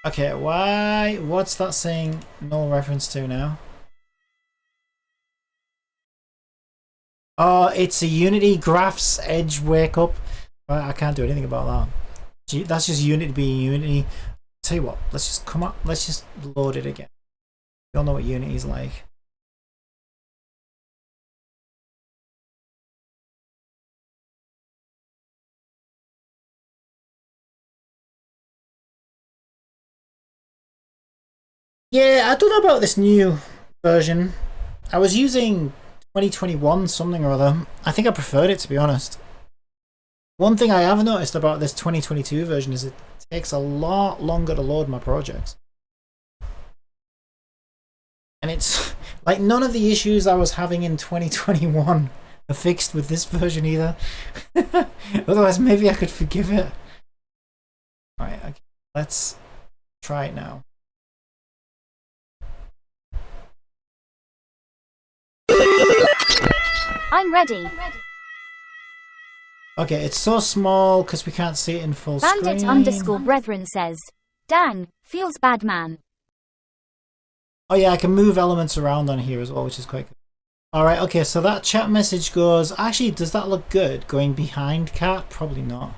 Speaker 1: Okay, why? What's that saying no reference to now? Oh, it's a Unity Graphs Edge wake up. I can't do anything about that. That's just Unity being Unity. Tell you what, let's just come up. Let's just load it again. You all know what Unity's like. Yeah, I don't know about this new version. I was using 2021 something or other. I think I preferred it, to be honest. One thing I have noticed about this 2022 version is it takes a lot longer to load my projects. And it's like none of the issues I was having in 2021 are fixed with this version either. Otherwise, maybe I could forgive it. Alright, okay. Let's try it now.
Speaker 2: I'm ready.
Speaker 1: Okay, it's so small because we can't see it in full
Speaker 2: Bandit
Speaker 1: screen.
Speaker 2: underscore brethren says, dang, feels bad, man.
Speaker 1: Oh yeah, I can move elements around on here as well, which is quite good. Alright, okay, so that chat message goes... Actually, does that look good? Going behind cat? Probably not.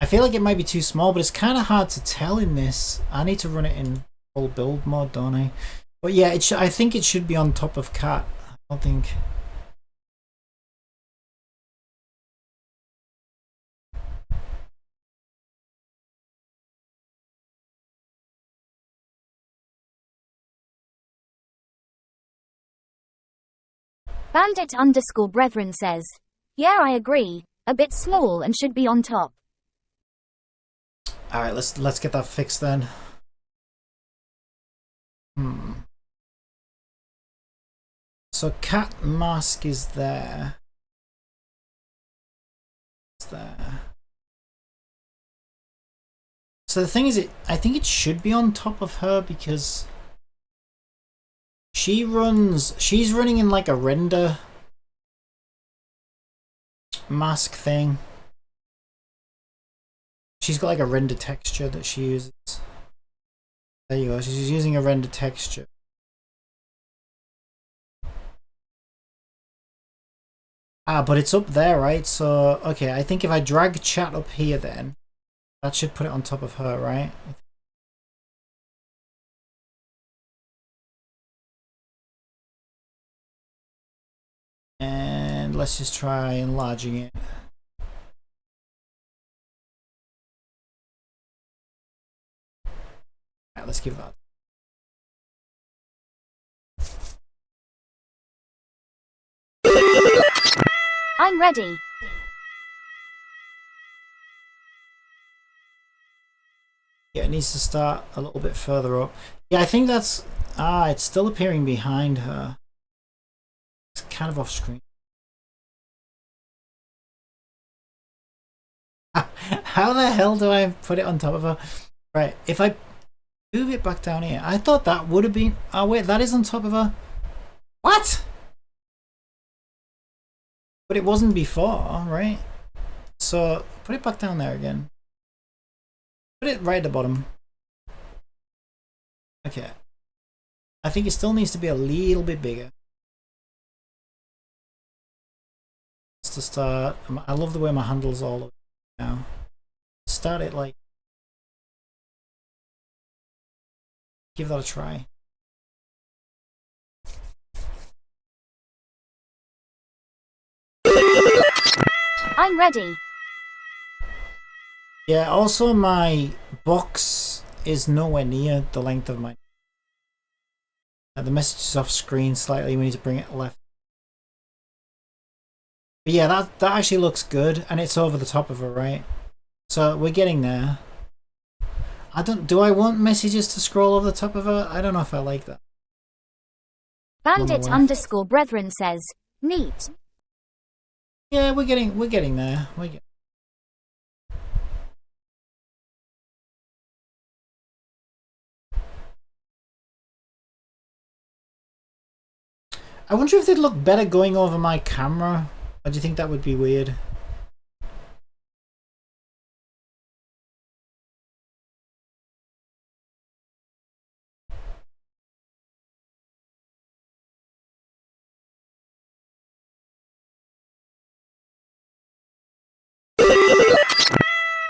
Speaker 1: I feel like it might be too small, but it's kind of hard to tell in this. I need to run it in full build mode, don't I? But yeah, I think it should be on top of cat. I don't think...
Speaker 2: Bandit underscore brethren says, yeah, I agree. A bit small and should be on top.
Speaker 1: Alright, let's get that fixed then. So cat mask is there. It's there. So the thing is, I think it should be on top of her because she's running in like a render mask thing. She's got like a render texture that she uses. There you go, she's using a render texture. Ah, but it's up there, right? So, okay, I think if I drag chat up here then, that should put it on top of her, right? And let's just try enlarging it. Alright, let's give that.
Speaker 2: I'm ready.
Speaker 1: Yeah, it needs to start a little bit further up. Yeah, I think that's... Ah, it's still appearing behind her. It's kind of off screen. How the hell do I put it on top of her? Right, if I move it back down here, I thought that would have been... Oh wait, that is on top of her. What? But it wasn't before, right? So put it back down there again. Put it right at the bottom. Okay. I think it still needs to be a little bit bigger. Just to start, I love the way my handle's all over now. Start it like... Give that a try.
Speaker 2: I'm ready.
Speaker 1: Yeah, also my box is nowhere near the length of my... The message is off screen slightly, we need to bring it left. But yeah, that actually looks good, and it's over the top of her, right? So we're getting there. Do I want messages to scroll over the top of her? I don't know if I like that.
Speaker 2: Bandit underscore brethren says, neat.
Speaker 1: Yeah, we're getting there. I wonder if they'd look better going over my camera, or do you think that would be weird?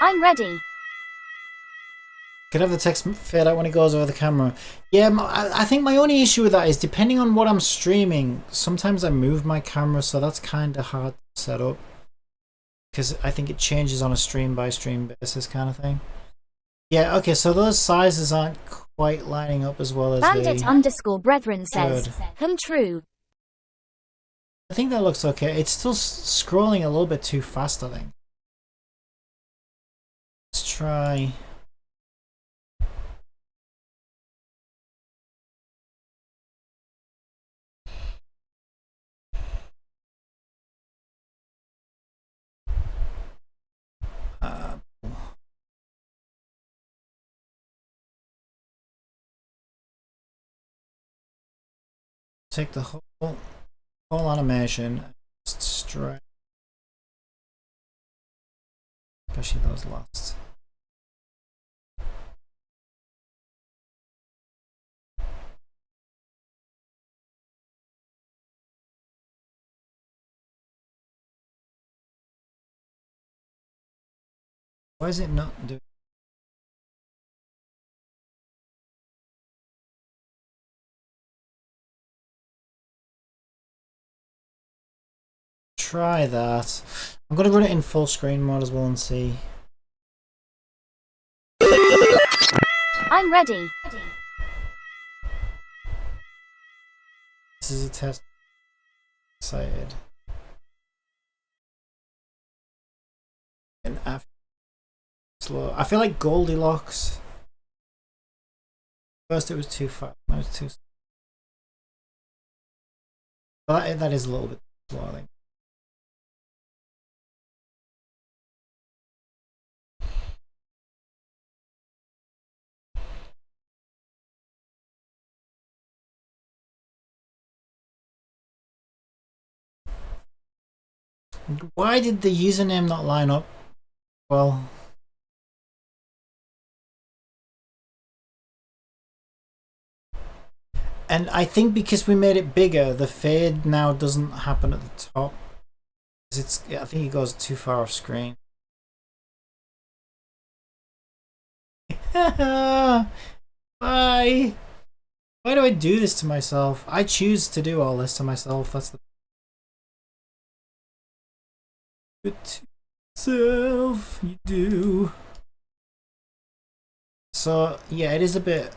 Speaker 2: I'm ready.
Speaker 1: Could have the text fade out when it goes over the camera. Yeah, I think my only issue with that is depending on what I'm streaming, sometimes I move my camera, so that's kind of hard to set up. Because I think it changes on a stream by stream basis kind of thing. Yeah, okay, so those sizes aren't quite lining up as well as
Speaker 2: Bandit underscore brethren says, true.
Speaker 1: I think that looks okay. It's still scrolling a little bit too fast, I think. Let's try... take the whole animation and just stretch, especially those last. Why is it not doing? Try that. I'm gonna run it in full screen mode as well and see.
Speaker 2: I'm ready.
Speaker 1: This is a test. Excited. And after slow. I feel like Goldilocks. First it was too fast. Now it's too. But that is a little bit slow, I think. Why did the username not line up? Well, and I think because we made it bigger, the fade now doesn't happen at the top. It's, I think it goes too far off screen. Why? Why do I do this to myself? I choose to do all this to myself. That's the good to self you do. So yeah, it is a bit.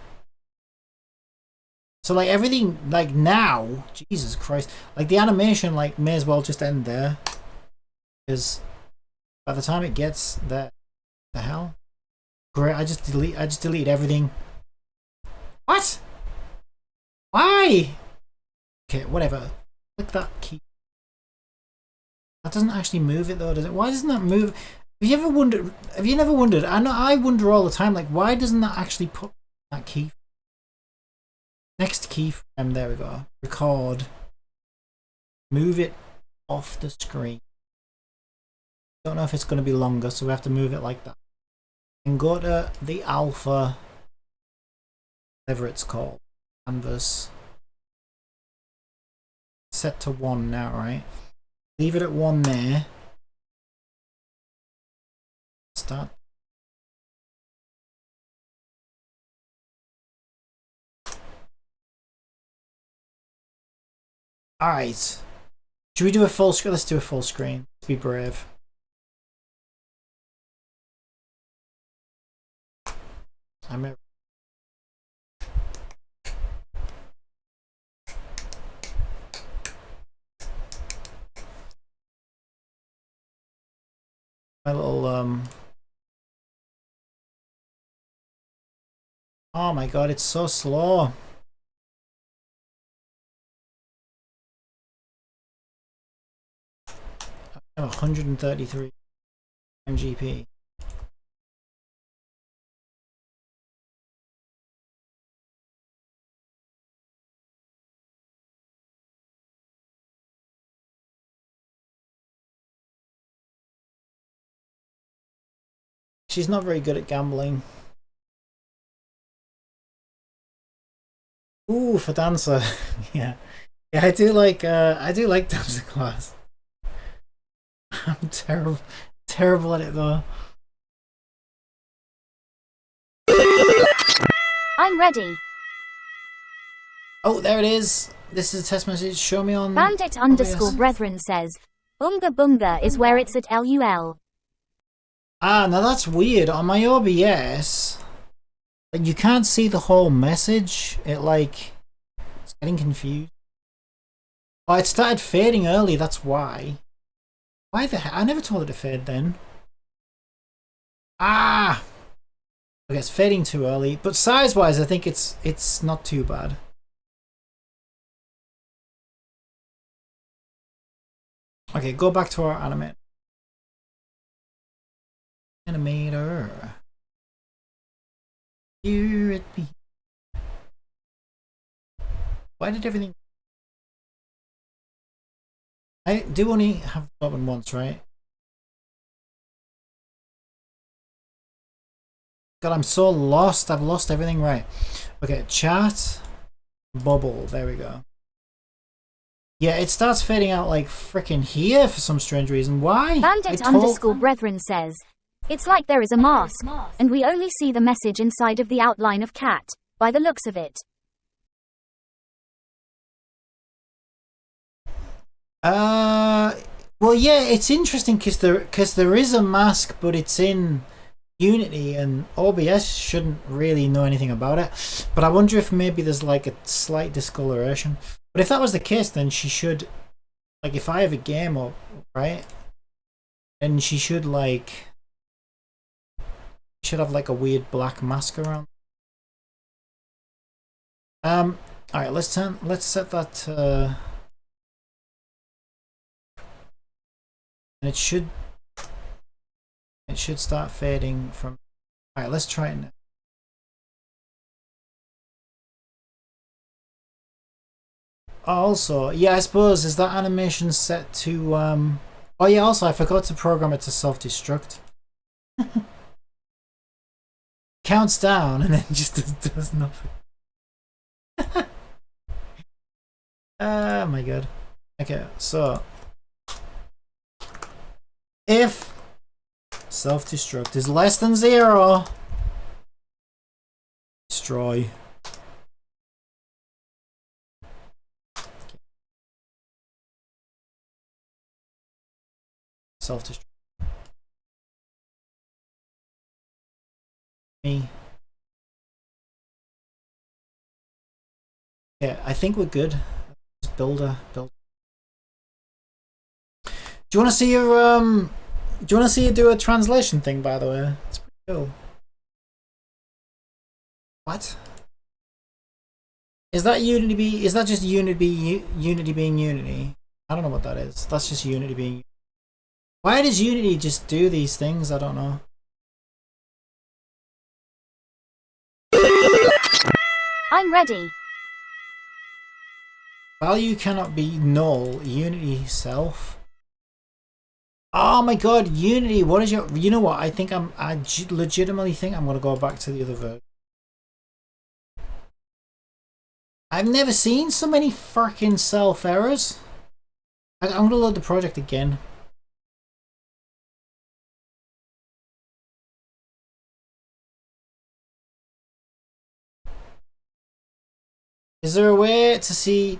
Speaker 1: So like everything, like now, Jesus Christ, like the animation, like may as well just end there, because by the time it gets there, the hell, great. I just delete everything. What? Why? Okay, whatever. Click that key. That doesn't actually move it though, does it? Why doesn't that move? Have you ever wondered? Have you never wondered? I know I wonder all the time. Like, why doesn't that actually put that key? Next keyframe. There we go. Record. Move it off the screen. Don't know if it's going to be longer, so we have to move it like that. And go to the alpha, whatever it's called, canvas. Set to 1 now, right? Leave it at 1 there. Start. Alright. Should we do a full screen? Let's do a full screen. Let's be brave. I'm my little oh my god, it's so slow. I have 133 MGP. She's not very good at gambling. Ooh, for dancer. Yeah. Yeah, I do like dancer class. I'm terrible at it though.
Speaker 2: I'm ready.
Speaker 1: Oh, there it is. This is a test message. Show me on
Speaker 2: Bandit _ brethren says, Unga Bunga is where it's at LUL.
Speaker 1: Ah, now that's weird. On my OBS, like, you can't see the whole message. It's getting confused. Oh, it started fading early, that's why. Why the heck? I never told it to fade then. Ah! Okay, it's fading too early. But size-wise, I think it's not too bad. Okay, go back to our animator. Here it be. Why did everything I do only have the button once, right? God, I'm so lost. I've lost everything. Right. Okay, chat. Bubble. There we go. Yeah, it starts fading out like freaking here for some strange reason. Why?
Speaker 2: Bandit_brethren says, it's like there is a mask, and we only see the message inside of the outline of cat, by the looks of it.
Speaker 1: Well, yeah, it's interesting because there is a mask, but it's in Unity, and OBS shouldn't really know anything about it. But I wonder if maybe there's like a slight discoloration. But if that was the case, then she should, like, if I have a game up, right, then she should like should have like a weird black mask around. All right, let's set that. And it should start fading from. All right, let's try it now. Also, yeah, I suppose is that animation set to oh yeah, also I forgot to program it to self-destruct. Counts down and then just does nothing. Oh my god. Okay, so if self-destruct is less than 0, destroy. Self-destruct. Me. Yeah, I think we're good. Just build. Do you want to see your Do you want to see you do a translation thing? By the way, it's pretty cool. What? Is that Unity? Is that just Unity being Unity? I don't know what that is. That's just Unity being. Why does Unity just do these things? I don't know.
Speaker 2: I'm ready.
Speaker 1: Value cannot be null. Unity self. Oh my god, Unity, what is your... You know what, I legitimately think I'm going to go back to the other version. I've never seen so many fucking self errors. I'm going to load the project again. Is there a way to see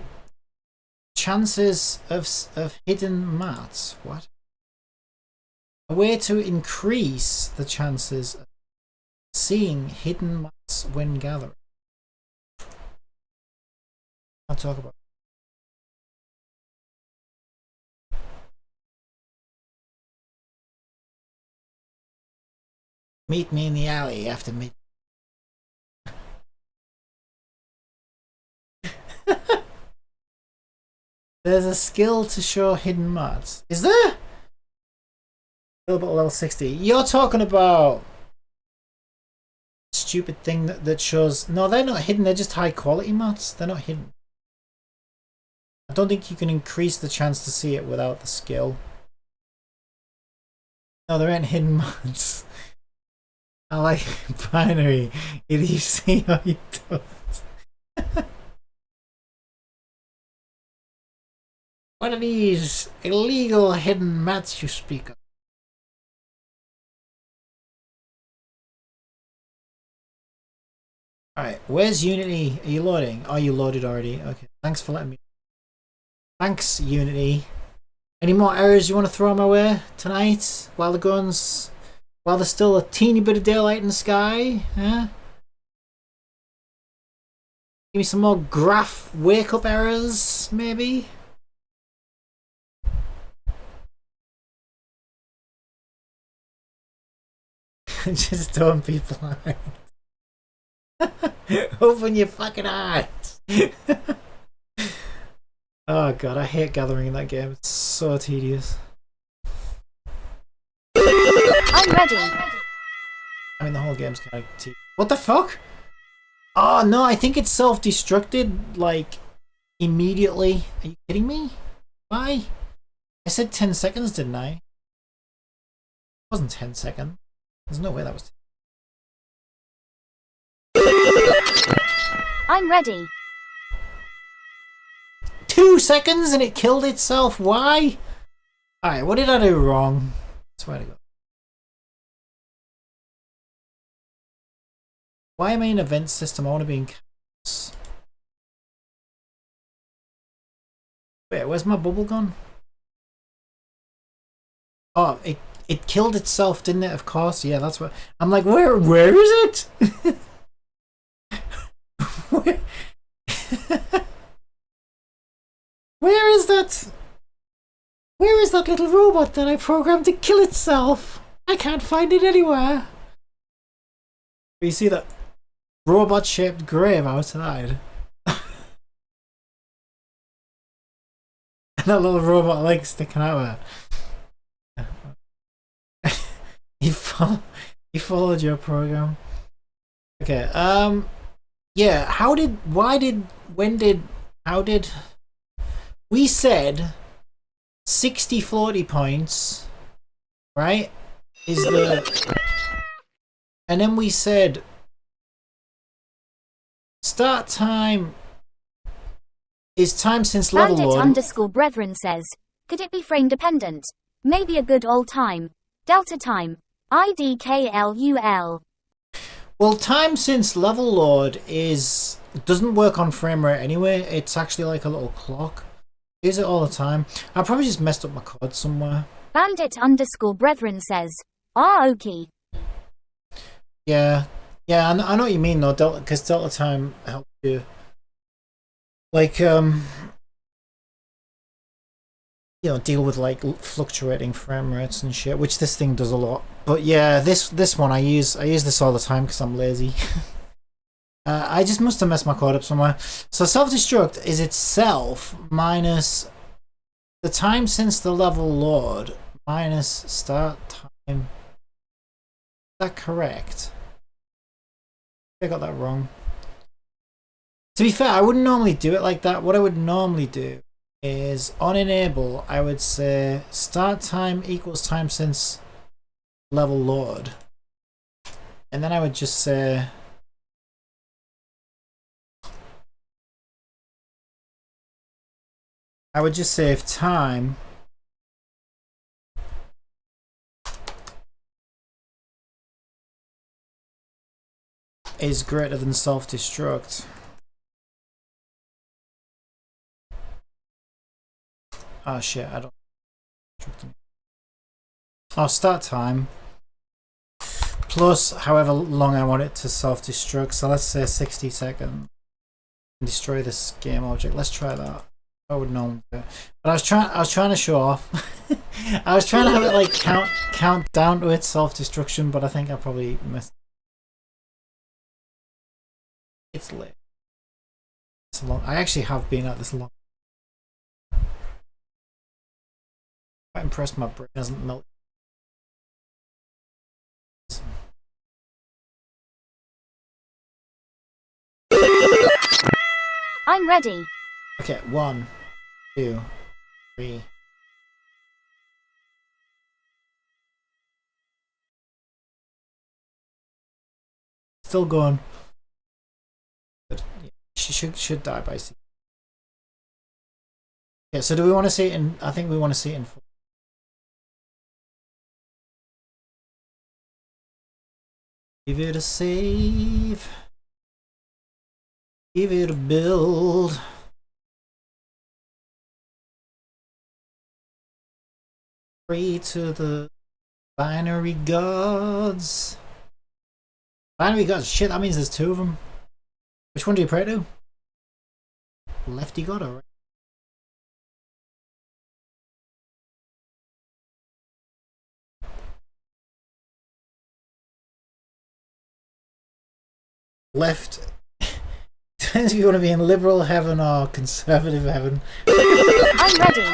Speaker 1: chances of hidden mats? What? A way to increase the chances of seeing hidden mats when gathering. I'll talk about it. Meet me in the alley after midnight. There's a skill to show hidden mats. Is there? Available level 60. You're talking about stupid thing that shows. No, they're not hidden. They're just high quality mats. They're not hidden. I don't think you can increase the chance to see it without the skill. No, there ain't hidden mats. I like binary. If you see how you do it. What are these illegal hidden mats you speak of? Alright, where's Unity? Are you loading? Oh, you loaded already. Okay, thanks for letting me. Thanks, Unity. Any more errors you want to throw my way tonight? While there's still a teeny bit of daylight in the sky? Huh? Give me some more graph wake-up errors, maybe? Just don't be blind. Open your fucking eyes. Oh god, I hate gathering in that game. It's so tedious.
Speaker 2: I'm ready.
Speaker 1: I mean, the whole game's kind of tedious. What the fuck? Oh no, I think it's self-destructed like immediately. Are you kidding me? Why? I said 10 seconds, didn't I? It wasn't 10 seconds. There's no way that was.
Speaker 2: I'm ready.
Speaker 1: 2 seconds and it killed itself. Why? Alright, what did I do wrong? Swear to God. Why am I in event system? I want to be in chaos. Wait, where's my bubble gone? Oh, it killed itself, didn't it? Of course, yeah, that's what I'm like. Where is it? where, where is that? Where is that little robot that I programmed to kill itself? I can't find it anywhere. You see that robot-shaped grave outside? And that little robot leg sticking out there. You followed your program. Okay, yeah, how did we said 60 floaty points, right? Is the and then we said start time is time since level
Speaker 2: Bandit
Speaker 1: load.
Speaker 2: _ brethren says, could it be frame dependent? Maybe a good old time. Delta time. IDKLUL.
Speaker 1: Well, time since level load doesn't work on frame rate anyway. It's actually like a little clock. Use it all the time. I probably just messed up my code somewhere.
Speaker 2: Bandit _ brethren says, okay.
Speaker 1: Yeah, I know what you mean though, Delta, because Delta time helps you. Like, you know, deal with like fluctuating frame rates and shit, which this thing does a lot. But yeah, this one I use this all the time because I'm lazy. I just must have messed my code up somewhere. So self-destruct is itself minus the time since the level load minus start time. Is that correct? I got that wrong. To be fair, I wouldn't normally do it like that. What I would normally do is on enable, I would say start time equals time since level load. And then I would just say if time is greater than self-destruct. Oh shit, I don't. Oh, start time plus however long I want it to self-destruct. So let's say 60 seconds. Destroy this game object. Let's try that. I would normally do it. But I was trying to show off. I was trying to have it like count down to its self-destruction, but I think I probably missed. It's late. It's long. I actually have been at this long. Quite impressed my brain hasn't melted.
Speaker 2: I'm ready.
Speaker 1: Okay, 1, 2, 3. Still going. Good. Yeah, she should die by C. Okay, so do we want to see it in? I think we want to see it in full. Give it a save. Give it a build. Pray to the binary gods. Binary gods? Shit, that means there's 2 of them. Which one do you pray to? Lefty god or right? Left. Depends if you want to be in liberal heaven or conservative heaven.
Speaker 2: I'm ready.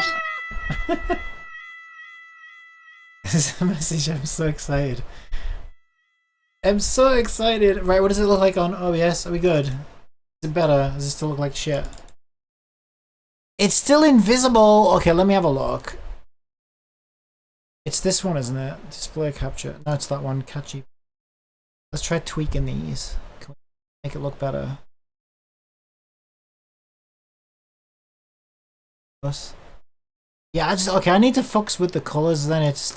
Speaker 1: This is a message. I'm so excited. I'm so excited. Right, what does it look like on OBS? Are we good? Is it better? Does it still look like shit? It's still invisible. Okay, let me have a look. It's this one, isn't it? Display capture. No, it's that one. Catchy. Let's try tweaking these. Can we make it look better? Yeah, okay, I need to focus with the colors then. It's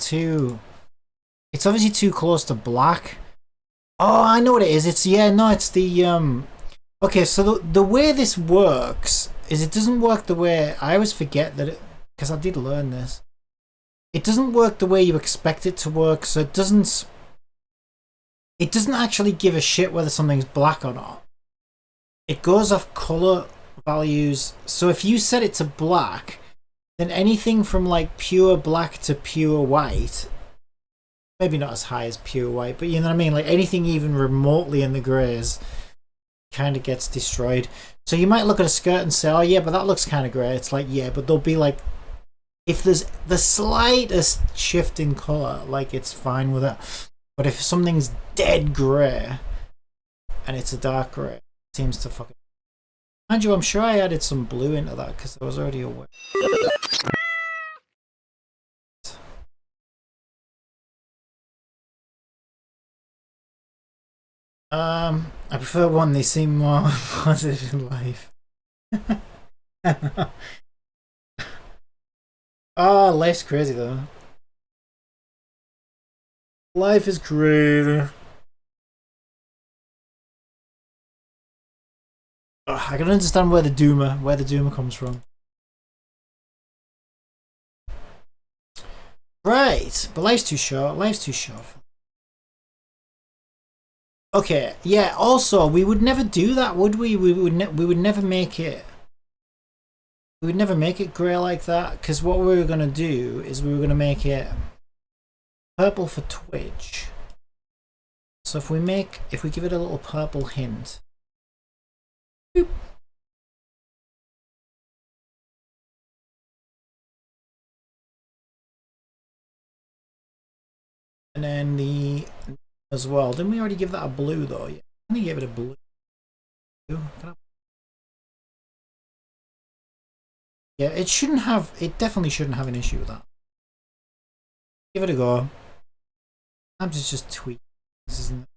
Speaker 1: obviously too close to black. Oh, I know what it is. It's the okay, so the way this works is it doesn't work the way I always forget that because I did learn this. It doesn't work the way you expect it to work, so it doesn't actually give a shit whether something's black or not. It goes off color values. So if you set it to black, then anything from like pure black to pure white, maybe not as high as pure white, but you know what I mean, like anything even remotely in the grays kind of gets destroyed. So you might look at a skirt and say, oh yeah, but that looks kind of grey. It's like, yeah, but there'll be like, if there's the slightest shift in color, like it's fine with it. But if something's dead grey and it's a dark grey, it seems to fucking... Mind you, I'm sure I added some blue into that because I was already aware. I prefer one, they seem more positive in life. Oh, life's crazy though. Life is crazy. I can understand where the doomer comes from. Right, but life's too short. Okay, yeah, also, we would never do that, would we? We would never make it... We would never make it grey like that, because what we were going to do is we were going to make it purple for Twitch. So if we give it a little purple hint... Boop. And then the... as well. Didn't we already give that a blue though? Yeah, I only gave it a blue. Yeah, it definitely shouldn't have an issue with that. Give it a go. I'm just tweak this, isn't it?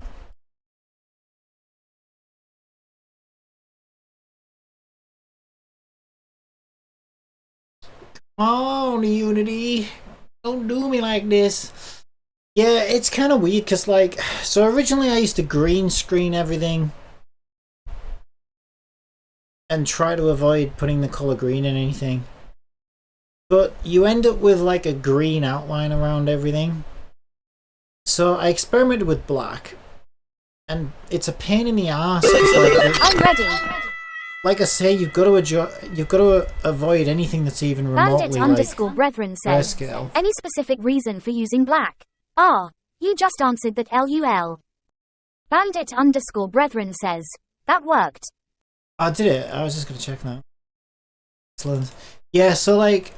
Speaker 1: Come on, Unity. Don't do me like this. Yeah, it's kind of weird because, like, so originally I used to green screen everything and try to avoid putting the color green in anything. But you end up with like a green outline around everything. So I experimented with black, and it's a pain in the ass.
Speaker 2: I'm ready.
Speaker 1: Like I say, you've got to avoid anything that's even remotely
Speaker 2: Bandit_brethren says,
Speaker 1: grayscale.
Speaker 2: Any specific reason for using black? Ah, you just answered that LUL. Bandit_brethren says, that worked.
Speaker 1: I did it. I was just going to check now. Excellent. Yeah, so like,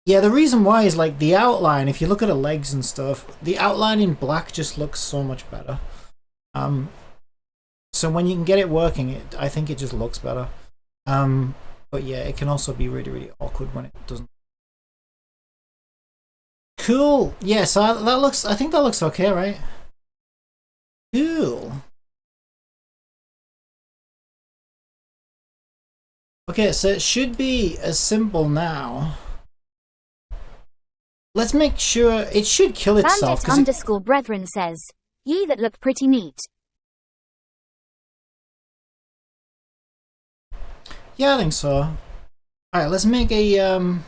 Speaker 1: yeah, the reason why is like the outline, if you look at her legs and stuff, the outline in black just looks so much better. So when you can get it working, I think it just looks better. But yeah, it can also be really, really awkward when it doesn't. Cool. Yeah, so I think that looks okay, right? Cool. Okay, so it should be as simple now. Let's make sure it should kill itself.
Speaker 2: Bandit_brethren says, ye that look pretty neat.
Speaker 1: Yeah, I think so. Alright, let's make a do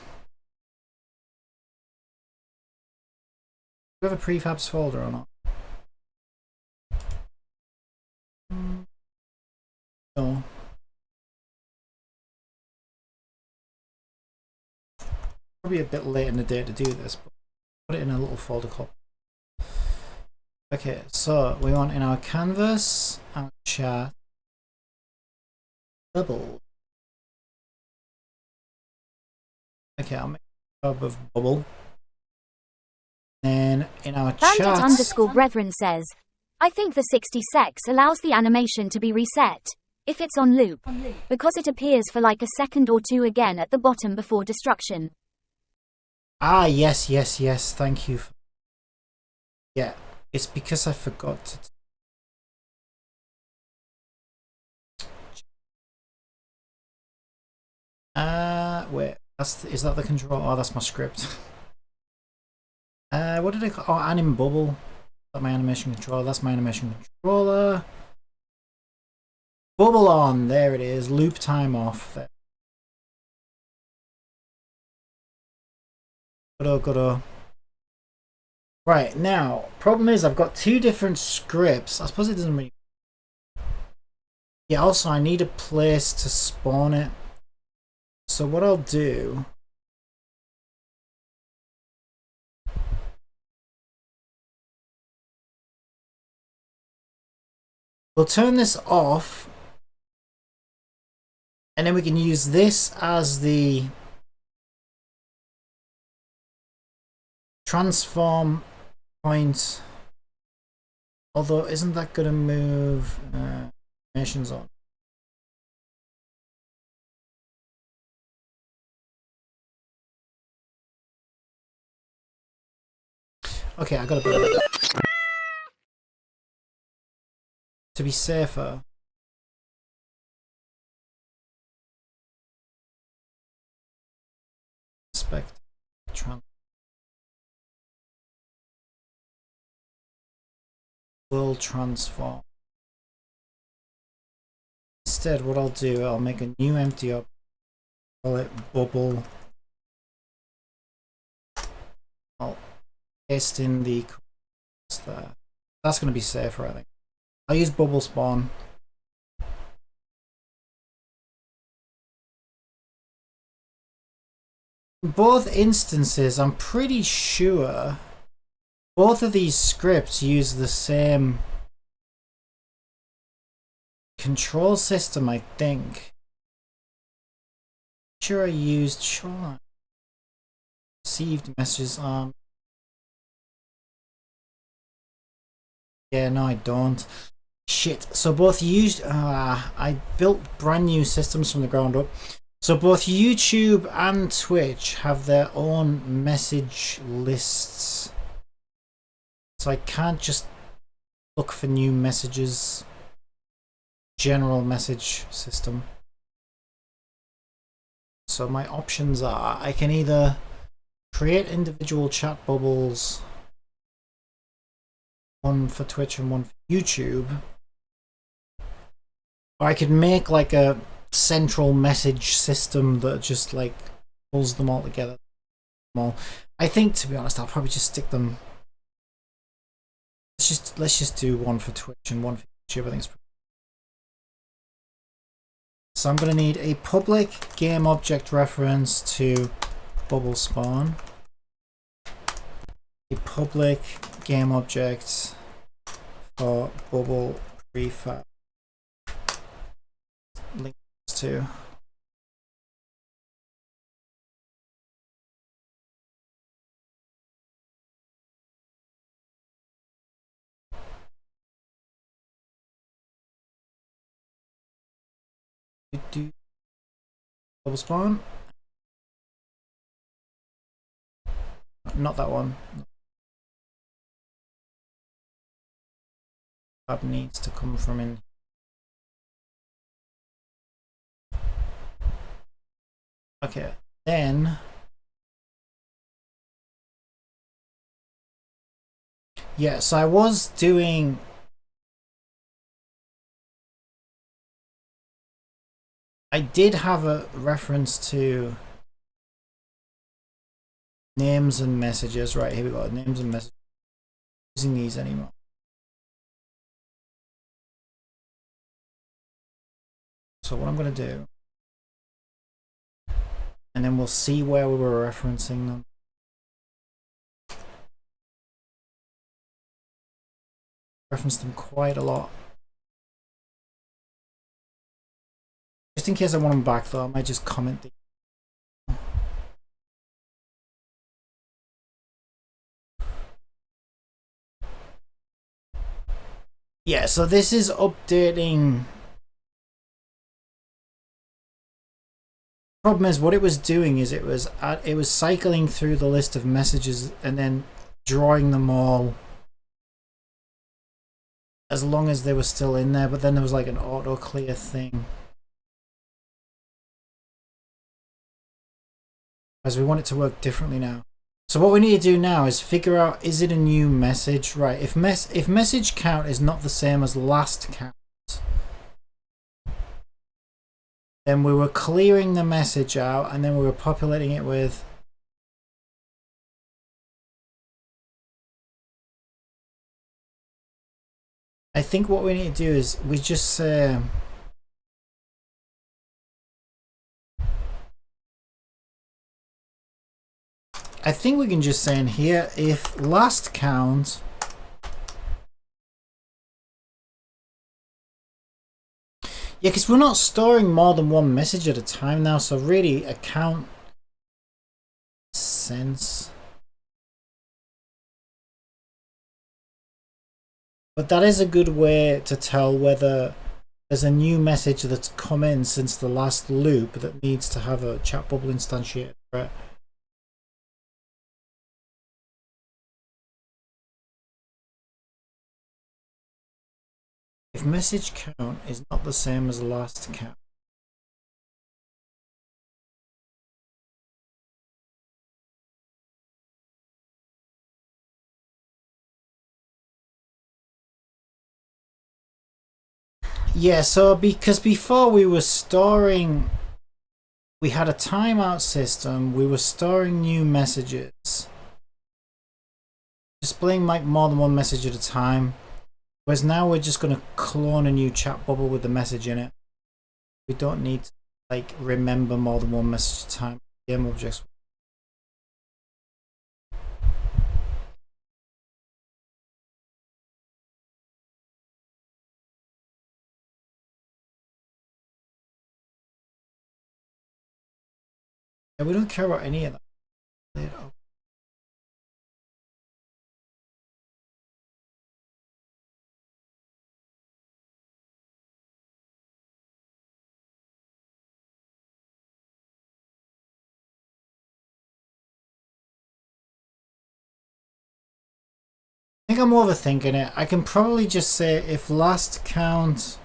Speaker 1: we have a prefabs folder or not? No. Probably a bit late in the day to do this, but put it in a little folder called. Okay, so we want in our canvas, our chat, bubble. Okay, I'll make a tab of bubble. Then in our chat,
Speaker 2: Bandit_brethren says, I think the 60 secs allows the animation to be reset if it's on loop, because it appears for like a second or two again at the bottom before destruction.
Speaker 1: Ah, yes, yes, yes. Thank you. Yeah, it's because I forgot to. Wait. Is that the control? Oh, that's my script. What did I call? Oh, anim bubble. That's my animation controller. That's my animation controller. Bubble on. There it is. Loop time off. There. Good. Right, now, problem is I've got two different scripts. I suppose it doesn't really... Yeah, also I need a place to spawn it. So what I'll do... We'll turn this off. And then we can use this as the transform point. Although, isn't that going to move animations on? Okay, I got to be safer. Inspect will transform. Instead, what I'll do, I'll make a new empty object. Call it bubble. I'll paste in the coordinates there. That's going to be safer, I think. I'll use bubble spawn. In both instances, I'm pretty sure both of these scripts use the same control system, I think. Sure I used shoreline. Received messages on. Yeah, no, I don't. Shit. So both used. I built brand new systems from the ground up. So both YouTube and Twitch have their own message lists. So I can't just look for new messages. General message system. So my options are I can either create individual chat bubbles, one for Twitch and one for YouTube, or I could make like a central message system that just like pulls them all together. I think, to be honest, I'll probably just stick them. Let's just do one for Twitch and one for YouTube. I think it's pretty. So I'm going to need a public game object reference to bubble spawn, a public game object for bubble prefab. Link to. Do bubble spawn. Not that one. Tab needs to come from in. Okay, then yeah, so I was doing I did have a reference to names and messages. Right, here we go. Names and messages. Using these anymore. So what I'm going to do, and then we'll see where we were referencing them. Reference them quite a lot. Just in case I want them back though, I might just comment the yeah, so this is updating Problem is, what it was doing is it was cycling through the list of messages and then drawing them all as long as they were still in there, but then there was like an auto clear thing. As we want it to work differently now. So what we need to do now is figure out, is it a new message? Right, if message count is not the same as last count, then we were clearing the message out and then we were populating it with I think what we need to do is we just say I think we can just say in here, if last count yeah, because we're not storing more than one message at a time now, so really a count sense. But that is a good way to tell whether there's a new message that's come in since the last loop that needs to have a chat bubble instantiated for it. If message count is not the same as last count, yeah, so because before we were storing, we had a timeout system, we were storing new messages, displaying like more than one message at a time. Whereas now we're just going to clone a new chat bubble with the message in it. We don't need to like remember more than one message at a time. Game objects. Yeah, we don't care about any of that. I think I'm overthinking it. I can probably just say if last count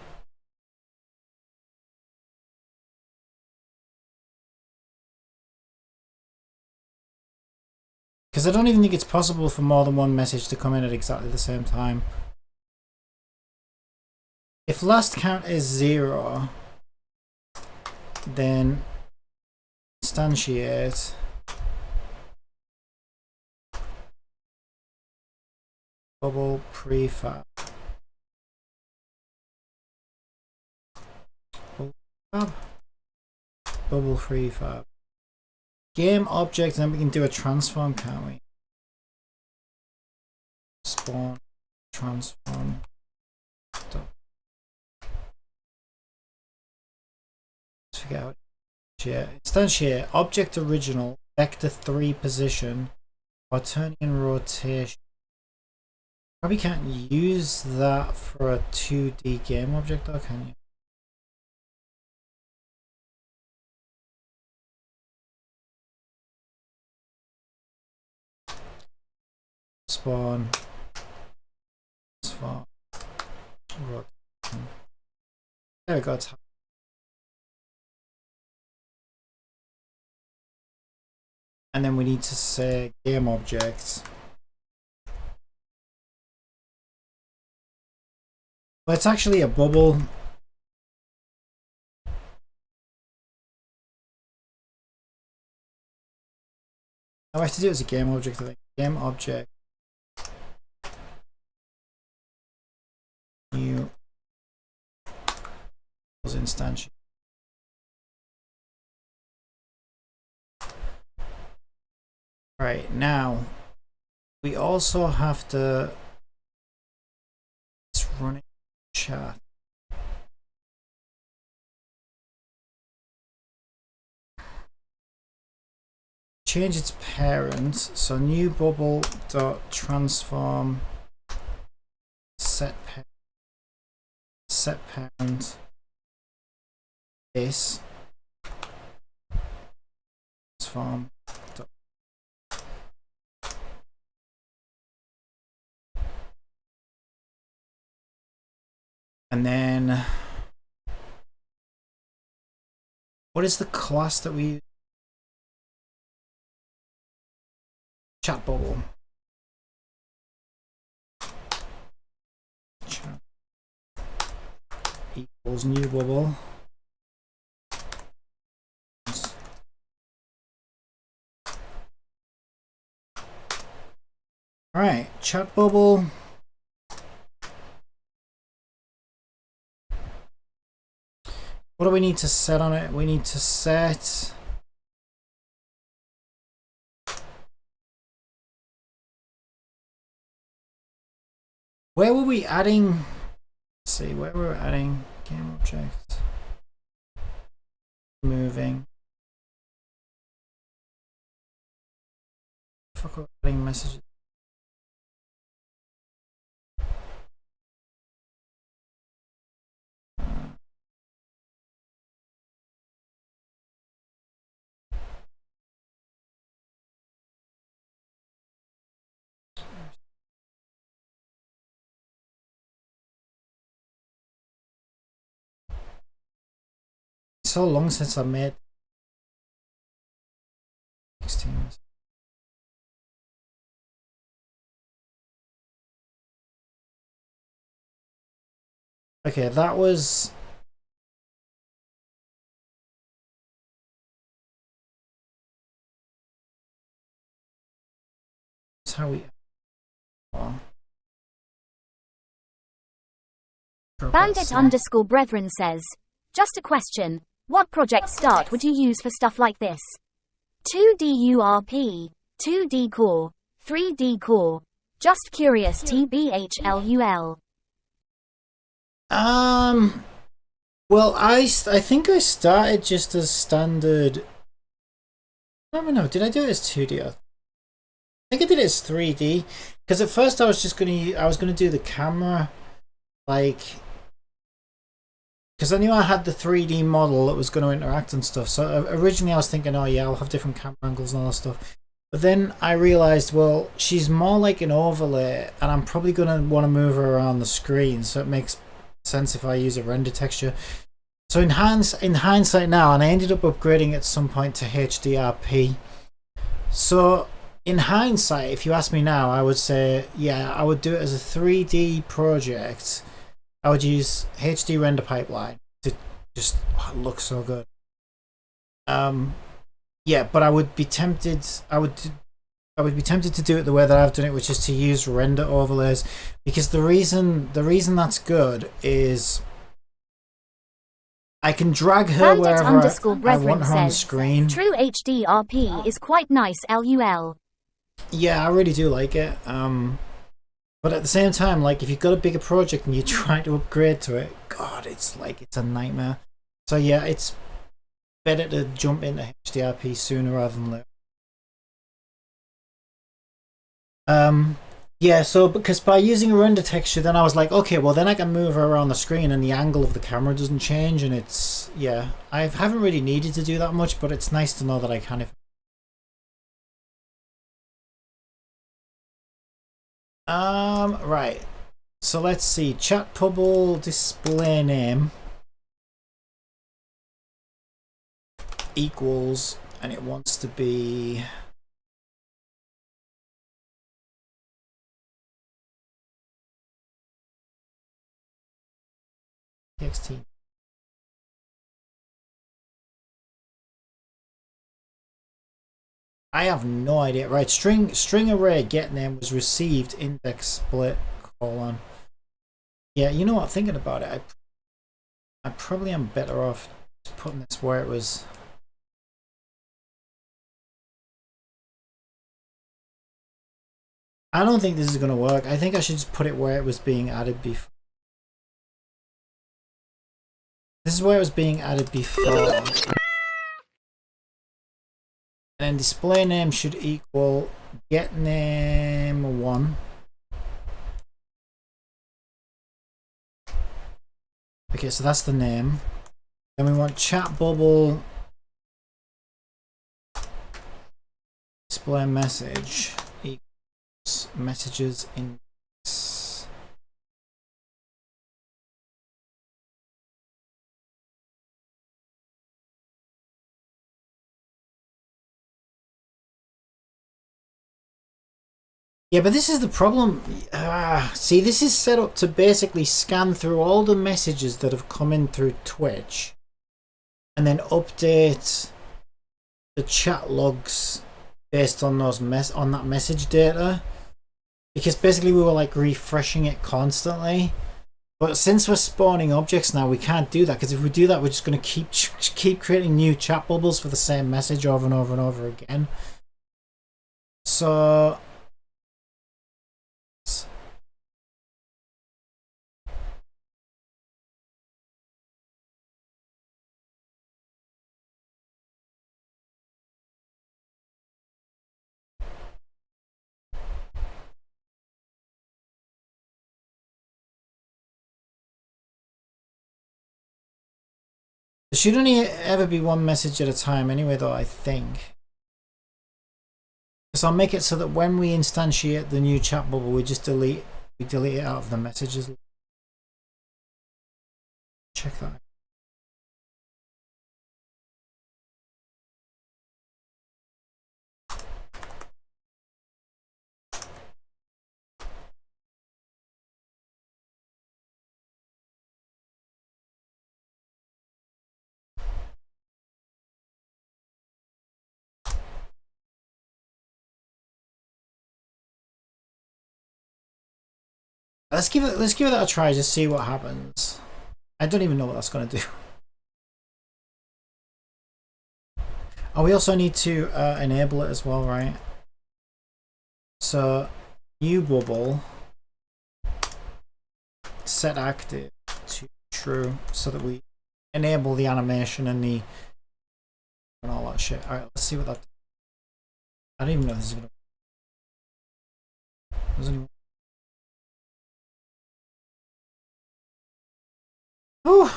Speaker 1: because I don't even think it's possible for more than one message to come in at exactly the same time. If last count is 0, then instantiate bubble prefab. Bubble prefab. Game object, and then we can do a transform, can't we? Spawn transform. Forget out. Instantiate object original vector 3 position Quaternion rotation. Probably can't use that for a 2D game object though, can you? Spawn. Spawn. Rotation. There we go. And then we need to say game objects. Well, it's actually a bubble. I have to do it as a game object, I think. Game object. New instance. Right, now we also have to run it chat. Change its parent, so new bubble dot transform set parent this transform. And then what is the class that we use? Chat bubble. Chat equals new bubble. Alright, chat bubble. What do we need to set on it? We need to set where were we adding? Let's see where we're adding game object. Moving. Fuck, we're adding messages. So long since I made 16. Okay, that was that's how we
Speaker 2: Bandit_brethren says, just a question. What project start would you use for stuff like this? 2D URP, 2D core, 3D core. Just curious TBHLUL.
Speaker 1: Well, I think I started just as standard. I don't know. Did I do it as 2D? I think I did it as 3D because at first I was just gonna do the camera, like, because I knew I had the 3D model that was going to interact and stuff. So originally I was thinking, oh yeah, I'll have different camera angles and all that stuff. But then I realized, well, she's more like an overlay, and I'm probably going to want to move her around the screen, so it makes sense if I use a render texture. So in hindsight now, and I ended up upgrading at some point to HDRP. So in hindsight, if you ask me now, I would say, yeah, I would do it as a 3D project. I would use HD render pipeline to just look so good. Yeah, but I would be tempted. I would be tempted to do it the way that I've done it, which is to use render overlays, because the reason that's good is I can drag her wherever I want her on the screen.
Speaker 2: True HDRP is quite nice. LUL.
Speaker 1: Yeah, I really do like it. But at the same time, like, if you've got a bigger project and you're trying to upgrade to it, God, it's a nightmare. So yeah, it's better to jump into HDRP sooner rather than later. Yeah, so because by using a render texture, then I was like, okay, well then I can move her around the screen and the angle of the camera doesn't change, and it's, yeah, I haven't really needed to do that much, but it's nice to know that I can if right, so let's see, chat bubble display name equals, and it wants to be txt. I have no idea. Right, string array get name was received index split colon. Yeah, you know what? Thinking about it, I probably am better off putting this where it was. I don't think this is going to work. I think I should just put it where it was being added before. This is where it was being added before. And then display name should equal get name 1. Okay, so that's the name. Then we want chat bubble display message equals messages index. Yeah, but this is the problem. See, this is set up to basically scan through all the messages that have come in through Twitch and then update the chat logs based on those on that message data, because basically we were like refreshing it constantly. But since we're spawning objects now, we can't do that, because if we do that, we're just going to keep creating new chat bubbles for the same message over and over and over again. So there should only ever be one message at a time anyway, though, I think. So I'll make it so that when we instantiate the new chat bubble, we just delete it out of the messages. Check that. Let's give it that a try, just see what happens. I don't even know what that's going to do. Oh, we also need to enable it as well, right? So new bubble, set active to true, so that we enable the animation and all that shit. All right, let's see what that does. I don't even know if this is going to. Whew.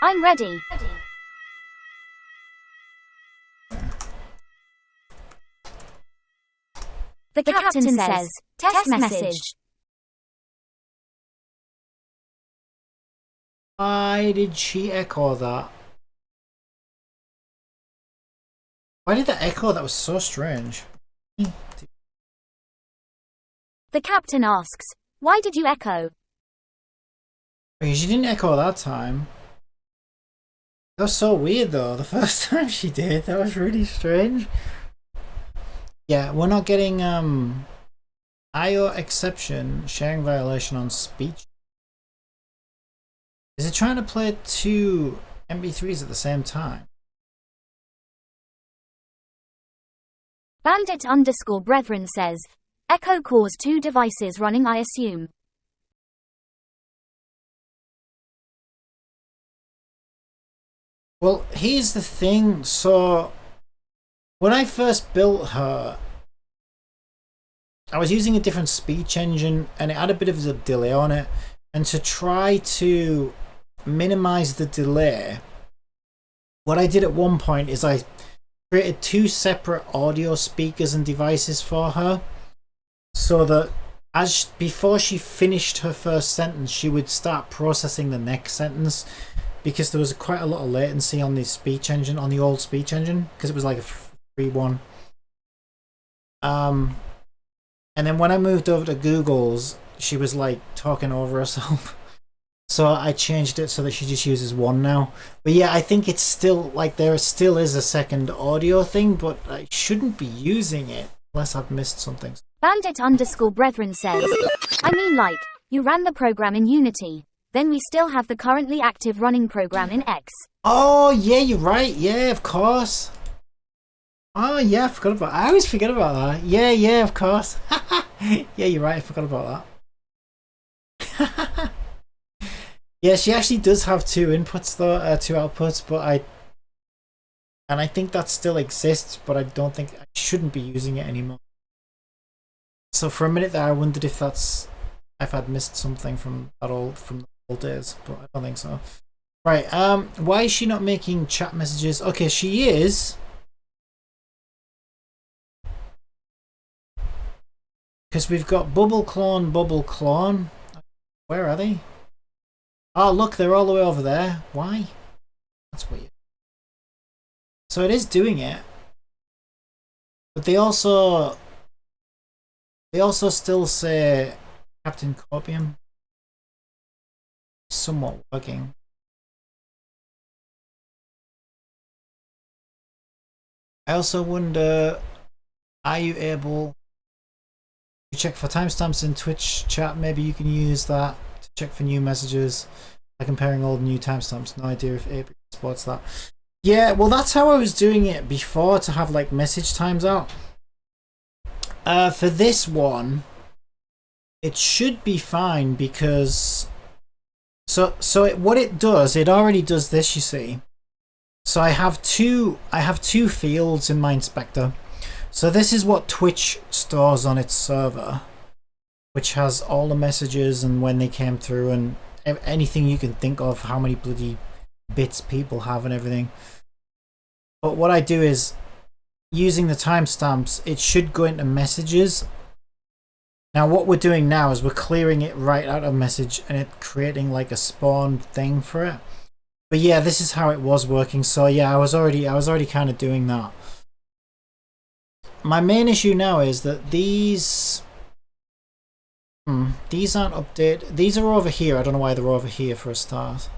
Speaker 2: I'm ready. The captain says, test message.
Speaker 1: Why did she echo that? Why did that echo? That was so strange.
Speaker 2: The captain asks, why did you echo?
Speaker 1: Because she didn't echo that time. That was so weird though, the first time she did. That was really strange. Yeah, we're not getting IO exception, sharing violation on speech. Is it trying to play two MP3s at the same time?
Speaker 2: Bandit_brethren says, echo caused two devices running, I assume.
Speaker 1: Well, here's the thing. So when I first built her, I was using a different speech engine and it had a bit of a delay on it. And to try to minimize the delay, what I did at one point is I created two separate audio speakers and devices for her, so that before she finished her first sentence, she would start processing the next sentence, because there was quite a lot of latency on the speech engine, on the old speech engine, because it was like a free one. And then when I moved over to Google's, she was like talking over herself. So I changed it so that she just uses one now. But yeah, I think it's still like there still is a second audio thing, but I shouldn't be using it unless I've missed something.
Speaker 2: Bandit_brethren says, I mean, like, you ran the program in Unity, then we still have the currently active running program in X.
Speaker 1: Oh yeah, you're right. Yeah, of course. Oh yeah, I always forget about that. Yeah, of course. Yeah, you're right. I forgot about that. Yeah, she actually does have two inputs though, two outputs, but I think that still exists, but I don't think I shouldn't be using it anymore. So for a minute there, I wondered if I'd missed something from the old days, but I don't think so. Right. Why is she not making chat messages? Okay, she is. Because we've got bubble clone. Where are they? Oh, look, they're all the way over there. Why? That's weird. So it is doing it. But they also still say Captain Corbium. Somewhat working. I also wonder, are you able to check for timestamps in Twitch chat? Maybe you can use that to check for new messages by comparing old and new timestamps. No idea if Ape supports that. Yeah, well, that's how I was doing it before, to have like message times out. For this one, it should be fine because what it does, it already does this, you see. So I have two fields in my inspector. So this is what Twitch stores on its server, which has all the messages and when they came through and anything you can think of, how many bloody bits people have and everything. But what I do is, using the timestamps, it should go into messages. Now what we're doing now is we're clearing it right out of message and it creating like a spawn thing for it. But yeah, this is how it was working. So yeah, I was already kind of doing that. My main issue now is that these aren't updated. These are over here. I don't know why they're over here for a start.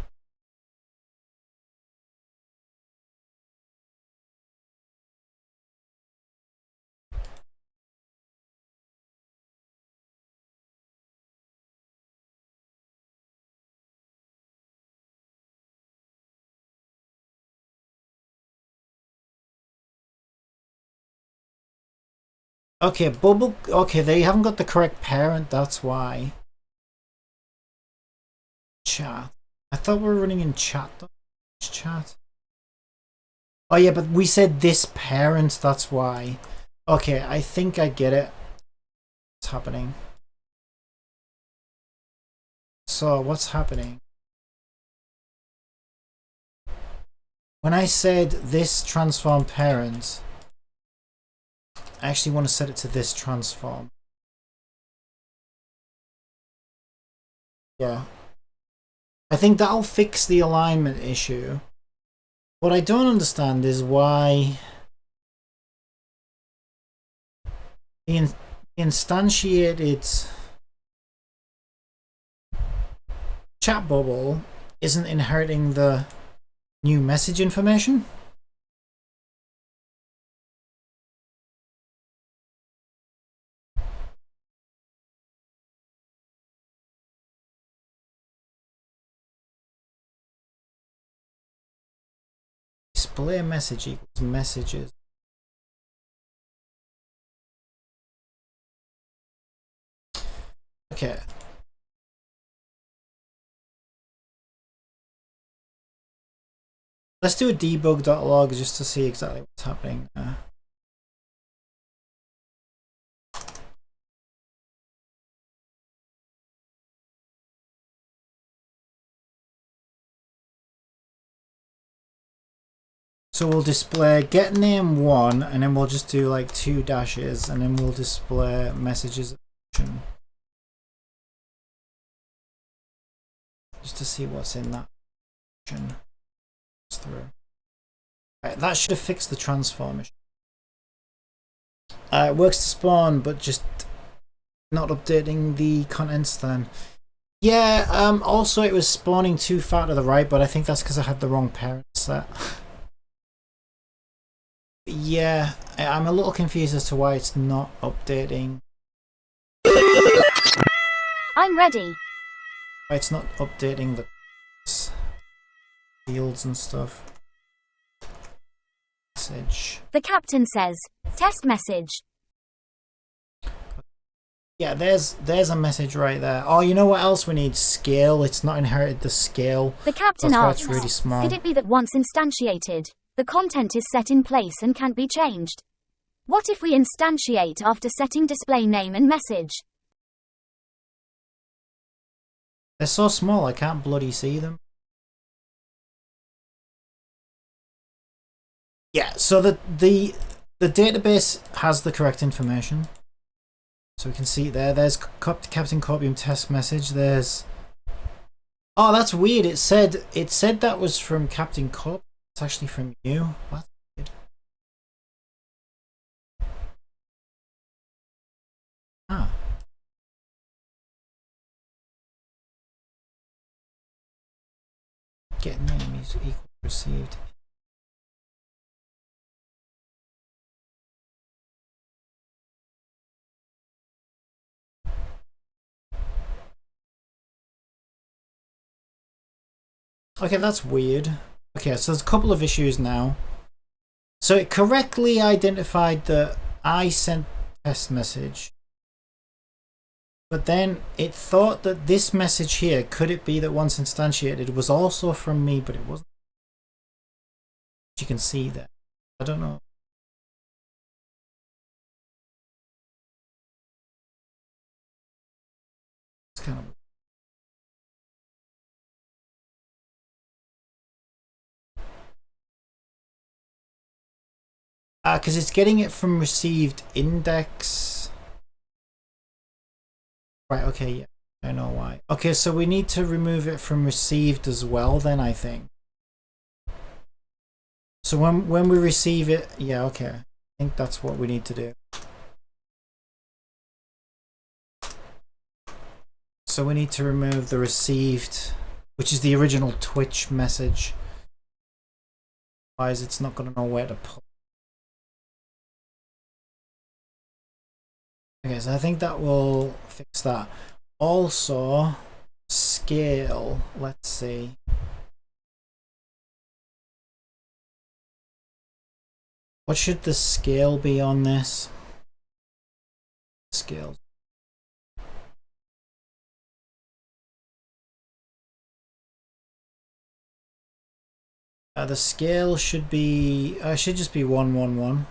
Speaker 1: Okay, bubble. Okay, they haven't got the correct parent. That's why. Chat. I thought we were running in chat. Chat. Oh yeah, but we said this parent. That's why. Okay, I think I get it. What's happening? So what's happening? When I said this transform parent, I actually want to set it to this transform. Yeah. I think that'll fix the alignment issue. What I don't understand is why the instantiated chat bubble isn't inheriting the new message information. Display message equals messages. Okay. Let's do a debug.log just to see exactly what's happening there. So we'll display get name 1 and then we'll just do like 2 dashes and then we'll display messages just to see what's in that through. Right, that should have fixed the transform issue. It works to spawn but just not updating the contents then. Yeah, also it was spawning too far to the right, but I think that's because I had the wrong parent set. Yeah, I'm a little confused as to why it's not updating.
Speaker 2: I'm ready.
Speaker 1: Why it's not updating the fields and stuff. Message.
Speaker 2: The captain says, test message.
Speaker 1: Yeah, there's a message right there. Oh, you know what else we need? Scale. It's not inherited the scale.
Speaker 2: The captain
Speaker 1: That's why
Speaker 2: asks,
Speaker 1: it's really small.
Speaker 2: could it be that once instantiated, the content is set in place and can't be changed? What if we instantiate after setting display name and message?
Speaker 1: They're so small I can't bloody see them. Yeah, so the database has the correct information. So we can see there. There's Captain Corbium test message. There's. Oh, that's weird. It said that was from Captain Corb. It's actually from you. That's weird. Ah. Get name is equal received. Okay, that's weird. Okay, so there's a couple of issues now. So it correctly identified that I sent test message. But then it thought that this message here, could it be that once instantiated, was also from me, but it wasn't. You can see there. I don't know. It's kind of. Because it's getting it from received index. Right, okay, yeah. I know why. Okay, so we need to remove it from received as well then, I think. So when we receive it, yeah, okay. I think that's what we need to do. So we need to remove the received, which is the original Twitch message. Otherwise it's not going to know where to put. Okay, so I think that will fix that. Also, scale, let's see. What should the scale be on this? Scale. The scale should be, should just be 111.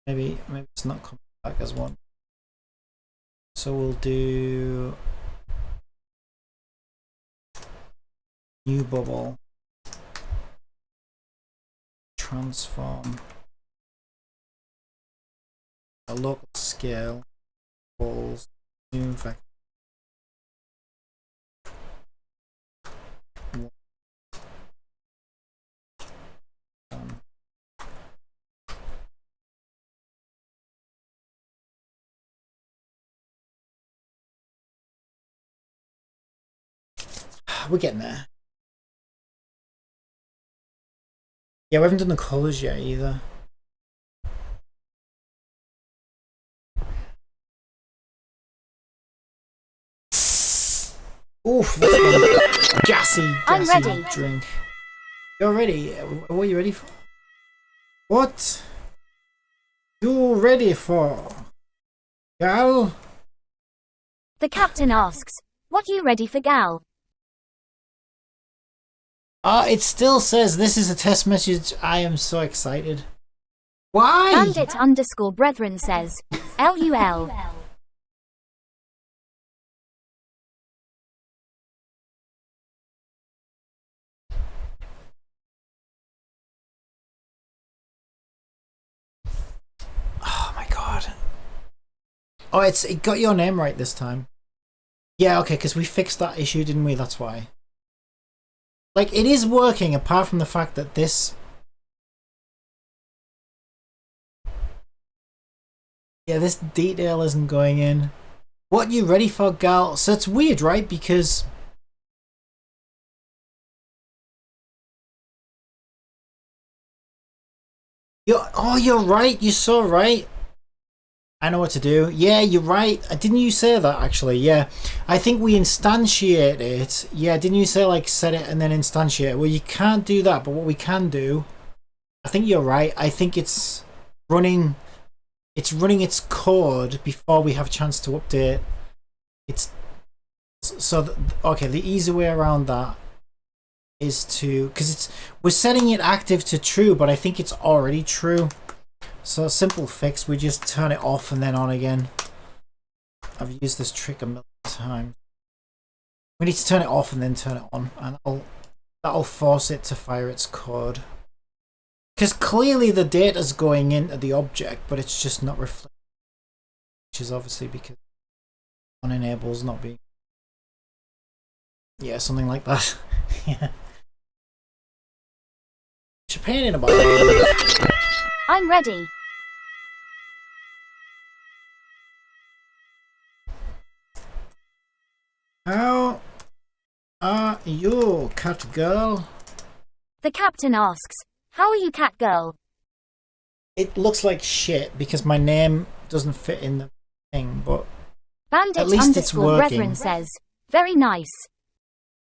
Speaker 1: Maybe it's not coming back as one. So we'll do new bubble, transform, a local scale, balls, new vector. We're getting there. Yeah, we haven't done the colours yet either. Oof, that's one gassy
Speaker 2: I'm ready.
Speaker 1: drink. You're ready? What are you ready for? What? You ready for? Gal?
Speaker 2: The captain asks, what you ready for, gal?
Speaker 1: It still says this is a test message. I am so excited. Why?
Speaker 2: Bandit_brethren says, LUL.
Speaker 1: Oh my god. Oh, it got your name right this time. Yeah, okay, because we fixed that issue, didn't we? That's why. Like, it is working apart from the fact that this... Yeah, this detail isn't going in. What you ready for, gal? So it's weird, right? Because... you're right. You're so right. I know what to do. Yeah, you're right. Didn't you say that, actually? Yeah. I think we instantiate it. Yeah, didn't you say, like, set it and then instantiate it? Well, you can't do that, but what we can do... I think you're right. I think it's running its code before we have a chance to update it's so okay. The easy way around that is to, because we're setting it active to true, but I think it's already true. So a simple fix, we just turn it off and then on again. I've used this trick a million times. We need to turn it off and then turn it on, and that'll force it to fire its code. Because clearly the data's going into the object, but it's just not reflected, which is obviously because on enables not being. Yeah, something like that. Yeah. It's a pain in the butt.
Speaker 2: I'm ready.
Speaker 1: How are you, cat girl?
Speaker 2: The captain asks, "How are you, cat girl?"
Speaker 1: It looks like shit because my name doesn't fit in the thing, but
Speaker 2: Bandit
Speaker 1: at least it's
Speaker 2: underscore
Speaker 1: working.
Speaker 2: brethren says, "Very nice."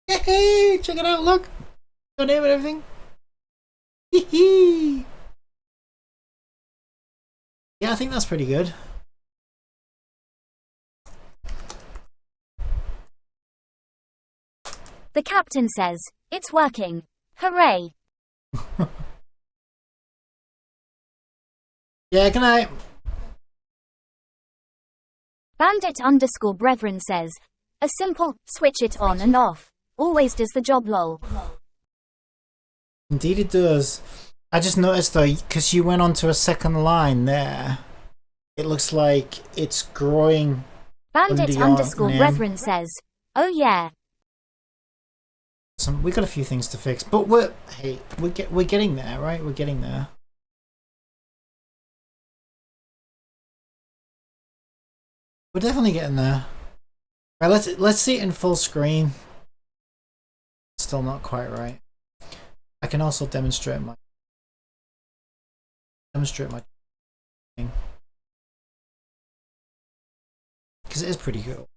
Speaker 1: Hey, check it out, look. Your name and everything. Hee. Yeah, I think that's pretty good.
Speaker 2: The captain says, "It's working. Hooray."
Speaker 1: Yeah, good night.
Speaker 2: Bandit underscore brethren says, "A simple, switch it on and off. Always does the job, lol."
Speaker 1: Indeed it does. I just noticed though, because you went onto a second line there, it looks like it's growing.
Speaker 2: Bandit underscore brethren says, "Oh yeah."
Speaker 1: We got a few things to fix, but we're getting there, right? We're getting there. We're definitely getting there. Right, let's see it in full screen. Still not quite right. I can also demonstrate my thing because it is pretty cool.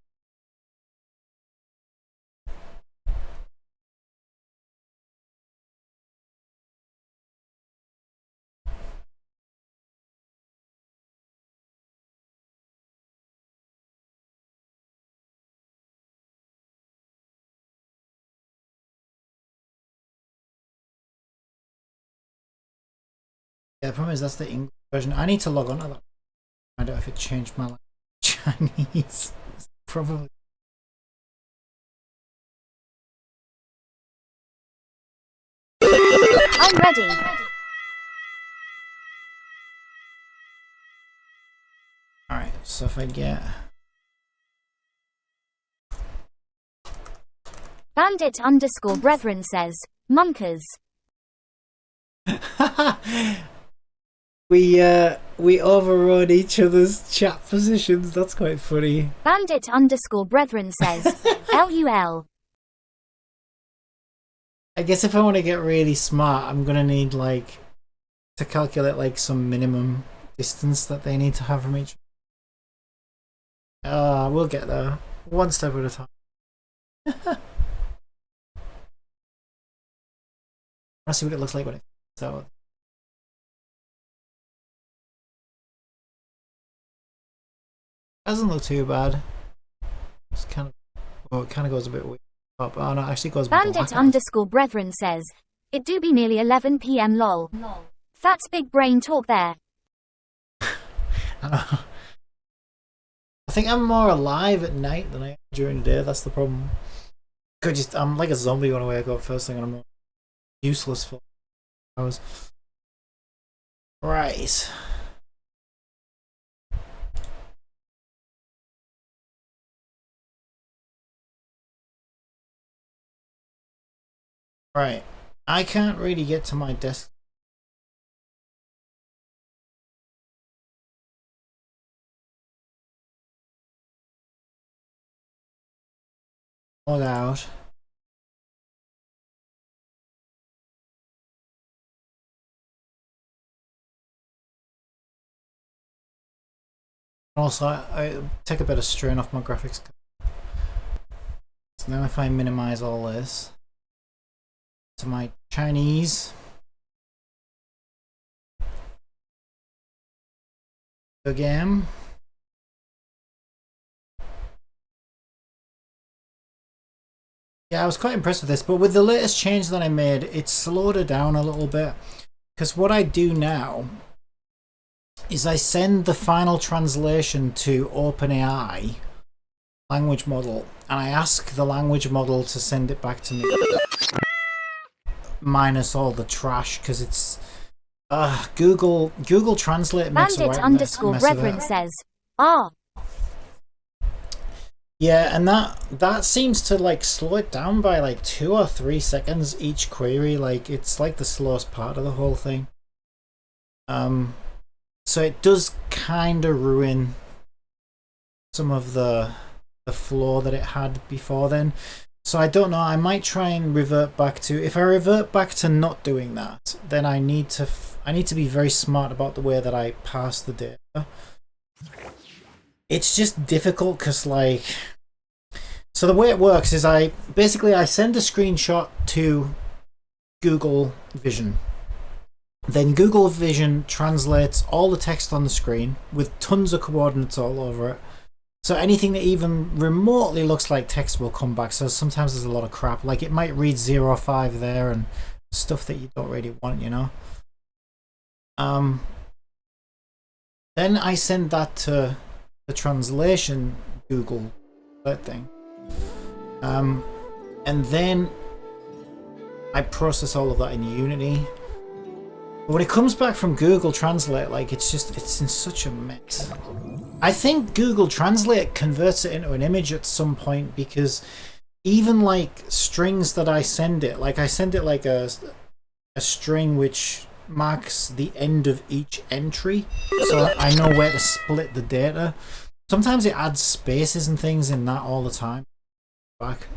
Speaker 1: Yeah, the problem is that's the English version. I need to log on to that. I don't know if it changed my Chinese. Probably.
Speaker 2: I'm ready.
Speaker 1: Alright, so if I get...
Speaker 2: Bandit underscore brethren says, "Munkers."
Speaker 1: we overrode each other's chat positions. That's quite funny.
Speaker 2: Bandit underscore brethren says, "LUL."
Speaker 1: I guess if I want to get really smart, I'm gonna need like to calculate like some minimum distance that they need to have from each. We'll get there, one step at a time. Let's see what it looks like when it's out. Doesn't look too bad. It's kind of, well, it kind of goes a bit weird. Up. Oh no, it actually goes.
Speaker 2: Bandit underscore brethren says, "It do be nearly 11 p.m. lol." That's big brain talk there.
Speaker 1: I know. I think I'm more alive at night than I am during the day. That's the problem. I'm like a zombie when I wake up first thing, and I'm useless for hours. Right. Right. I can't really get to my desk. Log out. Also, I take a bit of strain off my graphics. So now if I minimize all this to my Chinese again, Yeah, I was quite impressed with this, but with the latest change that I made, it slowed it down a little bit. Because what I do now is I send the final translation to OpenAI language model, and I ask the language model to send it back to me. Minus all the trash, because it's Google Translate makes a right mess of
Speaker 2: Bandit_Brethren
Speaker 1: it.
Speaker 2: says, ah.
Speaker 1: Yeah, and that seems to like slow it down by like 2 or 3 seconds each query. Like it's like the slowest part of the whole thing. So it does kind of ruin some of the flow that it had before then. So I don't know, I might try and revert back to, if I revert back to not doing that, then I need to be very smart about the way that I pass the data. It's just difficult because like, so the way it works is I send a screenshot to Google Vision. Then Google Vision translates all the text on the screen with tons of coordinates all over it. So anything that even remotely looks like text will come back. So sometimes there's a lot of crap. Like it might read 0 or 5 there and stuff that you don't really want, you know. Then I send that to the translation Google thing. And then I process all of that in Unity. But when it comes back from Google Translate, like it's in such a mess. I think Google Translate converts it into an image at some point, because even like strings that I send it, like I send it like a string which marks the end of each entry, so I know where to split the data. Sometimes it adds spaces and things in that all the time. Back.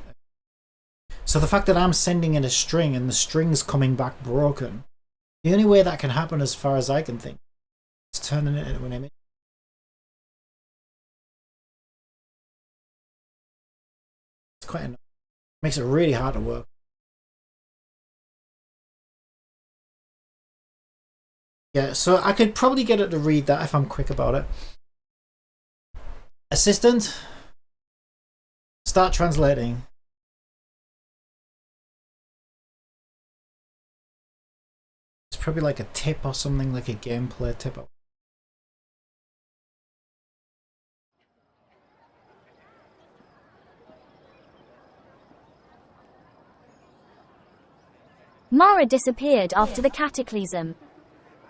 Speaker 1: So the fact that I'm sending in a string and the string's coming back broken, the only way that can happen as far as I can think is turning it into an image. It's quite annoying. Makes it really hard to work. Yeah, so I could probably get it to read that if I'm quick about it. Assistant, start translating. It's probably like a tip or something, like a gameplay tip.
Speaker 2: Mara disappeared after the cataclysm.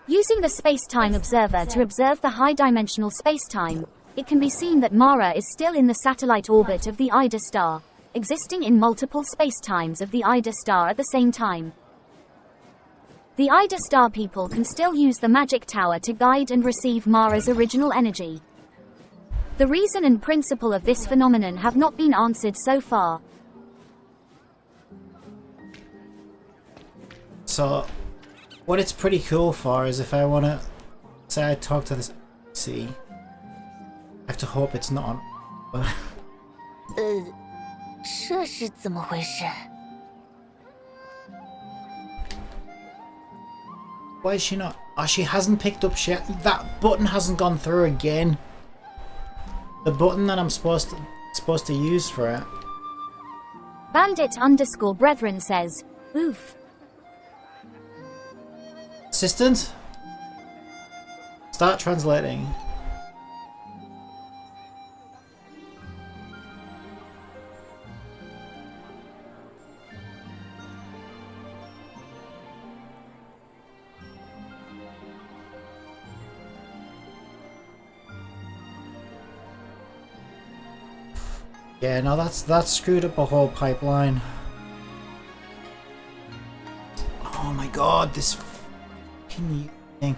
Speaker 2: Using the space-time observer to observe the high-dimensional space-time, it can be seen that Mara is still in the satellite orbit of the Ida star, existing in multiple space-times of the Ida star at the same time. The Ida star people can still use the magic tower to guide and receive Mara's original energy. The reason and principle of this phenomenon have not been answered so far.
Speaker 1: So, what it's pretty cool for is if I want to, say I talk to this NPC, I have to hope it's not on.
Speaker 3: 这是怎么回事？
Speaker 1: Why is she not? Oh, she hasn't picked up shit. That button hasn't gone through again. The button that I'm supposed to use for it.
Speaker 2: Bandit_Brethren says, oof.
Speaker 1: Assistant, start translating. Yeah, no, that's screwed up a whole pipeline. Oh my god, this fucking thing.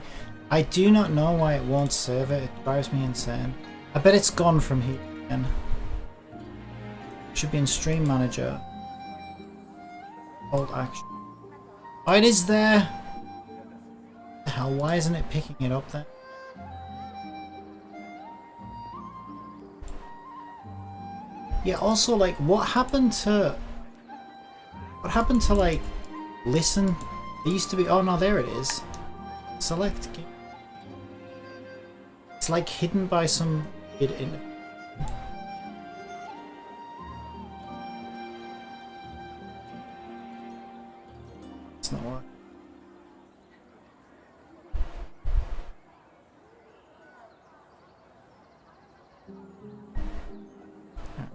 Speaker 1: I do not know why it won't save it. It drives me insane. I bet it's gone from here again. Should be in Stream Manager. Hold action. Oh, it is there! What the hell, why isn't it picking it up then? Yeah, also, like, what happened to like listen? It used to be, oh no, there it is. Select game. It's like hidden by some weird It's not working.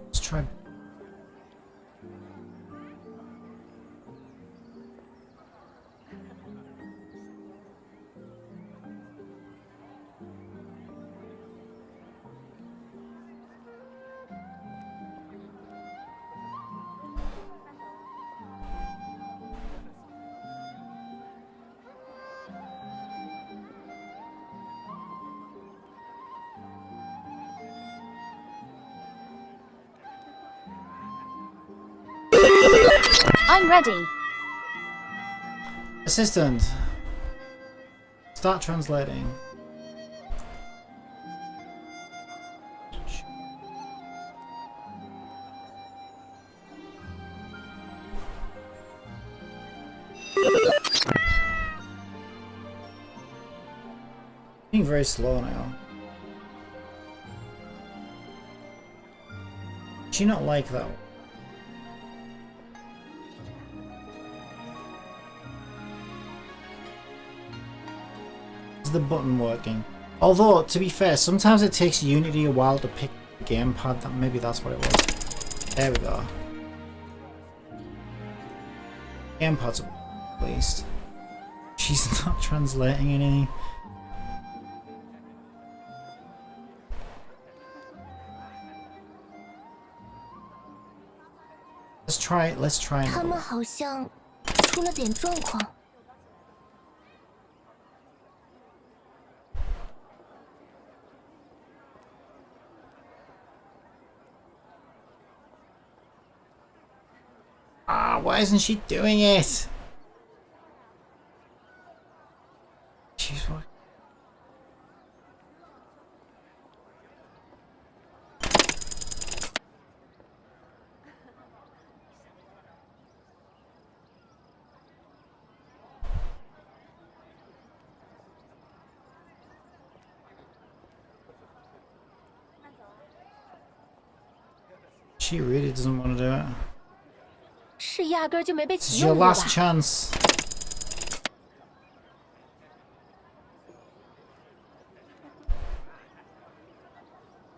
Speaker 1: Let's try.
Speaker 2: I'm ready.
Speaker 1: Assistant. Start translating. Being very slow now. Did she not like that one? Is the button working? Although, to be fair, sometimes it takes Unity a while to pick the gamepad. That maybe that's what it was. There we go. Gamepad's at least. She's not translating anything. Let's try another
Speaker 3: 他们
Speaker 1: one.
Speaker 3: 好像出了点状况。
Speaker 1: Ah, why isn't she doing it? She's what? She really doesn't want to do it.
Speaker 3: 是压根儿就没被
Speaker 1: This
Speaker 3: 启
Speaker 1: is your
Speaker 3: 用过吧？
Speaker 1: last chance.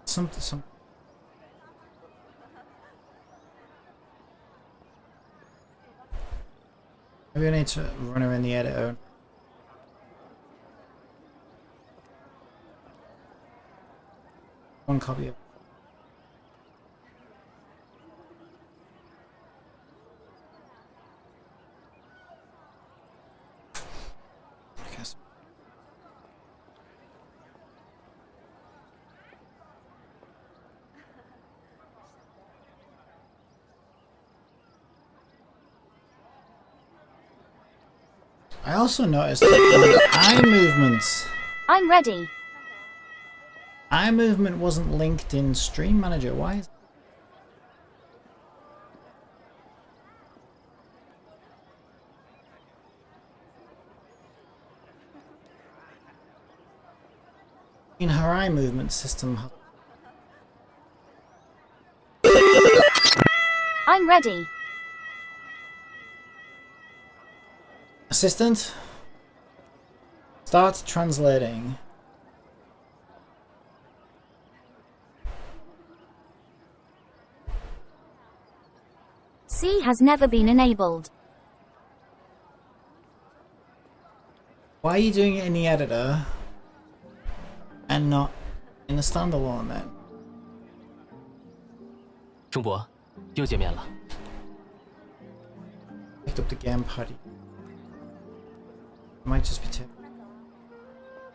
Speaker 1: Some. Maybe I need to run her in the editor. One copy of. I guess. I also noticed that my eye movements.
Speaker 2: I'm ready.
Speaker 1: Eye movement wasn't linked in Stream Manager. Why is in her eye movement system?
Speaker 2: I'm ready.
Speaker 1: Assistant, start translating.
Speaker 2: C has never been enabled.
Speaker 1: Why are you doing it in the editor and not in the standalone then?
Speaker 5: 钟博，又见面了。
Speaker 1: Picked up the gamepad. Might just be tip.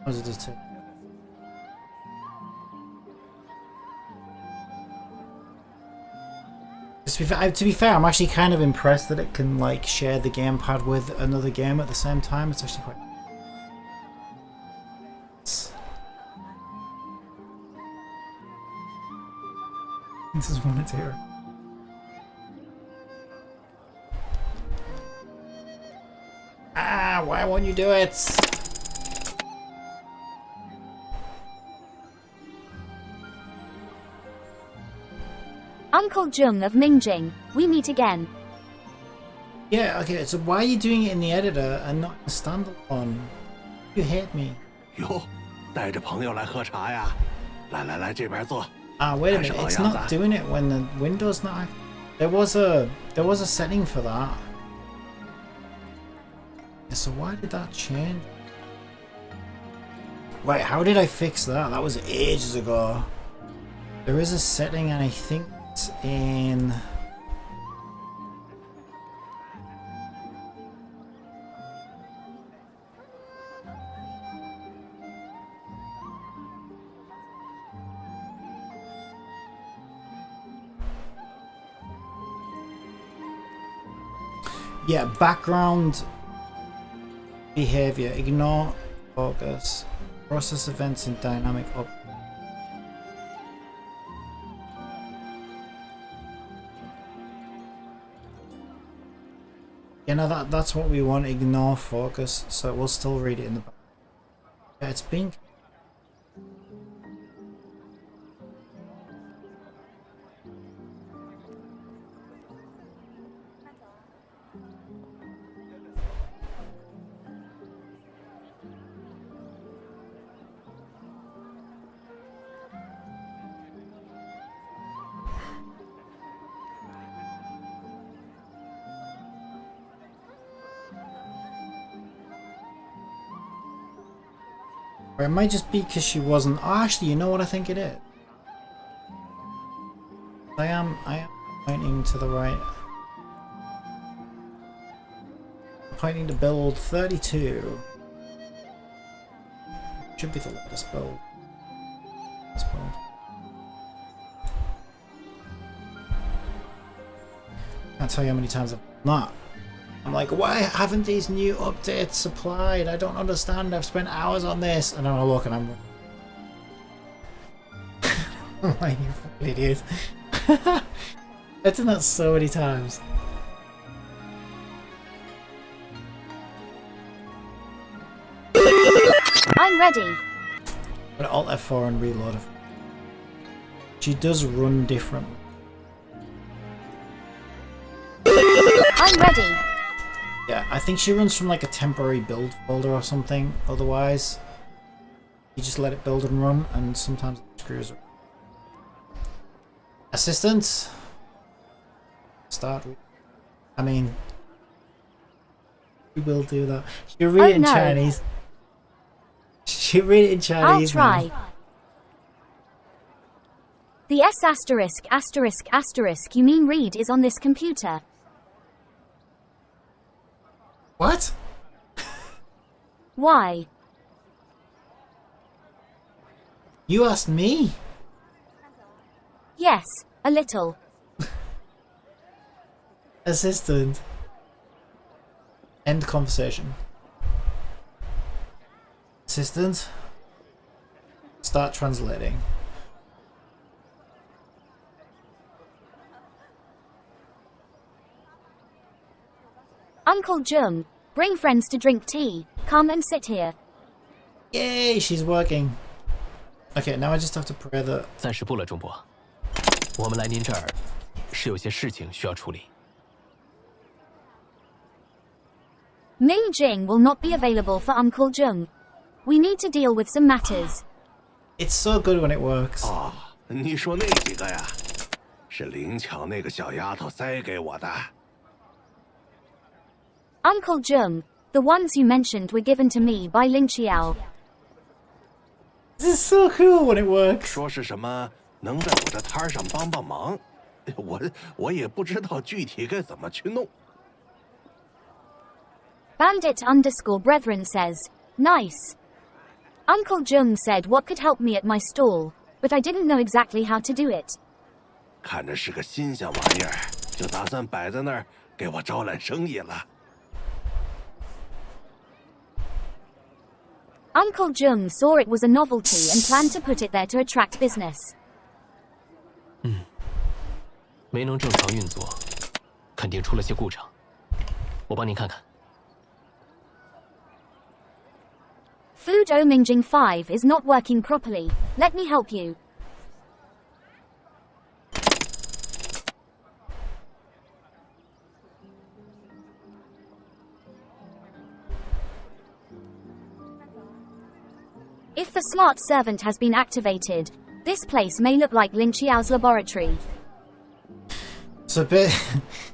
Speaker 1: Or is it just tip? To be fair, I'm actually kind of impressed that it can like share the gamepad with another game at the same time. It's actually quite. This is one to hear. Ah, why won't you do it?
Speaker 2: Uncle Jung of Mingjing, we meet again.
Speaker 1: Yeah, okay, so why are you doing it in the editor and not in the standalone? You hate me.
Speaker 6: 哟，带着朋友来喝茶呀？来，这边坐。
Speaker 1: Ah, wait a minute, it's not doing it when the window's not active. There was a setting for that. So why did that change? Wait, how did I fix that? That was ages ago. There is a setting and I think it's in... Yeah, background behavior, ignore focus, process events in dynamic up. Yeah, no, that's what we want, ignore focus, so we'll still read it in the back. Yeah, it's been... Or it might just be because she wasn't... Oh, actually, you know what I think it is? I am pointing to the right. I'm pointing to build 32. Should be the latest build. This build. Can't tell you how many times I've not. I'm like, why haven't these new updates supplied? I don't understand. I've spent hours on this. And then I look and I'm like, you fucking idiot. I've done that so many times.
Speaker 2: I'm ready.
Speaker 1: But Alt F4 and reload it. She does run differently.
Speaker 2: I'm ready.
Speaker 1: Yeah, I think she runs from like a temporary build folder or something. Otherwise, you just let it build and run, and sometimes it screws her. Assistant, start. I mean, we will do that. She read it in Chinese. She read it in Chinese.
Speaker 2: I'll try.
Speaker 1: Man.
Speaker 2: The S asterisk asterisk asterisk you mean read is on this computer.
Speaker 1: What?
Speaker 2: Why?
Speaker 1: You asked me?
Speaker 2: Yes, a little.
Speaker 1: Assistant. End conversation. Assistant. Start translating.
Speaker 2: Uncle Jum, bring friends to drink tea. Come and sit here.
Speaker 1: Yay, she's working. Okay, now I just have to pray that...
Speaker 5: 暂时不了，钟伯。我们来您这儿是有些事情需要处理。
Speaker 2: Ming Jing will not be available for Uncle Jum. We need to deal with some matters.
Speaker 1: It's so good when it works.
Speaker 6: 哦，你说那几个呀，是灵巧那个小丫头塞给我的。
Speaker 2: Uncle Jum, the ones you mentioned were given to me by Lin Qiao.
Speaker 1: This is so cool when it works.
Speaker 6: 说是什么能在我这摊上帮帮忙，我也不知道具体该怎么去弄。
Speaker 2: Bandit underscore brethren says, nice. Uncle Jum said what could help me at my stall, but I didn't know exactly how to do it.
Speaker 6: 看着是个新鲜玩意儿，就打算摆在那儿给我招揽生意了。
Speaker 2: Uncle Jum saw it was a novelty and planned to put it there to attract business.
Speaker 5: 没能正常运作，肯定出了些故障。我帮您看看。
Speaker 2: Food Omingjing 5 is not working properly. Let me help you. If the smart servant has been activated, this place may look like Lin Qiao's laboratory.
Speaker 1: So,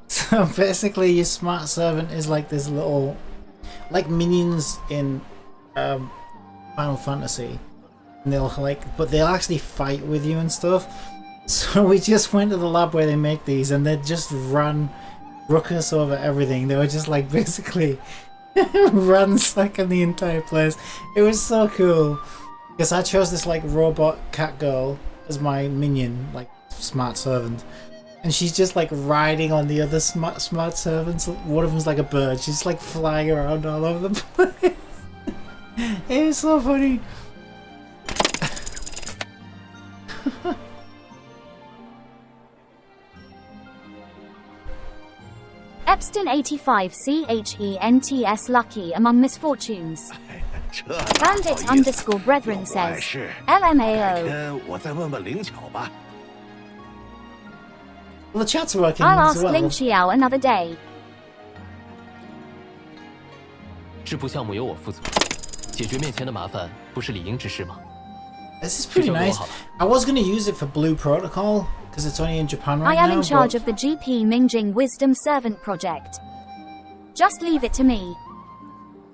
Speaker 1: so basically, your smart servant is like this little, like minions in Final Fantasy, and but they'll actually fight with you and stuff. So we just went to the lab where they make these, and they just ran ruckus over everything. They were just like basically ransacking the entire place. It was so cool because I chose this like robot cat girl as my minion, like smart servant. And she's just like riding on the other smart servants. One of them's like a bird. She's like flying around all over the place. It was so funny.
Speaker 2: Epstein 85 CHENTS lucky among misfortunes. Bandit _ brethren says LMAO.
Speaker 6: 我再问问灵巧吧。
Speaker 1: Well, the chat's working
Speaker 2: I'll
Speaker 1: as
Speaker 2: ask
Speaker 1: well.
Speaker 2: Ling Qiao another day.
Speaker 5: 制布项目由我负责，解决面前的麻烦不是理应之事吗？
Speaker 1: This is pretty nice. I was going to use it for Blue Protocol because it's only in Japan right now.
Speaker 2: I am in charge
Speaker 1: but...
Speaker 2: of the GP Mingjing Wisdom Servant project. Just leave it to me.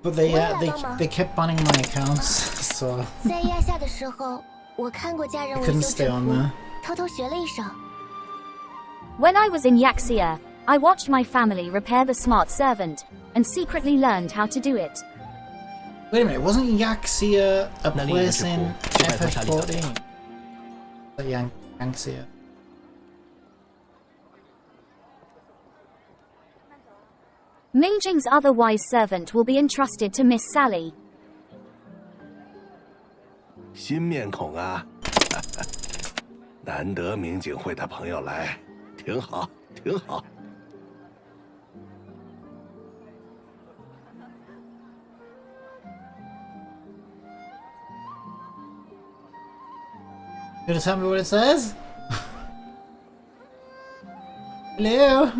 Speaker 1: But they kept banning my accounts, so
Speaker 7: 在亚夏的时候，我看过家人
Speaker 1: I
Speaker 7: 维
Speaker 1: couldn't
Speaker 7: 修
Speaker 1: stay
Speaker 7: 制
Speaker 1: on
Speaker 7: 服
Speaker 1: there.，
Speaker 7: 偷偷学了一手。
Speaker 2: When I was in Yaxia, I watched my family repair the smart servant and secretly learned how to do it.
Speaker 1: Wait a minute, wasn't Yaxia a
Speaker 5: 那另一个制
Speaker 1: place
Speaker 5: 服
Speaker 1: in
Speaker 5: 就拜托沙利德。
Speaker 1: FF14? Like Yaxia.
Speaker 2: Mingjing's other wise servant will be entrusted to Miss Sally.
Speaker 6: 新面孔啊，难得民警会的朋友来，挺好，挺好。
Speaker 1: You gonna tell me what it says? Hello?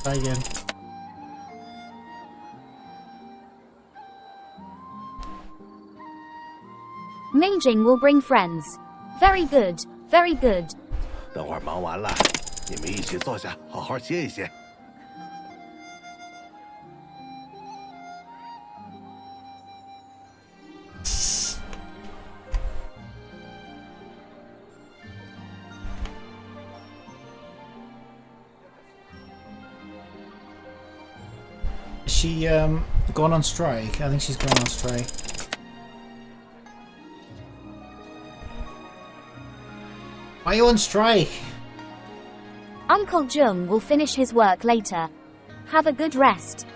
Speaker 1: Try again.
Speaker 2: Mingjing will bring friends. Very good, very good.
Speaker 6: 等会儿忙完了，你们一起坐下，好好歇一歇。
Speaker 1: Is she gone on strike? I think she's gone on strike. Why are you on strike?
Speaker 2: Uncle Jung will finish his work later. Have a good rest.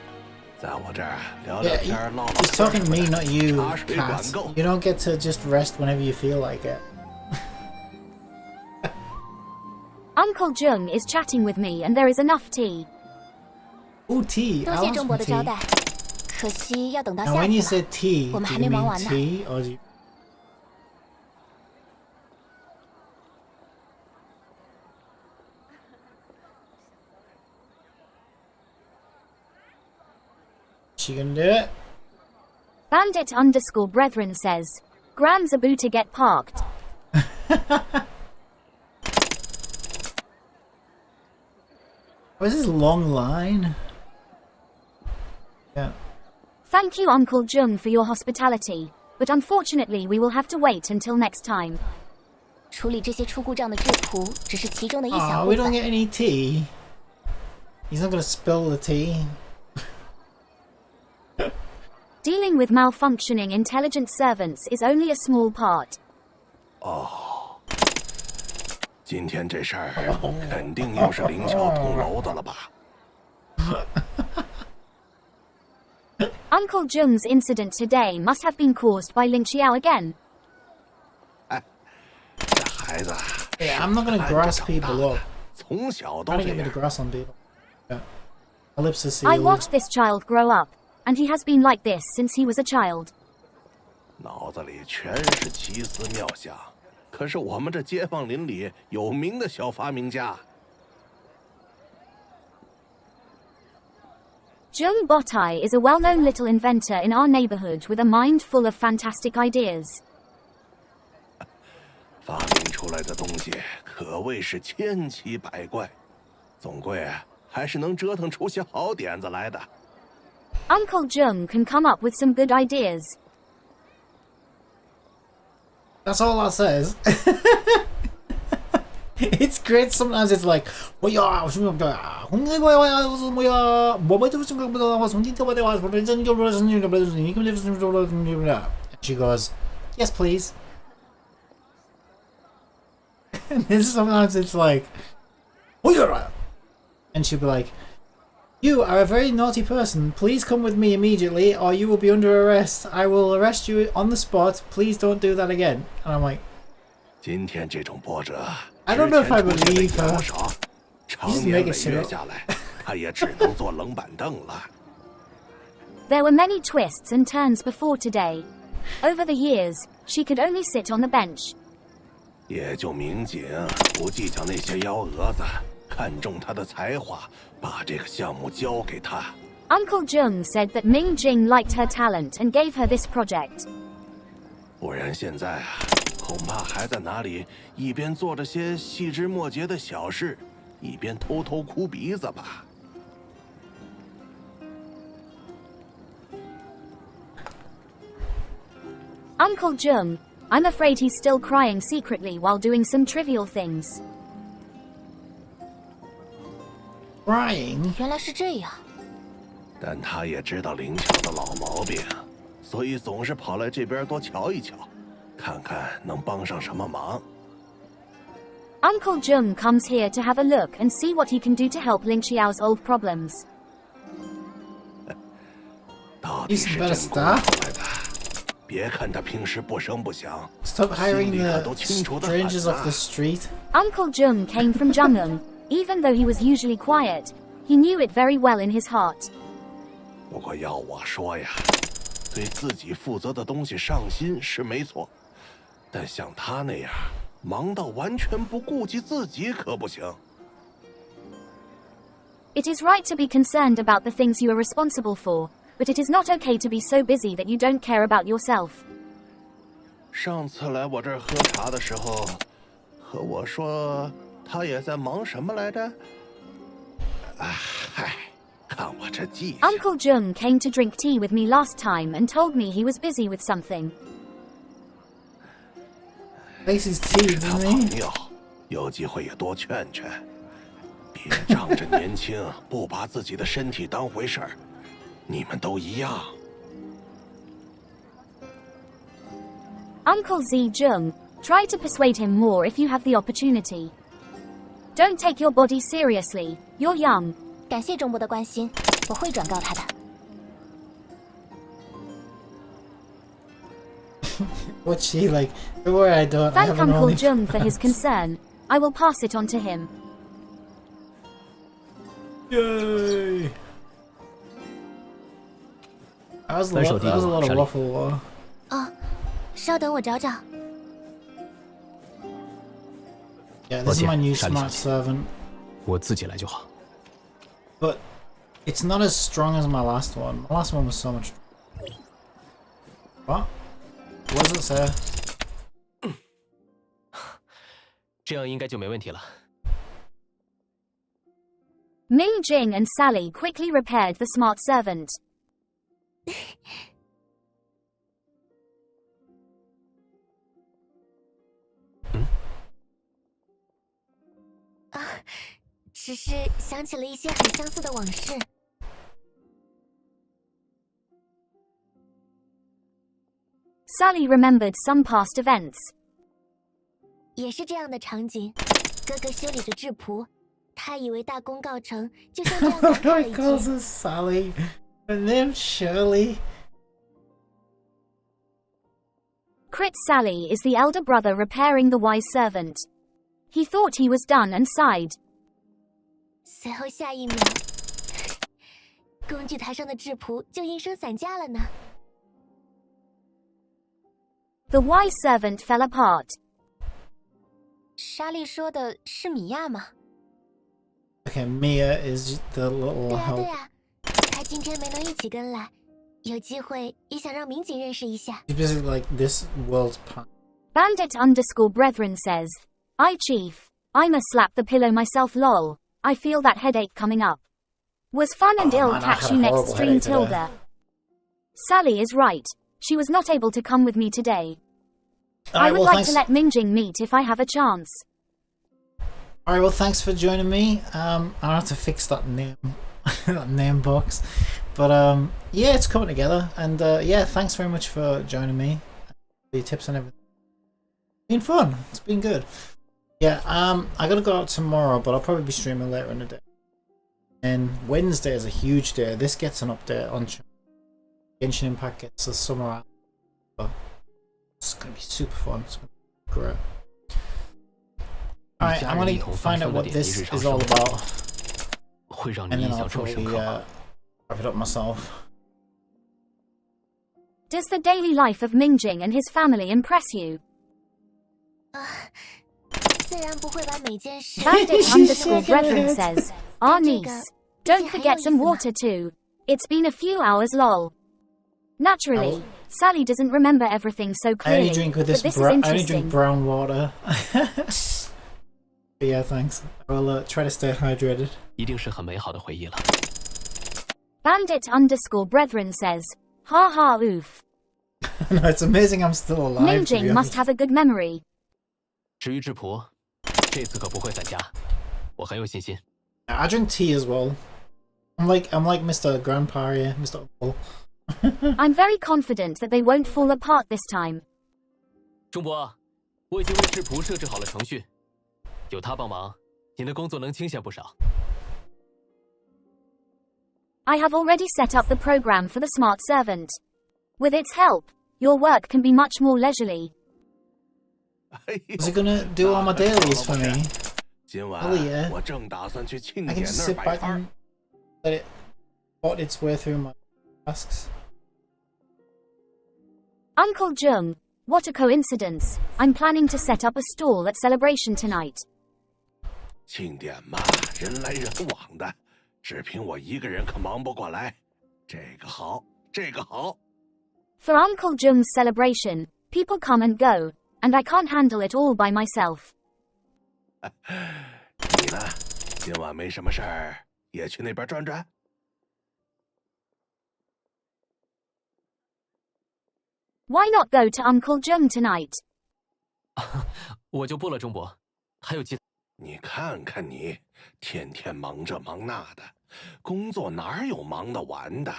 Speaker 6: 在我这儿聊聊
Speaker 1: Yeah,
Speaker 6: 天，唠唠
Speaker 1: he's talking to me, not you,
Speaker 6: 茶水管
Speaker 1: Cat.
Speaker 6: 够。
Speaker 1: You don't get to just rest whenever you feel like it.
Speaker 2: Uncle Jung is chatting with me and there is enough tea.
Speaker 1: Ooh, tea.
Speaker 7: 多
Speaker 1: I
Speaker 7: 谢
Speaker 1: want
Speaker 7: 郑
Speaker 1: some
Speaker 7: 伯的招
Speaker 1: tea.
Speaker 7: 待，可惜要等到
Speaker 1: Now,
Speaker 7: 下
Speaker 1: when you
Speaker 7: 次了
Speaker 1: said。tea,
Speaker 7: 我们
Speaker 1: do
Speaker 7: 还
Speaker 1: you
Speaker 7: 没忙
Speaker 1: mean
Speaker 7: 完呢。
Speaker 1: tea or do you... She gonna do it?
Speaker 2: Bandit _ brethren says, Gran's about to get parked.
Speaker 1: What is this long line? Yeah.
Speaker 2: Thank you Uncle Jung for your hospitality, but unfortunately we will have to wait until next time.
Speaker 7: 处理这些出故障的制图只是其中的一小
Speaker 1: Oh,
Speaker 7: 部
Speaker 1: we don't
Speaker 7: 分。
Speaker 1: get any tea. He's not gonna spill the tea.
Speaker 2: Dealing with malfunctioning intelligent servants is only a small part.
Speaker 6: 今天这事儿肯定又是灵巧捅娄子了吧？
Speaker 2: Uncle Jung's incident today must have been caused by Lin Qiao again.
Speaker 6: 这孩子
Speaker 1: Yeah, I'm not gonna
Speaker 6: 是
Speaker 1: grass
Speaker 6: 看着长
Speaker 1: people
Speaker 6: 大
Speaker 1: up.
Speaker 6: 的，从小都
Speaker 1: Trying to
Speaker 6: 这
Speaker 1: get me to
Speaker 6: 样。
Speaker 1: grass on people. Yeah. My lips are
Speaker 2: I
Speaker 1: sealed.
Speaker 2: watched this child grow up, and he has been like this since he was a child.
Speaker 6: 脑子里全是奇思妙想，可是我们这街坊邻里有名的小发明家，
Speaker 2: Jung Botai is a well-known little inventor in our neighborhood with a mind full of fantastic ideas.
Speaker 6: 发明出来的东西可谓是千奇百怪，总归还是能折腾出些好点子来的。
Speaker 2: Uncle Jung can come up with some good ideas.
Speaker 1: That's all that says. It's great. Sometimes it's like, she goes, yes, please. And then sometimes it's like, and she'll be like, you are a very naughty person. Please come with me immediately or you will be under arrest. I will arrest you on the spot. Please don't do that again. And I'm like,
Speaker 6: 今天这种波折，
Speaker 1: I don't know if I believe her.
Speaker 6: 长年累月下来，他也只能坐冷板凳了。
Speaker 2: There were many twists and turns before today. Over the years, she could only sit on the bench.
Speaker 6: 也就民警不计较那些幺蛾子，看中他的才华，把这个项目交给他。
Speaker 2: Uncle Jung said that Ming Jing liked her talent and gave her this project.
Speaker 6: 不然现在恐怕还在哪里一边做着些细枝末节的小事，一边偷偷哭鼻子吧。
Speaker 2: Uncle Jung, I'm afraid he's still crying secretly while doing some trivial things.
Speaker 1: Crying?
Speaker 7: 原来是这样。
Speaker 6: 但他也知道灵巧的老毛病，所以总是跑来这边多瞧一瞧，看看能帮上什么忙。
Speaker 2: Uncle Jung comes here to have a look and see what he can do to help Ling Xiao's old problems.
Speaker 6: 到底是真工出来的。别看他平时不声不响，
Speaker 1: Stop hiring
Speaker 6: 心里可
Speaker 1: the
Speaker 6: 都清楚的很
Speaker 1: strangers off
Speaker 6: 呐
Speaker 1: the street.
Speaker 2: Uncle Jung came from Zhengeng. Even though he was usually quiet, he knew it very well in his heart.
Speaker 6: 不过要我说呀，对自己负责的东西上心是没错，但像他那样忙到完全不顾及自己可不行。
Speaker 2: It is right to be concerned about the things you are responsible for, but it is not okay to be so busy that you don't care about yourself.
Speaker 6: 上次来我这儿喝茶的时候，和我说他也在忙什么来着？嗨，看我这记性。
Speaker 2: Uncle Jung came to drink tea with me last time and told me he was busy with something.
Speaker 1: Faces tea,
Speaker 6: 是他
Speaker 1: doesn't
Speaker 6: 朋
Speaker 1: he?
Speaker 6: 友，有机会也多劝劝，别仗着年轻不把自己的身体当回事儿。你们都一样。
Speaker 2: Uncle Z Jung, try to persuade him more if you have the opportunity. Don't take your body seriously, you're young.
Speaker 7: 感谢中博的关心，我会转告他的。
Speaker 1: What's she like? Don't worry, I don't. I
Speaker 2: Thank
Speaker 1: have an
Speaker 2: Uncle
Speaker 1: only
Speaker 2: Jung for his concern. I will pass it on to him.
Speaker 1: Yay! That was a
Speaker 5: 来手
Speaker 1: lot,
Speaker 5: 递
Speaker 1: that was a
Speaker 5: 给我，
Speaker 1: lot of
Speaker 5: 莎莉。
Speaker 1: waffle.
Speaker 7: 哦，稍等，我找找。
Speaker 1: Yeah, this is my new
Speaker 5: 抱歉，
Speaker 1: smart
Speaker 5: 莎莉小姐。
Speaker 1: servant.
Speaker 5: 我自己来就好。
Speaker 1: But it's not as strong as my last one. My last one was so much. What? What does it say?
Speaker 5: 这样应该就没问题了。
Speaker 2: Ming Jing and Sally quickly repaired the smart servant.
Speaker 7: 只是想起了一些很相似的往事。
Speaker 2: Sally remembered some past events.
Speaker 7: 也是这样的场景，哥哥修理着质朴，他以为大功告成，就像这样感慨了
Speaker 1: He
Speaker 7: 一
Speaker 1: calls
Speaker 7: 句。
Speaker 1: her Sally. Her name's Shirley.
Speaker 2: Crit Sally is the elder brother repairing the wise servant. He thought he was done and sighed.
Speaker 7: 随后下一秒，工具台上的质朴就应声散架了呢。
Speaker 2: The wise servant fell apart.
Speaker 7: 莎莉说的是米娅吗？
Speaker 1: Okay, Mia is the little
Speaker 7: 对啊，对
Speaker 1: help.
Speaker 7: 啊，他今天没能一起跟来，有机会也想让民警认识一下。
Speaker 1: It's basically like this world's part.
Speaker 2: Bandit_brethren says, I chief, I'ma slap the pillow myself lol. I feel that headache coming up. Was fun and
Speaker 1: Oh,
Speaker 2: ill.
Speaker 1: man, I
Speaker 2: Catch
Speaker 1: had
Speaker 2: you
Speaker 1: a
Speaker 2: next
Speaker 1: horrible
Speaker 2: stream
Speaker 1: headache today.
Speaker 2: Tilda. Sally is right. She was not able to come with me today. I would like to let Minjing meet if I have a chance.
Speaker 1: Alright, well, thanks for joining me. I'll have to fix that name, that name box. But yeah, it's coming together. And yeah, thanks very much for joining me. The tips and everything. It's been fun. It's been good. Yeah, I gotta go out tomorrow, but I'll probably be streaming later in the day. And Wednesday is a huge day. This gets an update on Genshin Impact gets the summer out. So it's gonna be super fun. It's gonna be great. Alright, I'm gonna find out what this is all about. And then I'll probably wrap it up myself.
Speaker 2: Does the daily life of Mingjing and his family impress you?
Speaker 7: 虽然不会把每件事
Speaker 2: Bandit_brethren says, our niece. Don't forget some water too. It's been a few hours lol. Naturally, Sally doesn't remember everything so
Speaker 1: I
Speaker 2: clearly,
Speaker 1: only drink with
Speaker 2: but
Speaker 1: this.
Speaker 2: this is
Speaker 1: I only
Speaker 2: interesting.
Speaker 1: drink brown water. But yeah, thanks. I will try to stay hydrated.
Speaker 5: 一定是很美好的回忆了。
Speaker 2: Bandit_brethren says, ha ha oof.
Speaker 1: No, it's amazing I'm still alive. To be
Speaker 2: Mingjing must
Speaker 1: honest.
Speaker 2: have a good memory.
Speaker 5: 至于质朴，这次可不会散家，我很有信心。
Speaker 1: I drink tea as well. I'm like Mr. Grandpa here, Mr. Uncle.
Speaker 2: I'm very confident that they won't fall apart this time.
Speaker 5: 钟博，我已经为质朴设置好了程序，有他帮忙，你的工作能清闲不少。
Speaker 2: I have already set up the program for the smart servant. With its help, your work can be much more leisurely.
Speaker 1: Is it gonna do all my dailies for me?
Speaker 6: 今晚
Speaker 1: Oh yeah.
Speaker 6: 我正打算去庆
Speaker 1: I
Speaker 6: 典
Speaker 1: can just
Speaker 6: 那儿
Speaker 1: sit
Speaker 6: 摆
Speaker 1: back
Speaker 6: 摊儿
Speaker 1: and let it bot its way through my tasks.
Speaker 2: Uncle Jung, what a coincidence. I'm planning to set up a stall at Celebration tonight.
Speaker 6: 庆典嘛，人来人往的，只凭我一个人可忙不过来。这个好，这个好。
Speaker 2: For Uncle Jung's celebration, people come and go, and I can't handle it all by myself.
Speaker 6: 你呢？今晚没什么事儿，也去那边转转。
Speaker 2: Why not go to Uncle Jung tonight?
Speaker 5: 我就不了，钟博，还有其。
Speaker 6: 你看看你，天天忙这忙那的，工作哪有忙得完的？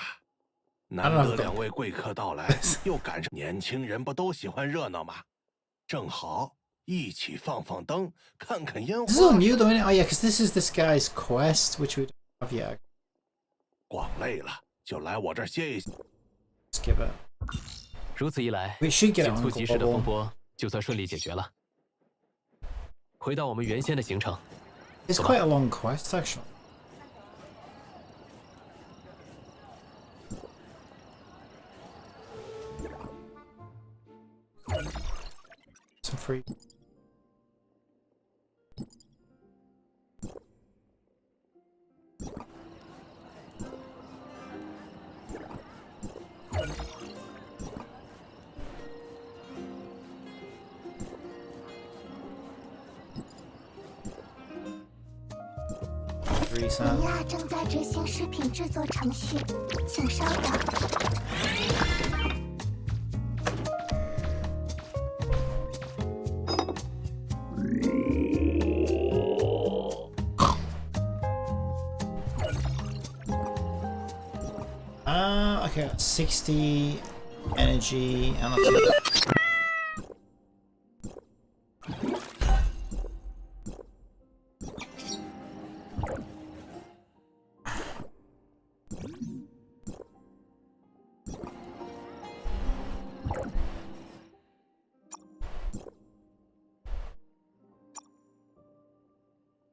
Speaker 6: 难得两位贵客到来，又赶上年轻人不都喜欢热闹吗？正好一起放放灯，看看烟
Speaker 1: This is all
Speaker 6: 花。
Speaker 1: new though, isn't it? Oh yeah, because this is this guy's quest, which we don't have yet.
Speaker 6: 逛累了就来我这儿歇一歇。
Speaker 1: Skip it.
Speaker 5: 如此一来，
Speaker 1: We should get
Speaker 5: 紧
Speaker 1: it
Speaker 5: 促
Speaker 1: on
Speaker 5: 及时的风
Speaker 1: global.
Speaker 5: 波就算顺利解决了。回到我们原先的行程，
Speaker 1: It's quite a long quest, actually. Some free. Reset.
Speaker 7: 尼亚正在执行食品制作程序，请稍等。
Speaker 1: Okay, 60 energy and that's it.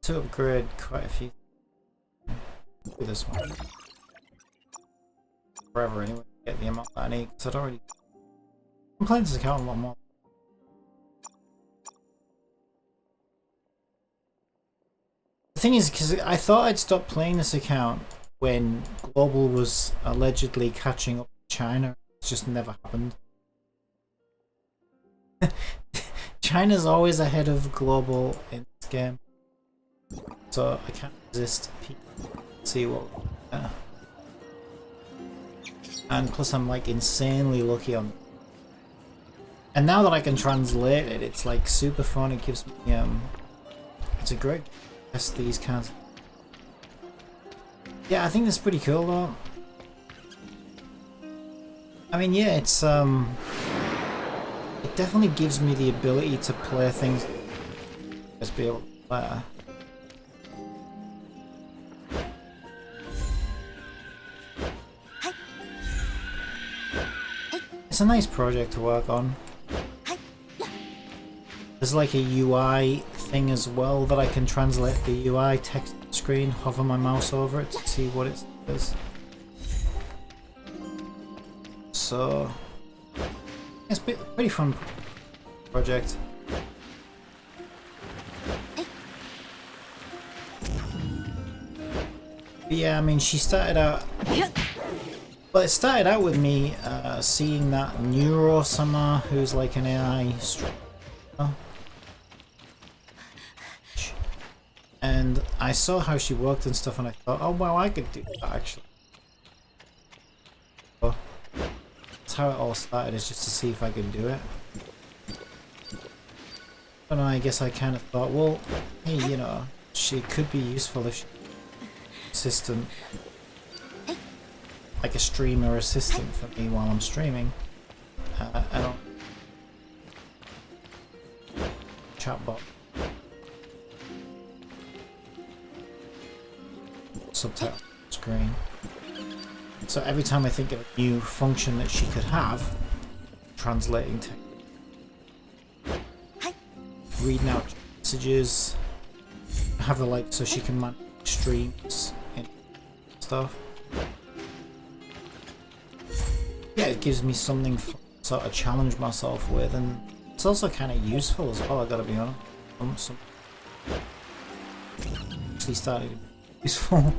Speaker 1: To upgrade quite a few. Do this one. Forever anyway, to get the amount that I need, because I'd already... I'm playing this account a lot more. The thing is, because I thought I'd stop playing this account when global was allegedly catching up to China. It's just never happened. China's always ahead of global in this game, so I can't resist see what. And plus, I'm like insanely lucky on. And now that I can translate it, it's like super fun. It gives me it's a great test these kinds. Yeah, I think that's pretty cool though. I mean, yeah, it's it definitely gives me the ability to play things. Let's be able to play. It's a nice project to work on. There's like a UI thing as well that I can translate the UI text screen, hover my mouse over it to see what it says. So it's a pretty fun project. But yeah, I mean, she started out. Well, it started out with me seeing that Neurosama, who's like an AI streamer, and I saw how she worked and stuff, and I thought, oh wow, I could do that actually. So that's how it all started, is just to see if I could do it. But I guess I kind of thought, well, hey, you know, she could be useful if she assistant. Like a streamer assistant for me while I'm streaming. I don't chatbot subtitle screen. So every time I think of a new function that she could have, translating text, reading out messages, have her like so she can manage streams and stuff. Yeah, it gives me something to sort of challenge myself with, and it's also kind of useful as well, I gotta be honest. Actually started to be useful.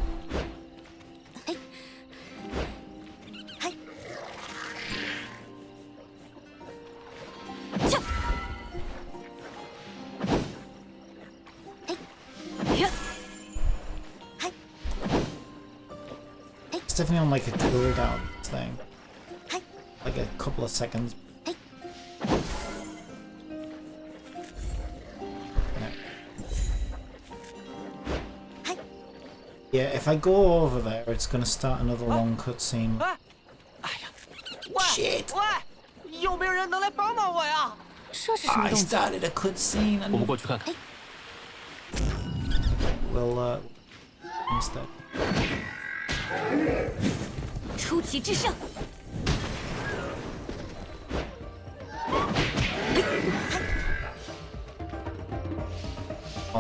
Speaker 1: It's definitely on like a cooldown thing. Like a couple of seconds. Yeah, if I go over there, it's gonna start another long cutscene. Shit! I started a cutscene and we'll instead.
Speaker 7: 出奇制胜。
Speaker 1: I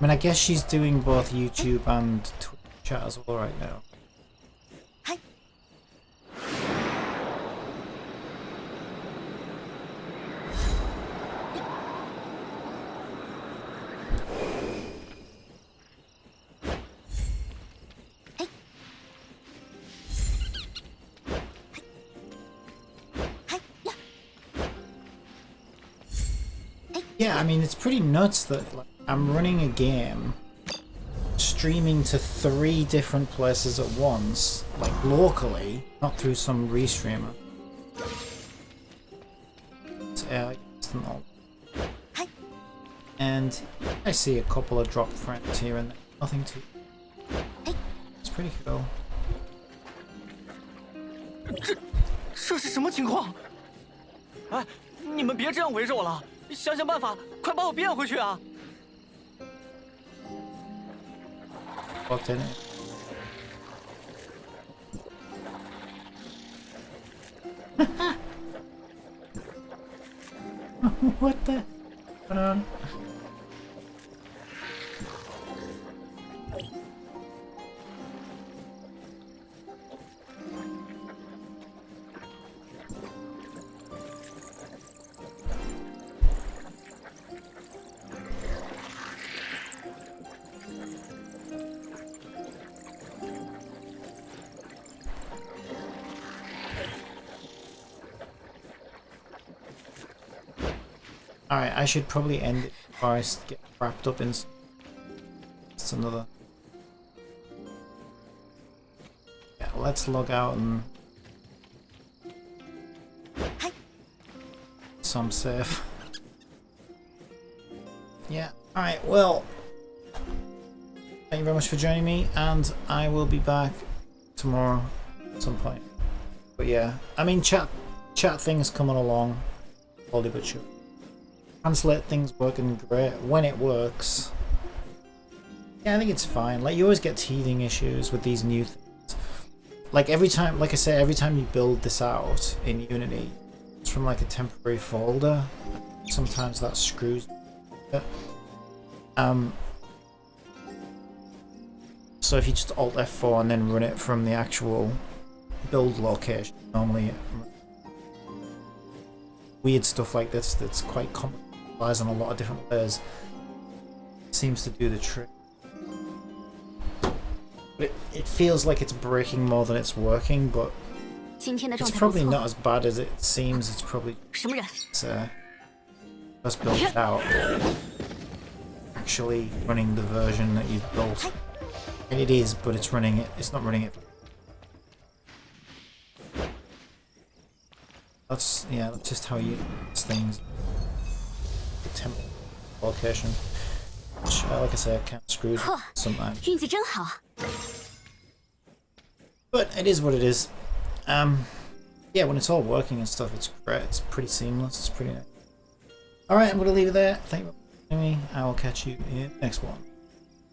Speaker 1: mean, I guess she's doing both YouTube and Twitch chat as well right now. Yeah, I mean, it's pretty nuts that like, I'm running a game, streaming to 3 different places at once, like locally, not through some restreamer. And I see a couple of dropped frames here and there, nothing too. It's pretty cool.
Speaker 5: 这是什么情况？哎，你们别这样围着我了，想想办法，快把我变回去啊！
Speaker 1: Fucked in it. What the? Hold on. Alright, I should probably end it before I get wrapped up in... It's another... Yeah, let's log out and... So I'm safe. Yeah, alright, well... Thank you very much for joining me, and I will be back tomorrow at some point. But yeah, I mean, chat thing's coming along, slowly but sure. Translate thing's working great when it works. Yeah, I think it's fine. Like, you always get teething issues with these new things. Like every time, like I say, every time you build this out in Unity, it's from like a temporary folder. Sometimes that screws it. So if you just Alt F4 and then run it from the actual build location, normally weird stuff like this that's quite complex, relies on a lot of different layers, seems to do the trick. But it feels like it's breaking more than it's working, but it's probably not as bad as it seems. It's probably just built it out, actually running the version that you've built. It is, but it's running it. It's not running it. That's just how you use things. The temp location, which, like I say, I can't screw sometimes. But it is what it is. Yeah, when it's all working and stuff, it's great. It's pretty seamless. It's pretty nice. All right, I'm gonna leave it there. Thank you for watching me. I will catch you in the next one.